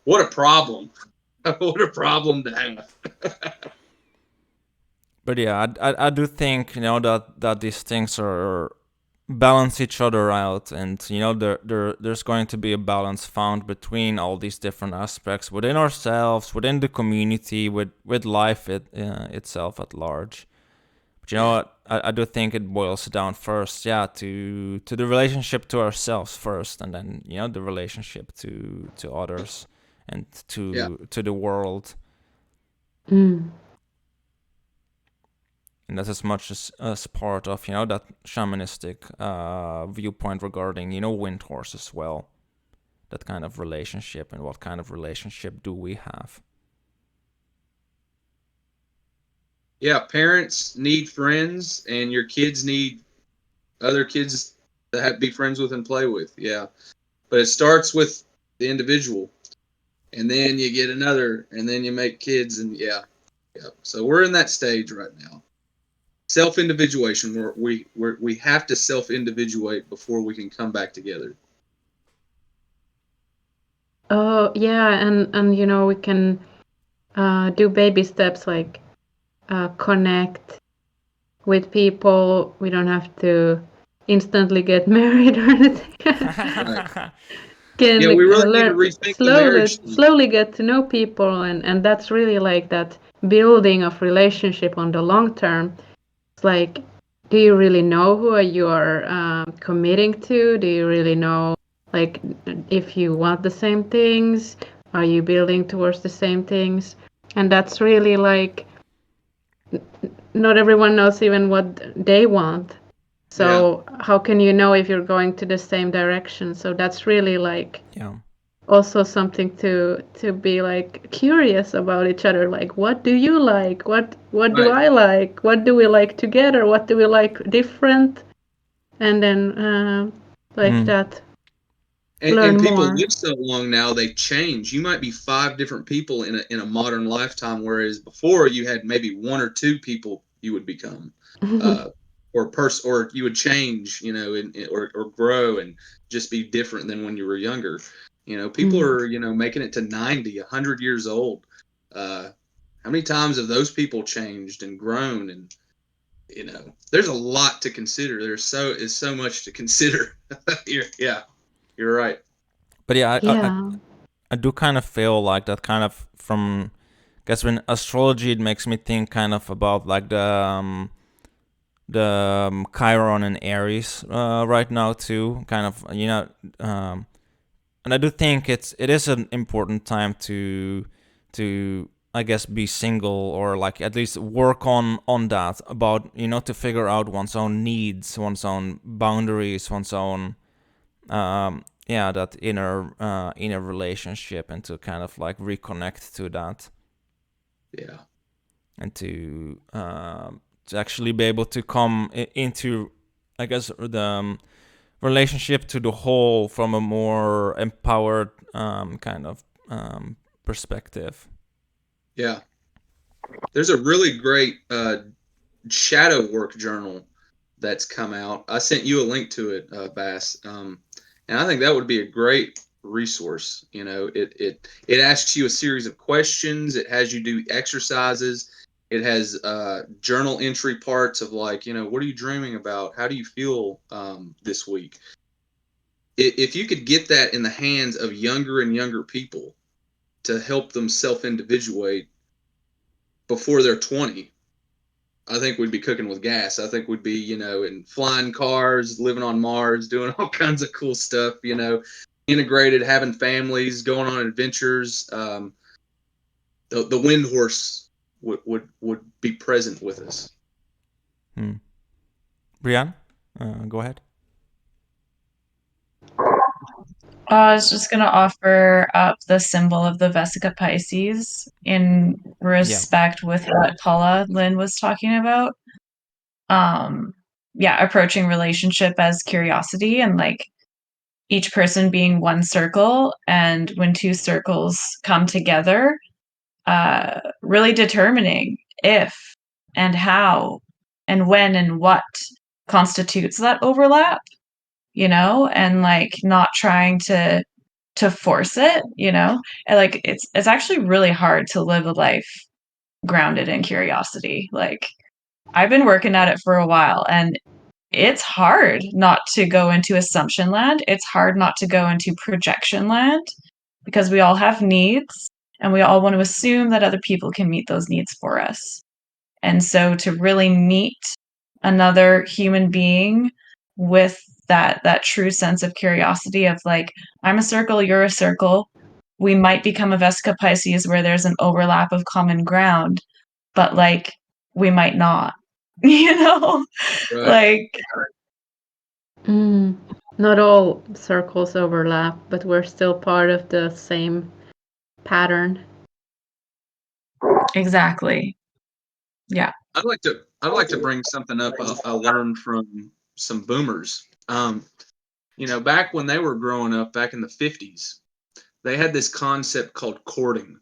Speaker 4: what a problem. What a problem to have.
Speaker 1: But yeah, I do think, you know, that these things are balance each other out, and, you know, there's going to be a balance found between all these different aspects within ourselves, within the community, with life itself at large. But, you know what, I do think it boils down first, to the relationship to ourselves first, and then, you know, the relationship to others and to the world. And that's as much as part of, you know, that shamanistic viewpoint regarding, you know, wind horse as well. That kind of relationship, and what kind of relationship do we have?
Speaker 4: Yeah, parents need friends, and your kids need other kids to be friends with and play with. Yeah, but it starts with the individual, and then you get another, and then you make kids, and yeah. So we're in that stage right now. Self-individuation. We have to self-individuate before we can come back together.
Speaker 2: Oh yeah, and we can do baby steps like connect with people. We don't have to instantly get married or anything. Can
Speaker 4: Yeah, we really need to
Speaker 2: learn
Speaker 4: rethink the marriage thing.
Speaker 2: slowly get to know people, and that's really like that building of relationship on the long term. It's like, do you really know who you are committing to? Do you really know, like, if you want the same things? Are you building towards the same things? And that's really like, not everyone knows even what they want. So how can you know if you're going to the same direction? So that's really like also something to be like curious about each other. Like, what do you like? What do I like? What do we like together? What do we like different? And then like that.
Speaker 4: And people live so long now, they change. You might be 5 different people in a modern lifetime, whereas before you had maybe 1 or 2 people you would become, or you would change, or grow and just be different than when you were younger. People are, making it to 90, 100 years old. How many times have those people changed and grown? And there's a lot to consider. There's so much to consider. You're right.
Speaker 1: But I do kind of feel like that kind of from, I guess, when astrology, it makes me think kind of about like the Chiron and Aries right now too, kind of, and I do think it is an important time to I guess be single, or like at least work on that, about to figure out one's own needs, one's own boundaries, one's own that inner relationship, and to kind of like reconnect to that.
Speaker 4: Yeah.
Speaker 1: And to actually be able to come into, I guess, the relationship to the whole from a more empowered kind of perspective.
Speaker 4: Yeah. There's a really great shadow work journal that's come out. I sent you a link to it, Bass. And I think that would be a great resource. It asks you a series of questions. It has you do exercises. It has journal entry parts of like, what are you dreaming about? How do you feel this week? If you could get that in the hands of younger and younger people to help them self-individuate before they're 20, I think we'd be cooking with gas. I think we'd be, in flying cars, living on Mars, doing all kinds of cool stuff, integrated, having families, going on adventures. The wind horse would be present with us.
Speaker 1: Brianne, go ahead.
Speaker 3: I was just going to offer up the symbol of the Vesica Pisces in respect with what Paula Lynn was talking about. Approaching relationship as curiosity, and like each person being one circle, and when 2 circles come together, really determining if and how and when and what constitutes that overlap, and like not trying to force it, and like it's actually really hard to live a life grounded in curiosity. Like, I've been working at it for a while, and it's hard not to go into assumption land. It's hard not to go into projection land, because we all have needs and we all want to assume that other people can meet those needs for us. And so to really meet another human being with that true sense of curiosity of like, I'm a circle, you're a circle. We might become a Vesica Pisces where there's an overlap of common ground, but like we might not,
Speaker 4: Right.
Speaker 3: like
Speaker 2: not all circles overlap, but we're still part of the same pattern.
Speaker 3: Exactly. Yeah.
Speaker 4: I'd like to bring something up I learned from some boomers. Back when they were growing up, back in the 50s, they had this concept called courting,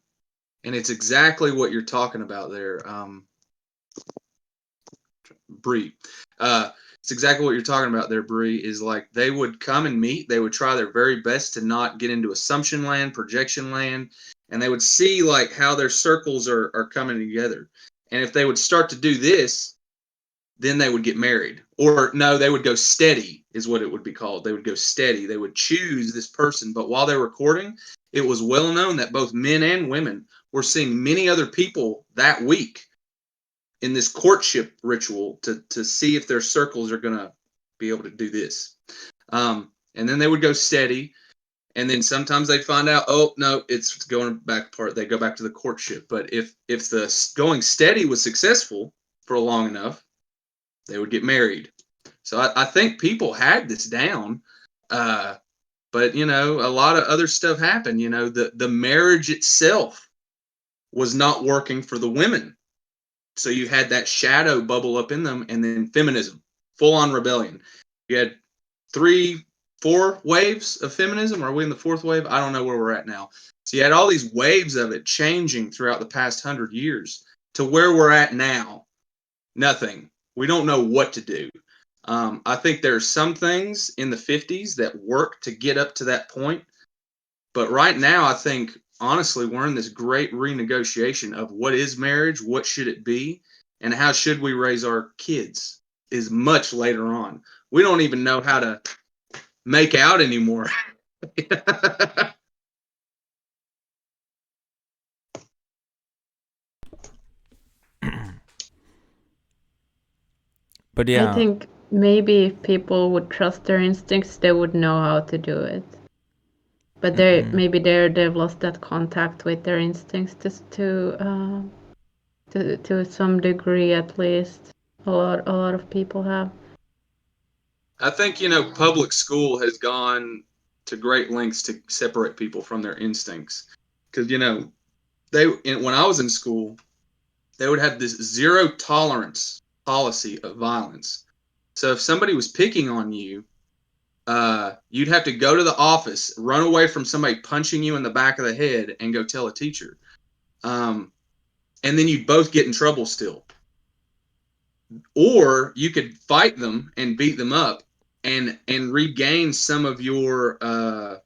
Speaker 4: and it's exactly what you're talking about there, Bree. It's exactly what you're talking about there, Bree. Is like they would come and meet. They would try their very best to not get into assumption land, projection land, and they would see like how their circles are coming together. And if they would start to do this, then they would get married. Or no, they would go steady is what it would be called. They would go steady. They would choose this person. But while they were courting, it was well known that both men and women were seeing many other people that week in this courtship ritual to see if their circles are going to be able to do this. And then they would go steady. And then sometimes they'd find out, oh, no, it's going back apart. They go back to the courtship. But if the going steady was successful for long enough, they would get married. So I think people had this down. But, a lot of other stuff happened. The marriage itself was not working for the women. So you had that shadow bubble up in them, and then feminism, full-on rebellion. You had 3, 4 waves of feminism. Are we in the 4th wave? I don't know where we're at now. So you had all these waves of it changing throughout the past 100 years to where we're at now. Nothing. We don't know what to do. I think there's some things in the 50s that work to get up to that point. But right now, I think, honestly, we're in this great renegotiation of what is marriage, what should it be, and how should we raise our kids is much later on. We don't even know how to make out anymore.
Speaker 1: But yeah,
Speaker 2: I think maybe if people would trust their instincts, they would know how to do it. But they've lost that contact with their instincts to some degree, at least. A lot of people have.
Speaker 4: I think, public school has gone to great lengths to separate people from their instincts. Because, when I was in school, they would have this zero tolerance policy of violence. So if somebody was picking on you, you'd have to go to the office, run away from somebody punching you in the back of the head, and go tell a teacher. And then you'd both get in trouble still. Or you could fight them and beat them up and regain some of your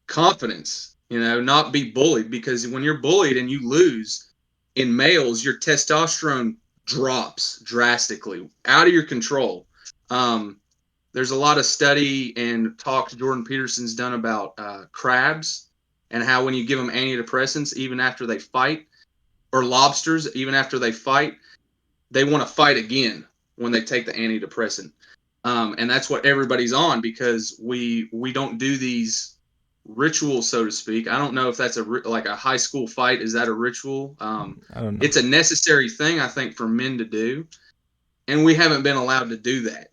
Speaker 4: confidence, not be bullied, because when you're bullied and you lose in males, your testosterone drops drastically, out of your control. There's a lot of study and talk Jordan Peterson's done about crabs and how when you give them antidepressants, even after they fight, or lobsters, even after they fight, they want to fight again when they take the antidepressant. And that's what everybody's on, because we don't do these rituals, so to speak. I don't know if that's like a high school fight. Is that a ritual?
Speaker 1: I don't know.
Speaker 4: It's a necessary thing, I think, for men to do. And we haven't been allowed to do that.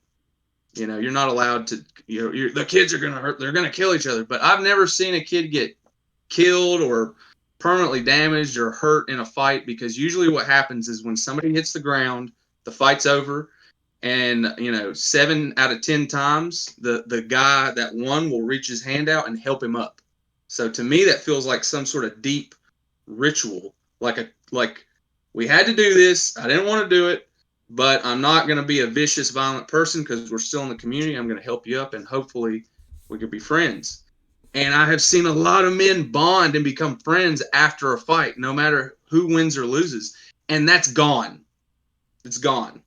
Speaker 4: You're not allowed to, the kids are going to hurt. They're going to kill each other. But I've never seen a kid get killed or permanently damaged or hurt in a fight, because usually what happens is when somebody hits the ground, the fight's over. And 7 out of 10 times, the guy that won will reach his hand out and help him up. So to me, that feels like some sort of deep ritual, like we had to do this. I didn't want to do it, but I'm not going to be a vicious, violent person because we're still in the community. I'm going to help you up, and hopefully we could be friends. And I have seen a lot of men bond and become friends after a fight, no matter who wins or loses. And that's gone. It's gone.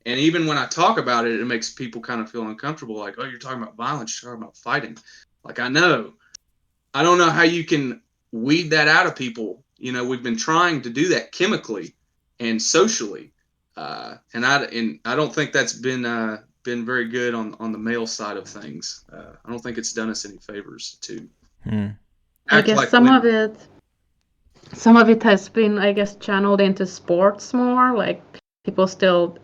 Speaker 4: And even when I talk about it, it makes people kind of feel uncomfortable. Like, oh, you're talking about violence, you're talking about fighting. Like, I don't know how you can weed that out of people. We've been trying to do that chemically and socially. And I don't think that's been very good on the male side of things. I don't think it's done us any favors to
Speaker 2: I guess
Speaker 4: like
Speaker 2: some of it has been, I guess, channeled into sports more. Like people still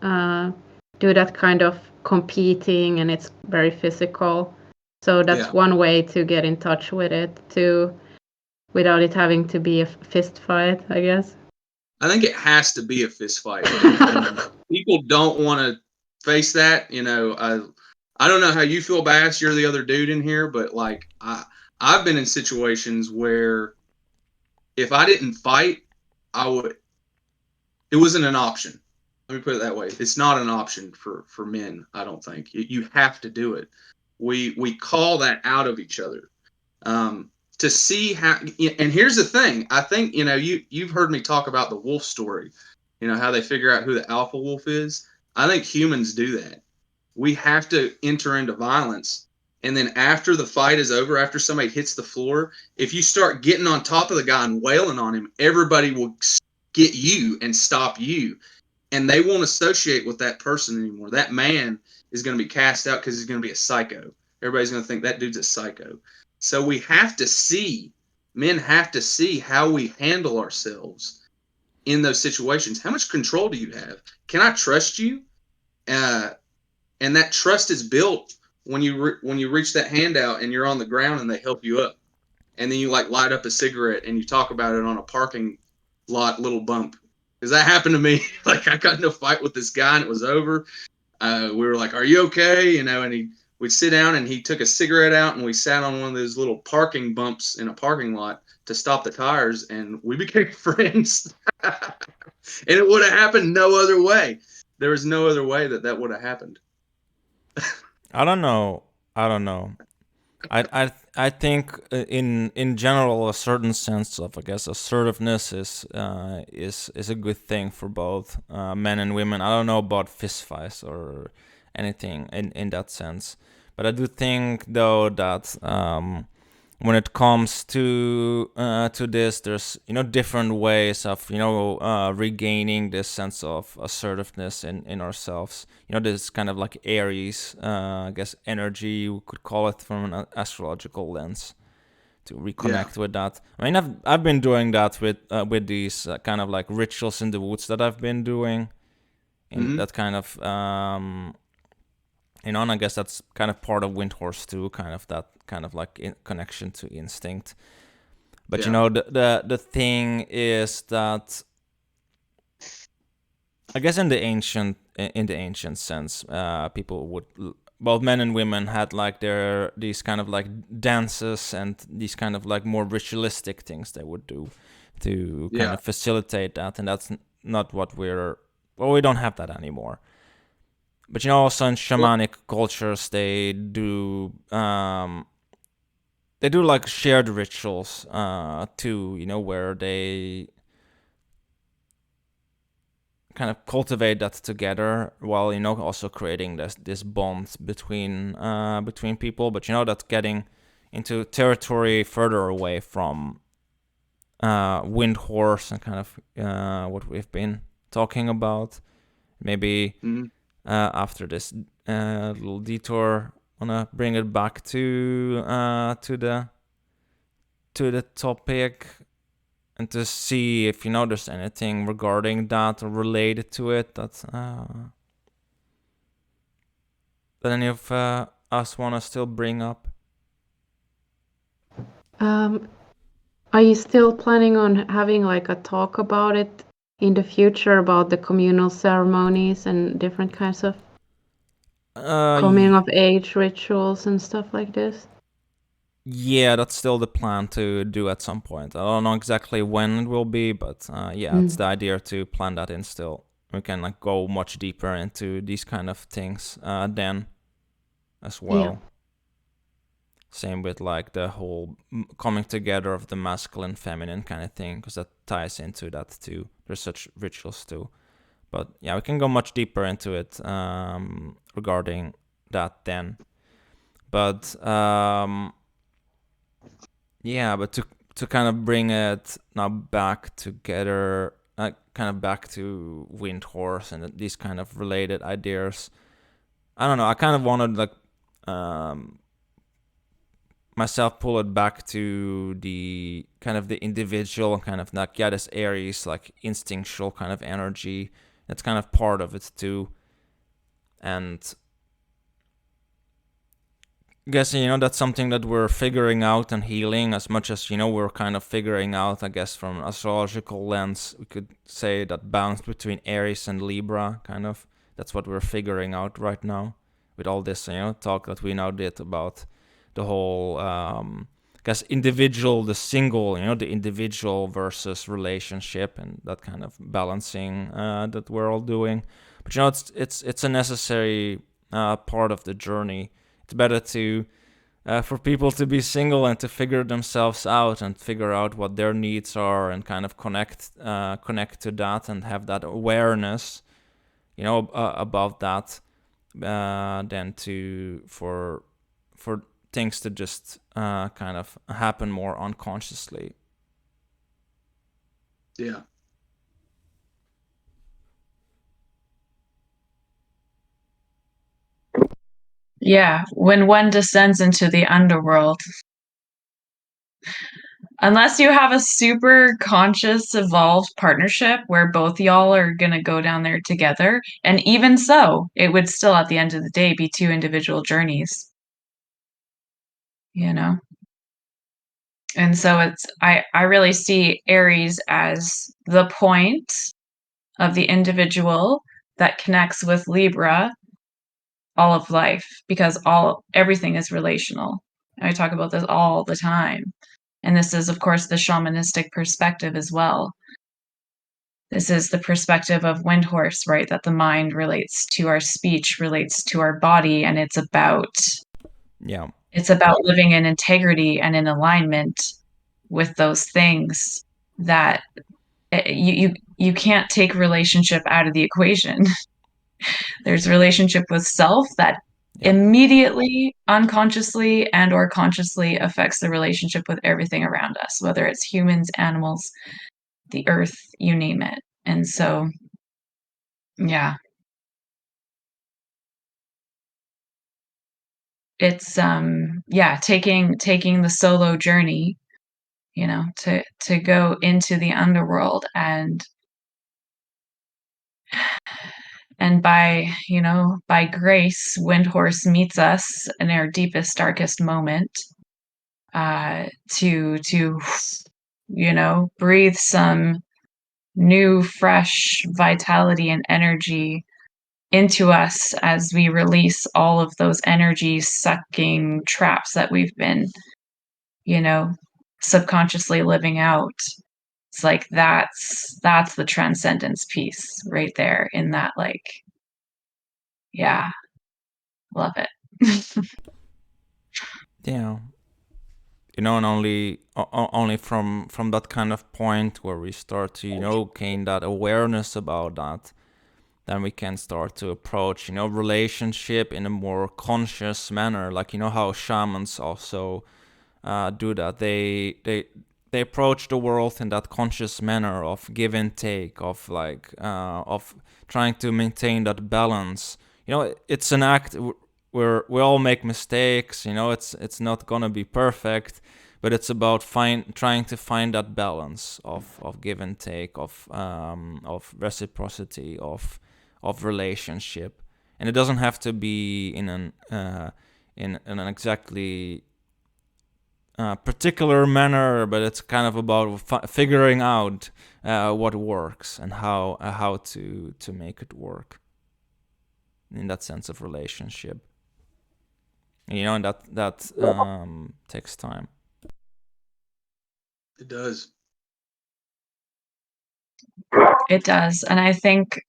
Speaker 2: do that kind of competing, and it's very physical. So that's one way to get in touch with it too, without it having to be a fist fight, I guess.
Speaker 4: I think it has to be a fist fight. People don't want to face that. I don't know how you feel, Bass. You're the other dude in here, but like I've been in situations where if I didn't fight, I would. It wasn't an option. Let me put it that way. It's not an option for men. I don't think you have to do it. We call that out of each other. To see how, and here's the thing. I think you've heard me talk about the wolf story. How they figure out who the alpha wolf is. I think humans do that. We have to enter into violence, and then after the fight is over, after somebody hits the floor, if you start getting on top of the guy and wailing on him, everybody will get you and stop you, and they won't associate with that person anymore. That man is going to be cast out because he's going to be a psycho. Everybody's going to think that dude's a psycho. So we have to see, men have to see how we handle ourselves in those situations. How much control do you have? Can I trust you? And that trust is built when you reach that handout and you're on the ground and they help you up, and then you like light up a cigarette and you talk about it on a parking lot little bump. Because that happened to me. Like I got in a fight with this guy and it was over. We were like, "Are you okay?" And we'd sit down and he took a cigarette out and we sat on one of those little parking bumps in a parking lot to stop the tires, and we became friends. And it would have happened no other way. There was no other way that would have happened.
Speaker 1: I don't know. I don't know. I think in general a certain sense of, I guess, assertiveness is a good thing for both men and women. I don't know about fistfights or anything in that sense, but I do think though that when it comes to this, there's different ways of regaining this sense of assertiveness in ourselves. This kind of like Aries, I guess, energy, you could call it, from an astrological lens, to reconnect with that. I mean, I've been doing that with these kind of like rituals in the woods that I've been doing, in that kind of and I guess that's kind of part of Windhorse too, kind of that kind of like connection to instinct. But the thing is that, I guess in the ancient sense, people would, both men and women had like these kind of like dances and these kind of like more ritualistic things they would do to kind of facilitate that, and that's not what we don't have that anymore. But also in shamanic cultures, they do like shared rituals too, where they kind of cultivate that together, while also creating this bond between people. But that's getting into territory further away from Windhorse and kind of what we've been talking about. Maybe after this little detour, wanna bring it back to the topic, and to see if there's anything regarding that or related to it that any of us wanna still bring up.
Speaker 2: Are you still planning on having like a talk about it in the future, about the communal ceremonies and different kinds of coming of age rituals and stuff like this?
Speaker 1: Yeah, that's still the plan to do at some point. I don't know exactly when it will be, but it's the idea to plan that in still. We can like go much deeper into these kind of things then as well. Yeah. Same with like the whole coming together of the masculine, feminine kind of thing, because that ties into that too. There's such rituals too. But yeah, we can go much deeper into it regarding that then. But but to kind of bring it now back together, kind of back to Windhorse and these kind of related ideas. I don't know. I kind of wanted like myself pull it back to the kind of the individual kind of like this Aries like instinctual kind of energy. That's kind of part of it too, and guess, that's something that we're figuring out and healing, as much as, we're kind of figuring out, I guess, from an astrological lens. We could say that balance between Aries and Libra, kind of. That's what we're figuring out right now with all this, talk that we now did about the whole, I guess, individual, the single, the individual versus relationship, and that kind of balancing that we're all doing. But, it's a necessary part of the journey. It's better to for people to be single and to figure themselves out and figure out what their needs are and kind of connect to that and have that awareness, about that, than for things to just kind of happen more unconsciously.
Speaker 5: Yeah.
Speaker 3: Yeah, when one descends into the underworld, unless you have a super conscious, evolved partnership where both y'all are going to go down there together, and even so, it would still, at the end of the day, be two individual journeys. And so I really see Aries as the point of the individual that connects with Libra all of life, because everything is relational. I talk about this all the time. And this is, of course, the shamanistic perspective as well. This is the perspective of Windhorse, right? That the mind relates to our speech, relates to our body, and it's about living in integrity and in alignment with those things that you can't take relationship out of the equation. There's relationship with self that immediately, unconsciously, and or consciously affects the relationship with everything around us, whether it's humans, animals, the earth, you name it. And so, yeah. It's taking the solo journey, to go into the underworld, and by grace, Windhorse meets us in our deepest, darkest moment, to breathe some new, fresh vitality and energy into us as we release all of those energy sucking traps that we've been, subconsciously living out. It's like that's the transcendence piece right there in that, yeah, love it.
Speaker 1: Yeah. And only from that kind of point where we start to gain that awareness about that, then we can start to approach relationship in a more conscious manner, like how shamans also do that. They approach the world in that conscious manner of give and take, of of trying to maintain that balance. It's an act where we all make mistakes. It's not gonna be perfect, but it's about trying to find that balance of give and take, of reciprocity, of relationship. And it doesn't have to be in an exactly particular manner, but it's kind of about figuring out what works and how to make it work in that sense of relationship. And that takes time.
Speaker 5: It does.
Speaker 3: It does. And I think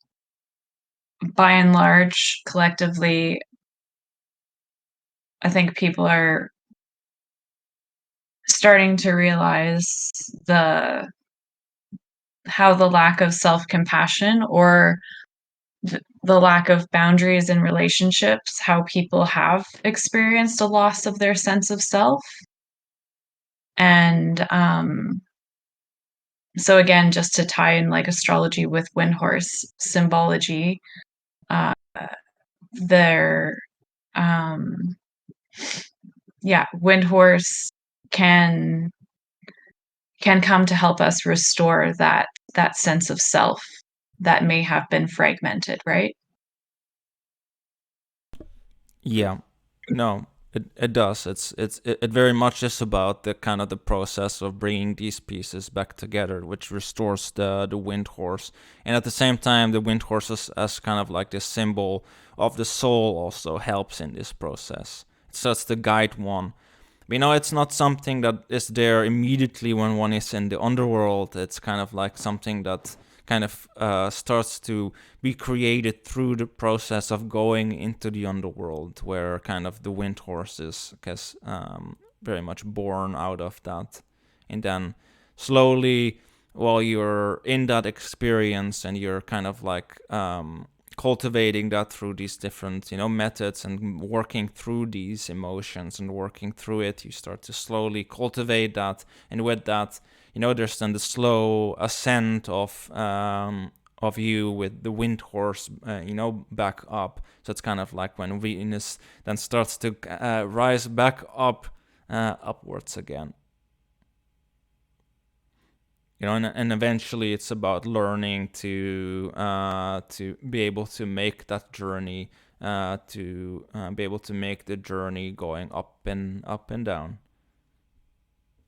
Speaker 3: by and large, collectively, I think people are starting to realize how the lack of self-compassion, or the lack of boundaries in relationships, how people have experienced a loss of their sense of self. And so again, just to tie in astrology with Windhorse symbology, Windhorse can come to help us restore that sense of self that may have been fragmented, right?
Speaker 1: Yeah. No, It does. It very much is about the kind of the process of bringing these pieces back together, which restores the wind horse, and at the same time, the wind horse as kind of like this symbol of the soul also helps in this process. It starts to guide one. It's not something that is there immediately when one is in the underworld. It's kind of like something that kind of starts to be created through the process of going into the underworld, where kind of the wind horse is, I guess, very much born out of that. And then slowly, while you're in that experience and you're kind of like cultivating that through these different, methods and working through these emotions and working through it, you start to slowly cultivate that. And with that, there's then the slow ascent of you with the wind horse, back up. So it's kind of like when Venus then starts to rise back up, upwards again. And eventually it's about learning to be able to make that journey, to be able to make the journey going up and down,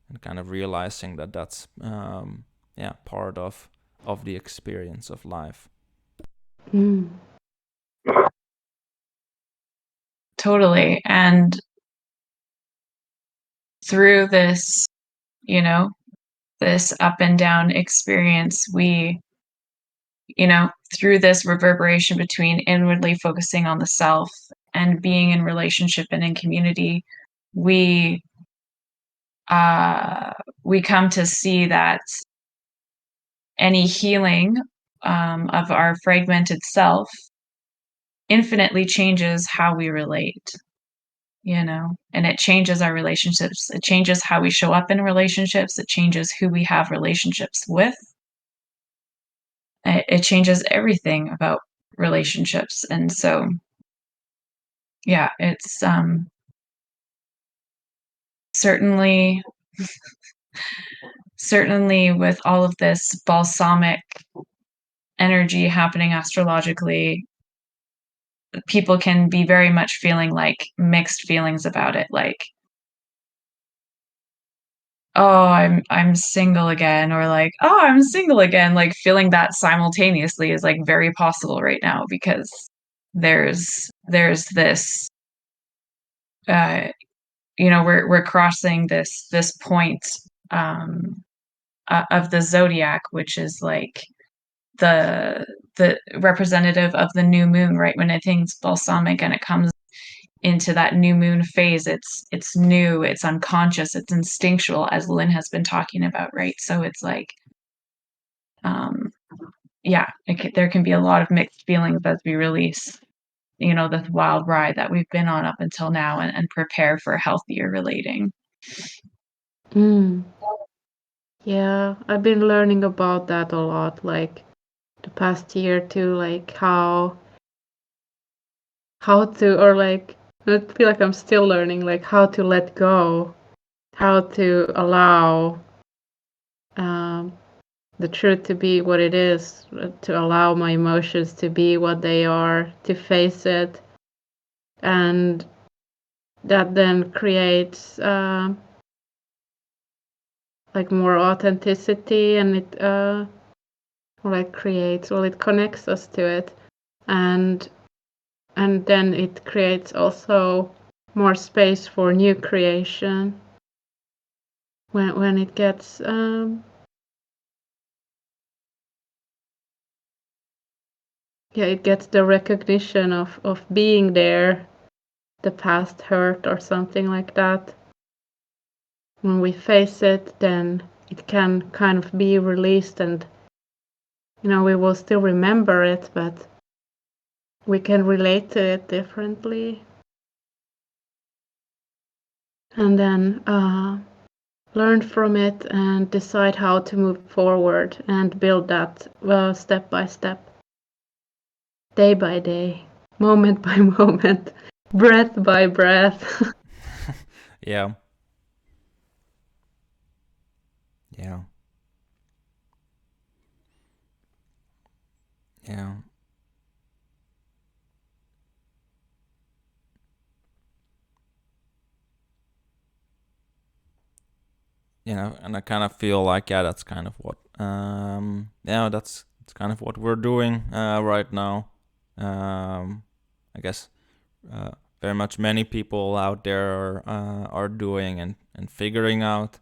Speaker 1: and kind of realizing that that's part of the experience of life.
Speaker 3: Totally. And through this, this up and down experience, we, through this reverberation between inwardly focusing on the self and being in relationship and in community, we come to see that any healing of our fragmented self infinitely changes how we relate, and it changes our relationships. It changes how we show up in relationships. It changes who we have relationships with. It changes everything about relationships. And so, yeah, it's certainly with all of this balsamic energy happening astrologically, people can be very much feeling like mixed feelings about it, like, oh, I'm single again, or like, oh, I'm single again. Like, feeling that simultaneously is like very possible right now, because there's this we're crossing this point of the zodiac, which is like the representative of the new moon, right? When everything's balsamic and it comes into that new moon phase, it's new, it's unconscious, it's instinctual, as Lynn has been talking about, right? So it's like, there can be a lot of mixed feelings as we release, this wild ride that we've been on up until now, and prepare for healthier relating.
Speaker 2: Yeah, I've been learning about that a lot, like the past year too, like how to, or like, I feel like I'm still learning, like how to let go, how to allow the truth to be what it is, to allow my emotions to be what they are, to face it, and that then creates like more authenticity, and it it connects us to it, and then it creates also more space for new creation when it gets it gets the recognition of being there, the past hurt or something like that. When we face it, then it can kind of be released, and we will still remember it, but we can relate to it differently, and then learn from it and decide how to move forward and build that step by step, day by day, moment by moment, breath by breath.
Speaker 1: Yeah. Yeah. Yeah. and I kind of feel like that's kind of what that's kind of what we're doing right now. I guess very much many people out there are doing and figuring out,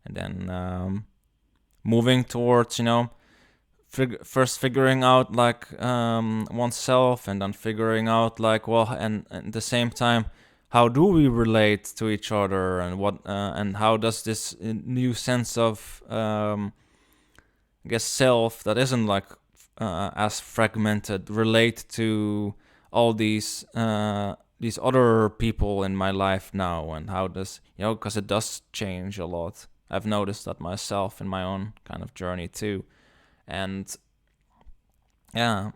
Speaker 1: and then moving towards first figuring out like oneself, and then figuring out like, well, and at the same time, how do we relate to each other, and what and how does this new sense of I guess self that isn't like as fragmented relate to all these other people in my life now, and how does because it does change a lot. I've noticed that myself in my own kind of journey too, and yeah,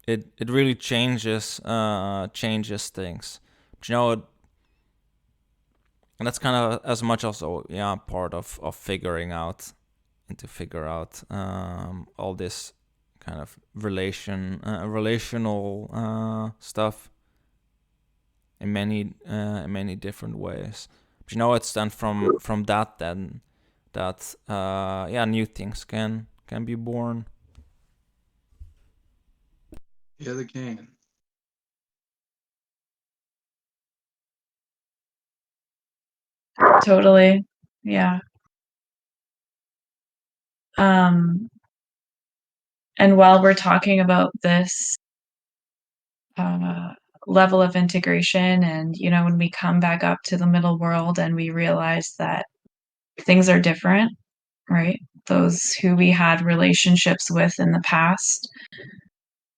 Speaker 1: it really changes things. But and that's kind of as much also part of figuring out, and to figure out all this kind of relational stuff in many different ways. But it's then from that then that new things can be born.
Speaker 4: Yeah, they can.
Speaker 3: Totally. Yeah. And while we're talking about this level of integration, and when we come back up to the middle world and we realize that things are different, right? Those who we had relationships with in the past,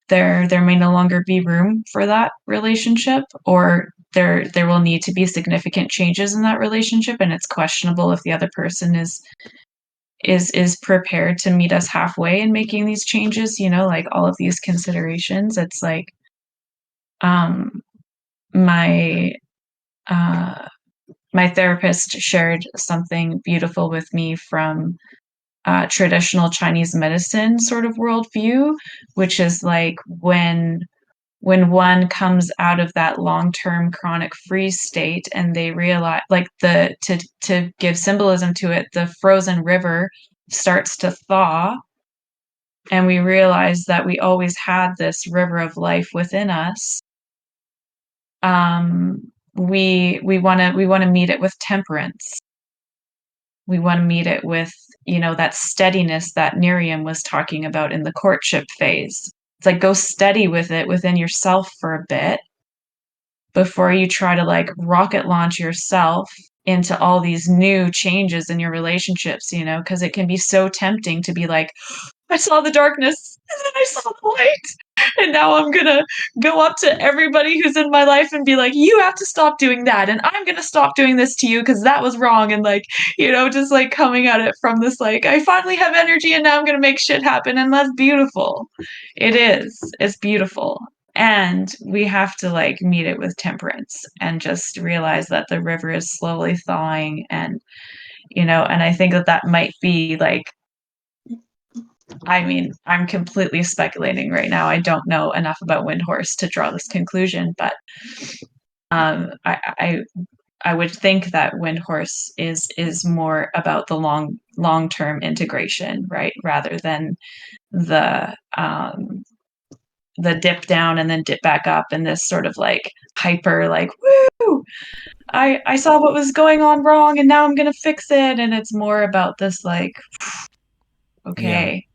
Speaker 3: there may no longer be room for that relationship, or there will need to be significant changes in that relationship, and it's questionable if the other person is prepared to meet us halfway in making these changes, like all of these considerations. It's like my my therapist shared something beautiful with me from traditional Chinese medicine sort of worldview, which is like when one comes out of that long-term chronic freeze state, and they realize, like, to give symbolism to it, the frozen river starts to thaw, and we realize that we always had this river of life within us. We want to meet it with temperance. We want to meet it with, that steadiness that Miriam was talking about in the courtship phase. It's like, go steady with it within yourself for a bit before you try to like rocket launch yourself into all these new changes in your relationships, because it can be so tempting to be like, I saw the darkness and then I saw the light. And now I'm going to go up to everybody who's in my life and be like, you have to stop doing that. And I'm going to stop doing this to you because that was wrong. And like, just like coming at it from this, like, I finally have energy and now I'm going to make shit happen. And that's beautiful. It is. It's beautiful. And we have to like meet it with temperance and just realize that the river is slowly thawing. And, and I think that might be like, I mean, I'm completely speculating right now. I don't know enough about Windhorse to draw this conclusion, but I would think that Windhorse is more about the long-term integration, right, rather than the dip down and then dip back up, and this sort of like hyper, like, woo, I saw what was going on wrong and now I'm gonna fix it. And it's more about this like, okay,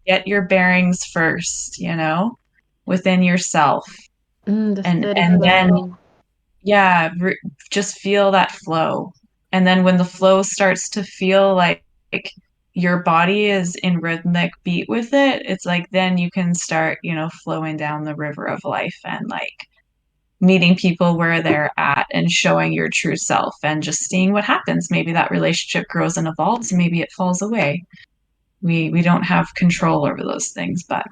Speaker 3: get your bearings first, within yourself.
Speaker 2: The
Speaker 3: and
Speaker 2: steady
Speaker 3: and then
Speaker 2: flow.
Speaker 3: just feel that flow. And then when the flow starts to feel like your body is in rhythmic beat with it, it's like then you can start, flowing down the river of life and like meeting people where they're at and showing your true self and just seeing what happens. Maybe that relationship grows and evolves, maybe it falls away. We don't have control over those things, but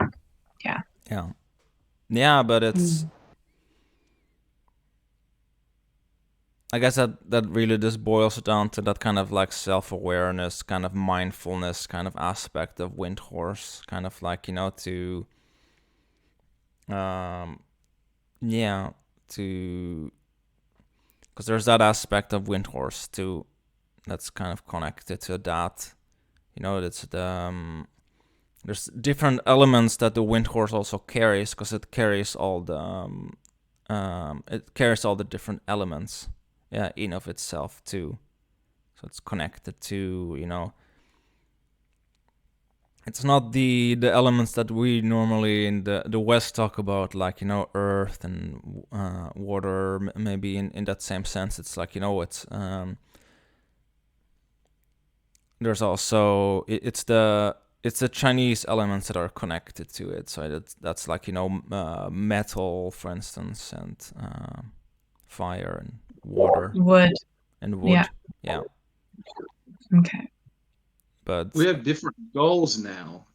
Speaker 1: yeah, but it's I guess that really just boils down to that kind of like self-awareness, kind of mindfulness kind of aspect of Windhorse, kind of like, to to because there's that aspect of Windhorse to that's kind of connected to that. You know, it's there's different elements that the wind horse also carries, because it carries all the different elements, in of itself too. So it's connected to, you know, it's not the elements that we normally in the West talk about, like, you know, earth and water, maybe in that same sense. It's like, you know, it's there's also it's the Chinese elements that are connected to it. So that's like, you know, metal, for instance, and fire and water
Speaker 3: Wood.
Speaker 1: and wood. Yeah.
Speaker 3: Okay.
Speaker 1: But
Speaker 4: We have different goals now.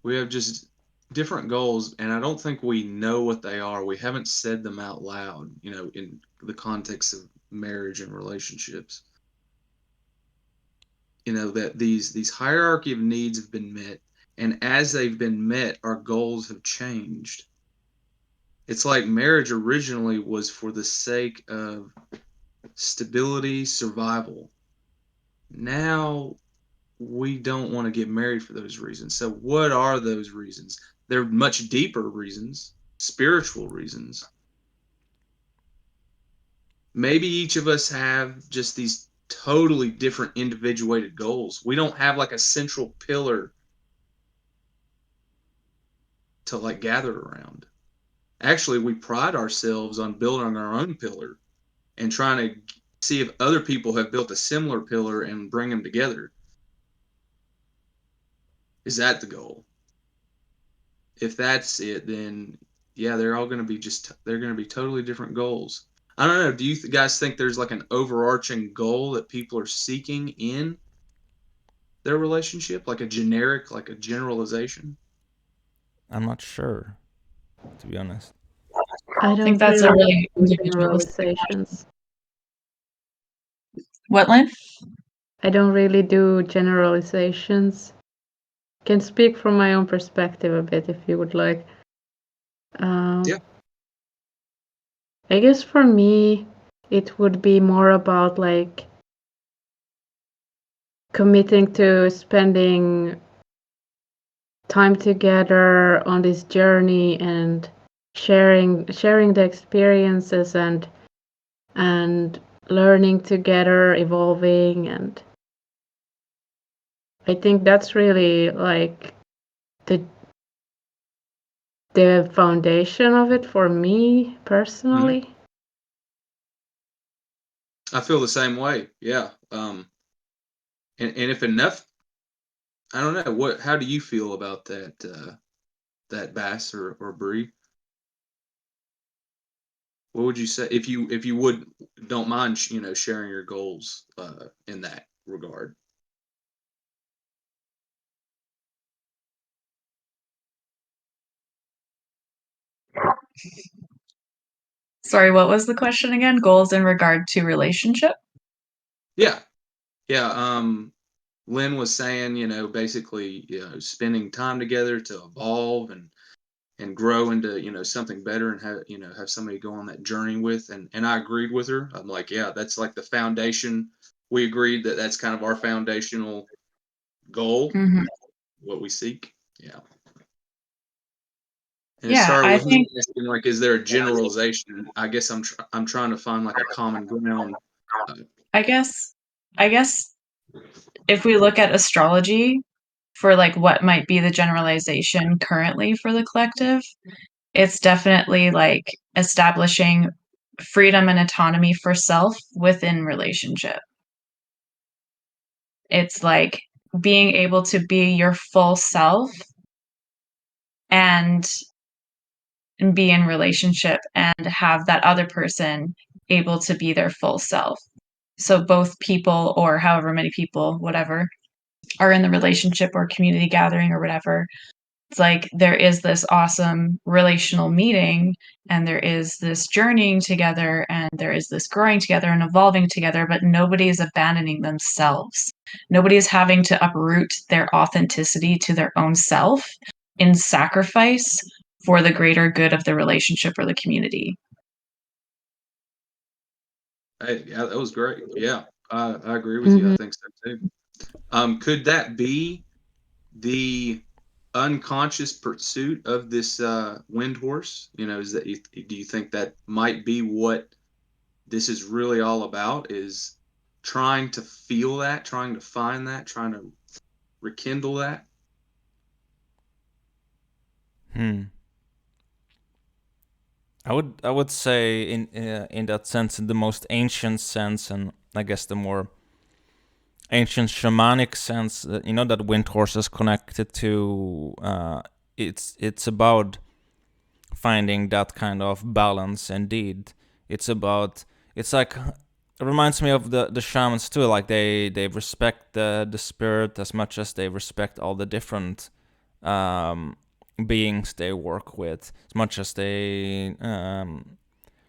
Speaker 4: We have just different goals, and I don't think we know what they are. We haven't said them out loud, you know, in the context of marriage and relationships. You know, that these hierarchy of needs have been met, and as they've been met, our goals have changed. It's like marriage originally was for the sake of stability, survival. Now we don't want to get married for those reasons. So what are those reasons? They're much deeper reasons, spiritual reasons. Maybe each of us have just these totally different individuated goals. We don't have like a central pillar to like gather around. Actually, we pride ourselves on building our own pillar and trying to see if other people have built a similar pillar and bring them together. Is that the goal? If that's it, then yeah, they're all going to be they're going to be totally different goals. I don't know. Do you guys think there's like an overarching goal that people are seeking in their relationship, like a generic, like a generalization?
Speaker 1: I'm not sure, to be honest.
Speaker 2: I
Speaker 3: think
Speaker 2: don't
Speaker 3: that's a really
Speaker 2: do
Speaker 3: individualistic
Speaker 2: generalizations.
Speaker 3: What, Lynn?
Speaker 2: I don't really do generalizations. Can speak from my own perspective a bit if you would like.
Speaker 4: Yeah.
Speaker 2: I guess for me, it would be more about like committing to spending time together on this journey and sharing the experiences and learning together, evolving, and I think that's really like the foundation of it for me personally.
Speaker 4: I feel the same way. Yeah. And if enough, I don't know how do you feel about that, that Bass or Bree? What would you say if you would don't mind, you know, sharing your goals in that regard?
Speaker 3: Sorry, what was the question again? Goals in regard to relationship?
Speaker 4: Yeah. Yeah. Lynn was saying, you know, basically, you know, spending time together to evolve and grow into, you know, something better and have, you know, have somebody go on that journey with. And I agreed with her. I'm like, yeah, that's like the foundation. We agreed that that's kind of our foundational goal,
Speaker 3: Mm-hmm.
Speaker 4: what we seek. Yeah. And it
Speaker 3: Yeah,
Speaker 4: started
Speaker 3: I
Speaker 4: with me
Speaker 3: think
Speaker 4: asking, like, is there a generalization? I guess I'm trying to find like a common ground.
Speaker 3: I guess I guess if we look at astrology for like what might be the generalization currently for the collective, it's definitely like establishing freedom and autonomy for self within relationship. It's like being able to be your full self and be in relationship and have that other person able to be their full self. So both people or however many people, whatever, are in the relationship or community gathering or whatever. It's like there is this awesome relational meeting and there is this journeying together and there is this growing together and evolving together, but nobody is abandoning themselves. Nobody is having to uproot their authenticity to their own self in sacrifice for the greater good of the relationship or the community.
Speaker 4: Hey, yeah, that was great. Yeah.
Speaker 5: I agree with you. I think so too. Could that be the unconscious pursuit of this wind horse? Do you think that might be what this is really all about? Is trying to feel that, trying to find that, trying to rekindle that?
Speaker 1: I would say in that sense, in the most ancient sense, and I guess the more ancient shamanic sense, that that wind horse is connected to. It's about finding that kind of balance. Indeed, it's like it reminds me of the shamans too. Like they respect the spirit as much as they respect all the different beings they work with, as much as they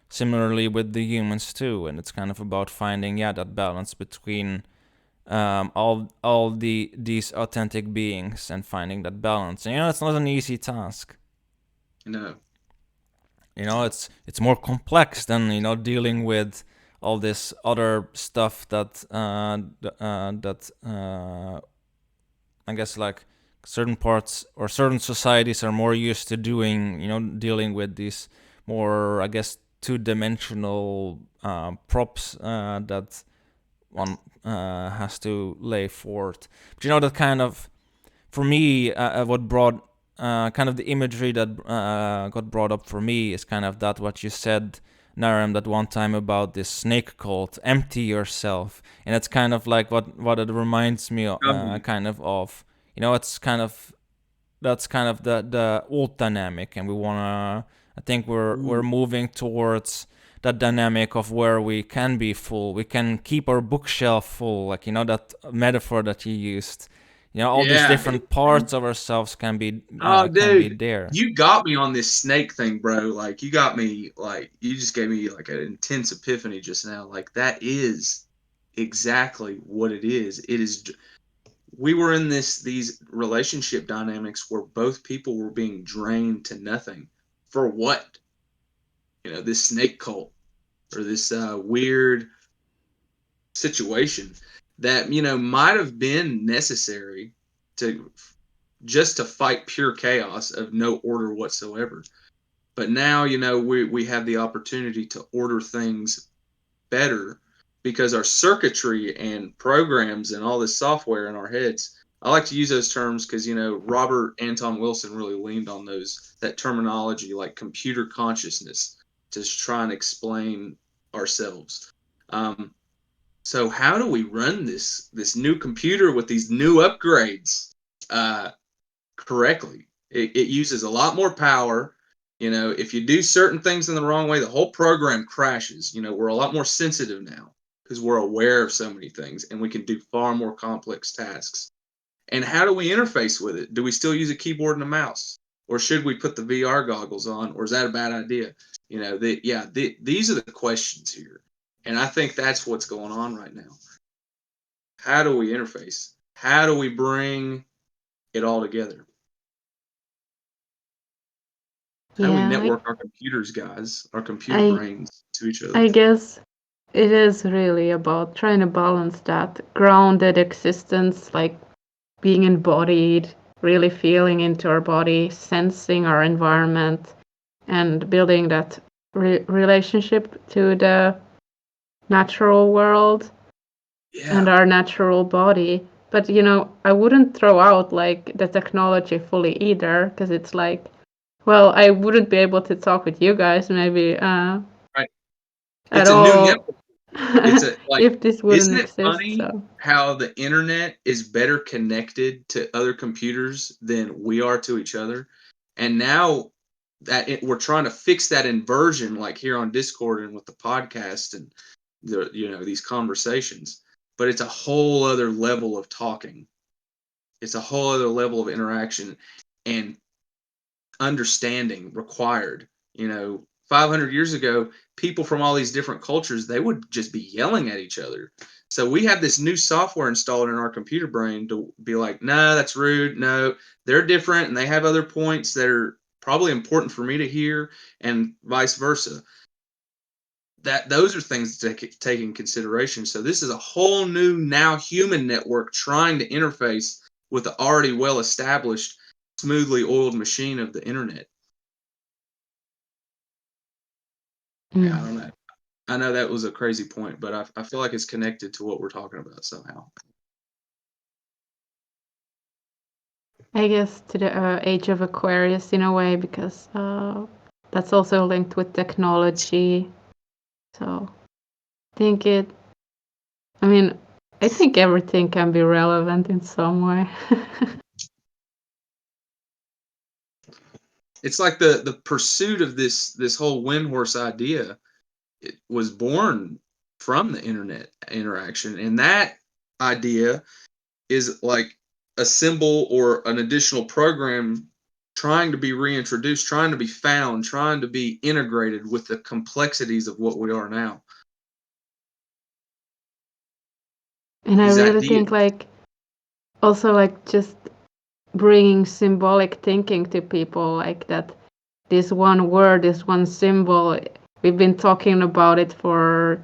Speaker 1: similarly with the humans too. And it's kind of about finding that balance between all these authentic beings and finding that balance. And it's not an easy task.
Speaker 5: No.
Speaker 1: It's more complex than dealing with all this other stuff that I guess like certain parts or certain societies are more used to doing, dealing with these more, I guess, two-dimensional props that one has to lay forth. But that kind of, for me, what brought kind of the imagery that got brought up for me is kind of that what you said, Naram, that one time about this snake cult, empty yourself, and it's kind of like what it reminds me kind of. It's kind of that's kind of the old dynamic, and I think we're moving towards that dynamic of where we can be full, we can keep our bookshelf full, like that metaphor that you used. All these different parts of ourselves can be
Speaker 5: Oh,
Speaker 1: can be
Speaker 5: dude,
Speaker 1: there.
Speaker 5: you got me on this snake thing, bro. Like, you got me, like, you just gave me, like, an intense epiphany just now. Like, that is exactly what it is. It is, we were in these relationship dynamics where both people were being drained to nothing. For what? This snake cult or this weird situation that, might have been necessary to just to fight pure chaos of no order whatsoever. But now, we have the opportunity to order things better because our circuitry and programs and all this software in our heads. I like to use those terms because, Robert Anton Wilson really leaned on that terminology, like computer consciousness, to try and explain ourselves. So how do we run this new computer with these new upgrades correctly? It uses a lot more power. If you do certain things in the wrong way, the whole program crashes. We're a lot more sensitive now because we're aware of so many things and we can do far more complex tasks. And how do we interface with it? Do we still use a keyboard and a mouse? Or should we put the VR goggles on? Or is that a bad idea? These are the questions here. And I think that's what's going on right now. How do we interface? How do we bring it all together? How do we network our computers, guys, our computer brains to each other?
Speaker 2: I guess it is really about trying to balance that grounded existence, like being embodied, really feeling into our body, sensing our environment, and building that relationship to the natural world and our natural body. But I wouldn't throw out like the technology fully either, because it's like, well, I wouldn't be able to talk with you guys maybe
Speaker 5: right.
Speaker 2: At all.
Speaker 5: If
Speaker 2: this wouldn't
Speaker 5: isn't it
Speaker 2: exist.
Speaker 5: funny
Speaker 2: So.
Speaker 5: how the internet is better connected to other computers than we are to each other? And now that we're trying to fix that inversion, like here on Discord and with the podcast and these conversations, but it's a whole other level of talking. It's a whole other level of interaction and understanding required. 500 years ago, people from all these different cultures, they would just be yelling at each other. So we have this new software installed in our computer brain to be like, no, that's rude. No, they're different and they have other points that are probably important for me to hear, and vice versa. those are things to take in consideration. So this is a whole new now human network trying to interface with the already well-established, smoothly oiled machine of the internet. Yeah, I don't know. I know that was a crazy point, but I feel like it's connected to what we're talking about somehow.
Speaker 2: I guess to the age of Aquarius in a way, because that's also linked with technology. So I think I think everything can be relevant in some way.
Speaker 5: It's like the pursuit of this whole wind horse idea. It was born from the internet interaction, and that idea is like a symbol or an additional program trying to be reintroduced, trying to be found, trying to be integrated with the complexities of what we are now.
Speaker 2: And I really think also just bringing symbolic thinking to people, like that this one word, this one symbol, we've been talking about it for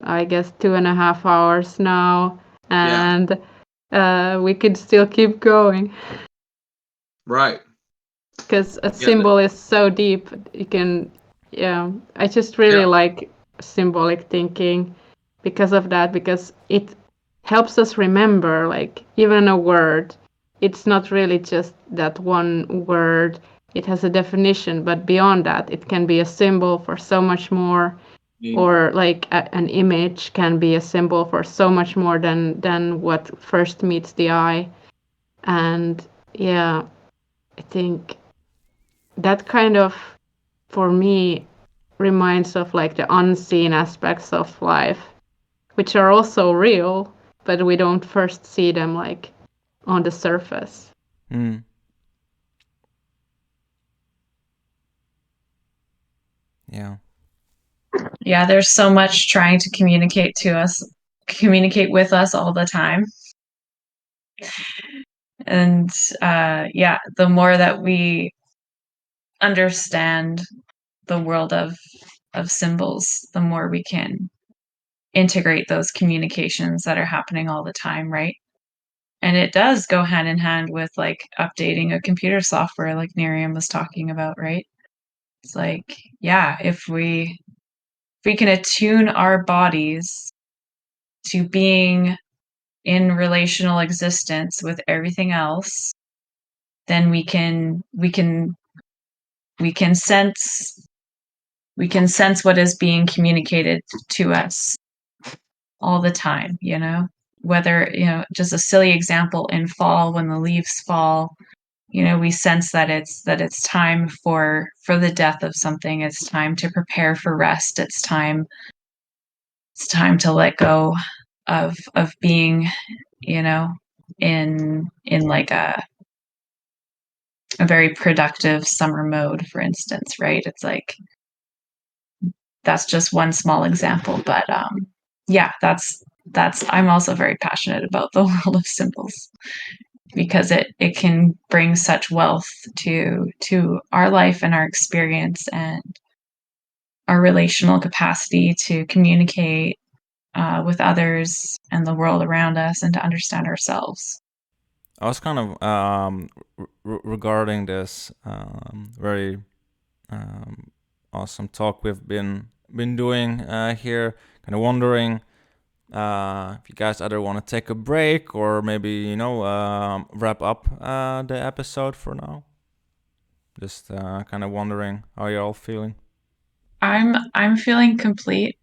Speaker 2: I guess 2.5 hours now, and we could still keep going.
Speaker 5: Right.
Speaker 2: Because a symbol is so deep. You can, I just really like symbolic thinking because of that, because it helps us remember, like, even a word, it's not really just that one word. It has a definition, but beyond that, it can be a symbol for so much more. Or like an image can be a symbol for so much more than what first meets the eye. And I think that kind of, for me, reminds of like the unseen aspects of life, which are also real, but we don't first see them like on the surface.
Speaker 1: Yeah.
Speaker 3: Yeah, there's so much trying to communicate with us all the time. And the more that we understand the world of symbols, the more we can integrate those communications that are happening all the time, right? And it does go hand in hand with like updating a computer software, like Miriam was talking about, right? It's like, if we can attune our bodies to being in relational existence with everything else, then we can sense what is being communicated to us all the time, whether, just a silly example, in fall when the leaves fall, we sense that it's time for the death of something. It's time to prepare for rest. It's time to let go of being, in like a very productive summer mode, for instance, right? It's like, that's just one small example, but that's I'm also very passionate about the world of symbols, because it can bring such wealth to our life and our experience and our relational capacity to communicate with others and the world around us, and to understand ourselves.
Speaker 1: I was kind of regarding this very awesome talk we've been doing here, kind of wondering if you guys either want to take a break or maybe wrap up the episode for now. Just kind of wondering how you're all feeling.
Speaker 3: I'm feeling complete.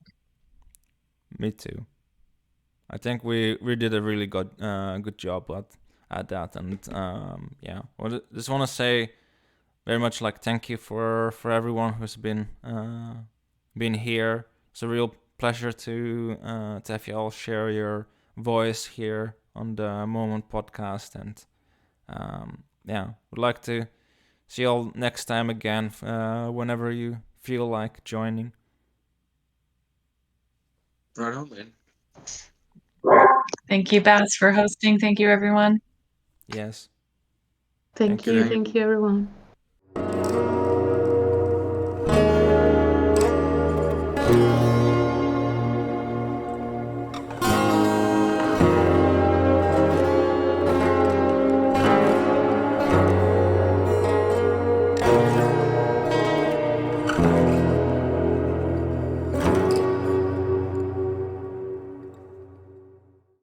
Speaker 1: Me too. I think we did a really good job at that, and well, just want to say very much like thank you for everyone who's been here. It's a real pleasure to have you all share your voice here on the Moment podcast, and would like to see you all next time again whenever you feel like joining.
Speaker 5: Right on, man.
Speaker 3: Thank you, Baz, for hosting. Thank you, everyone.
Speaker 1: Yes.
Speaker 2: Thank you. Thank you, everyone.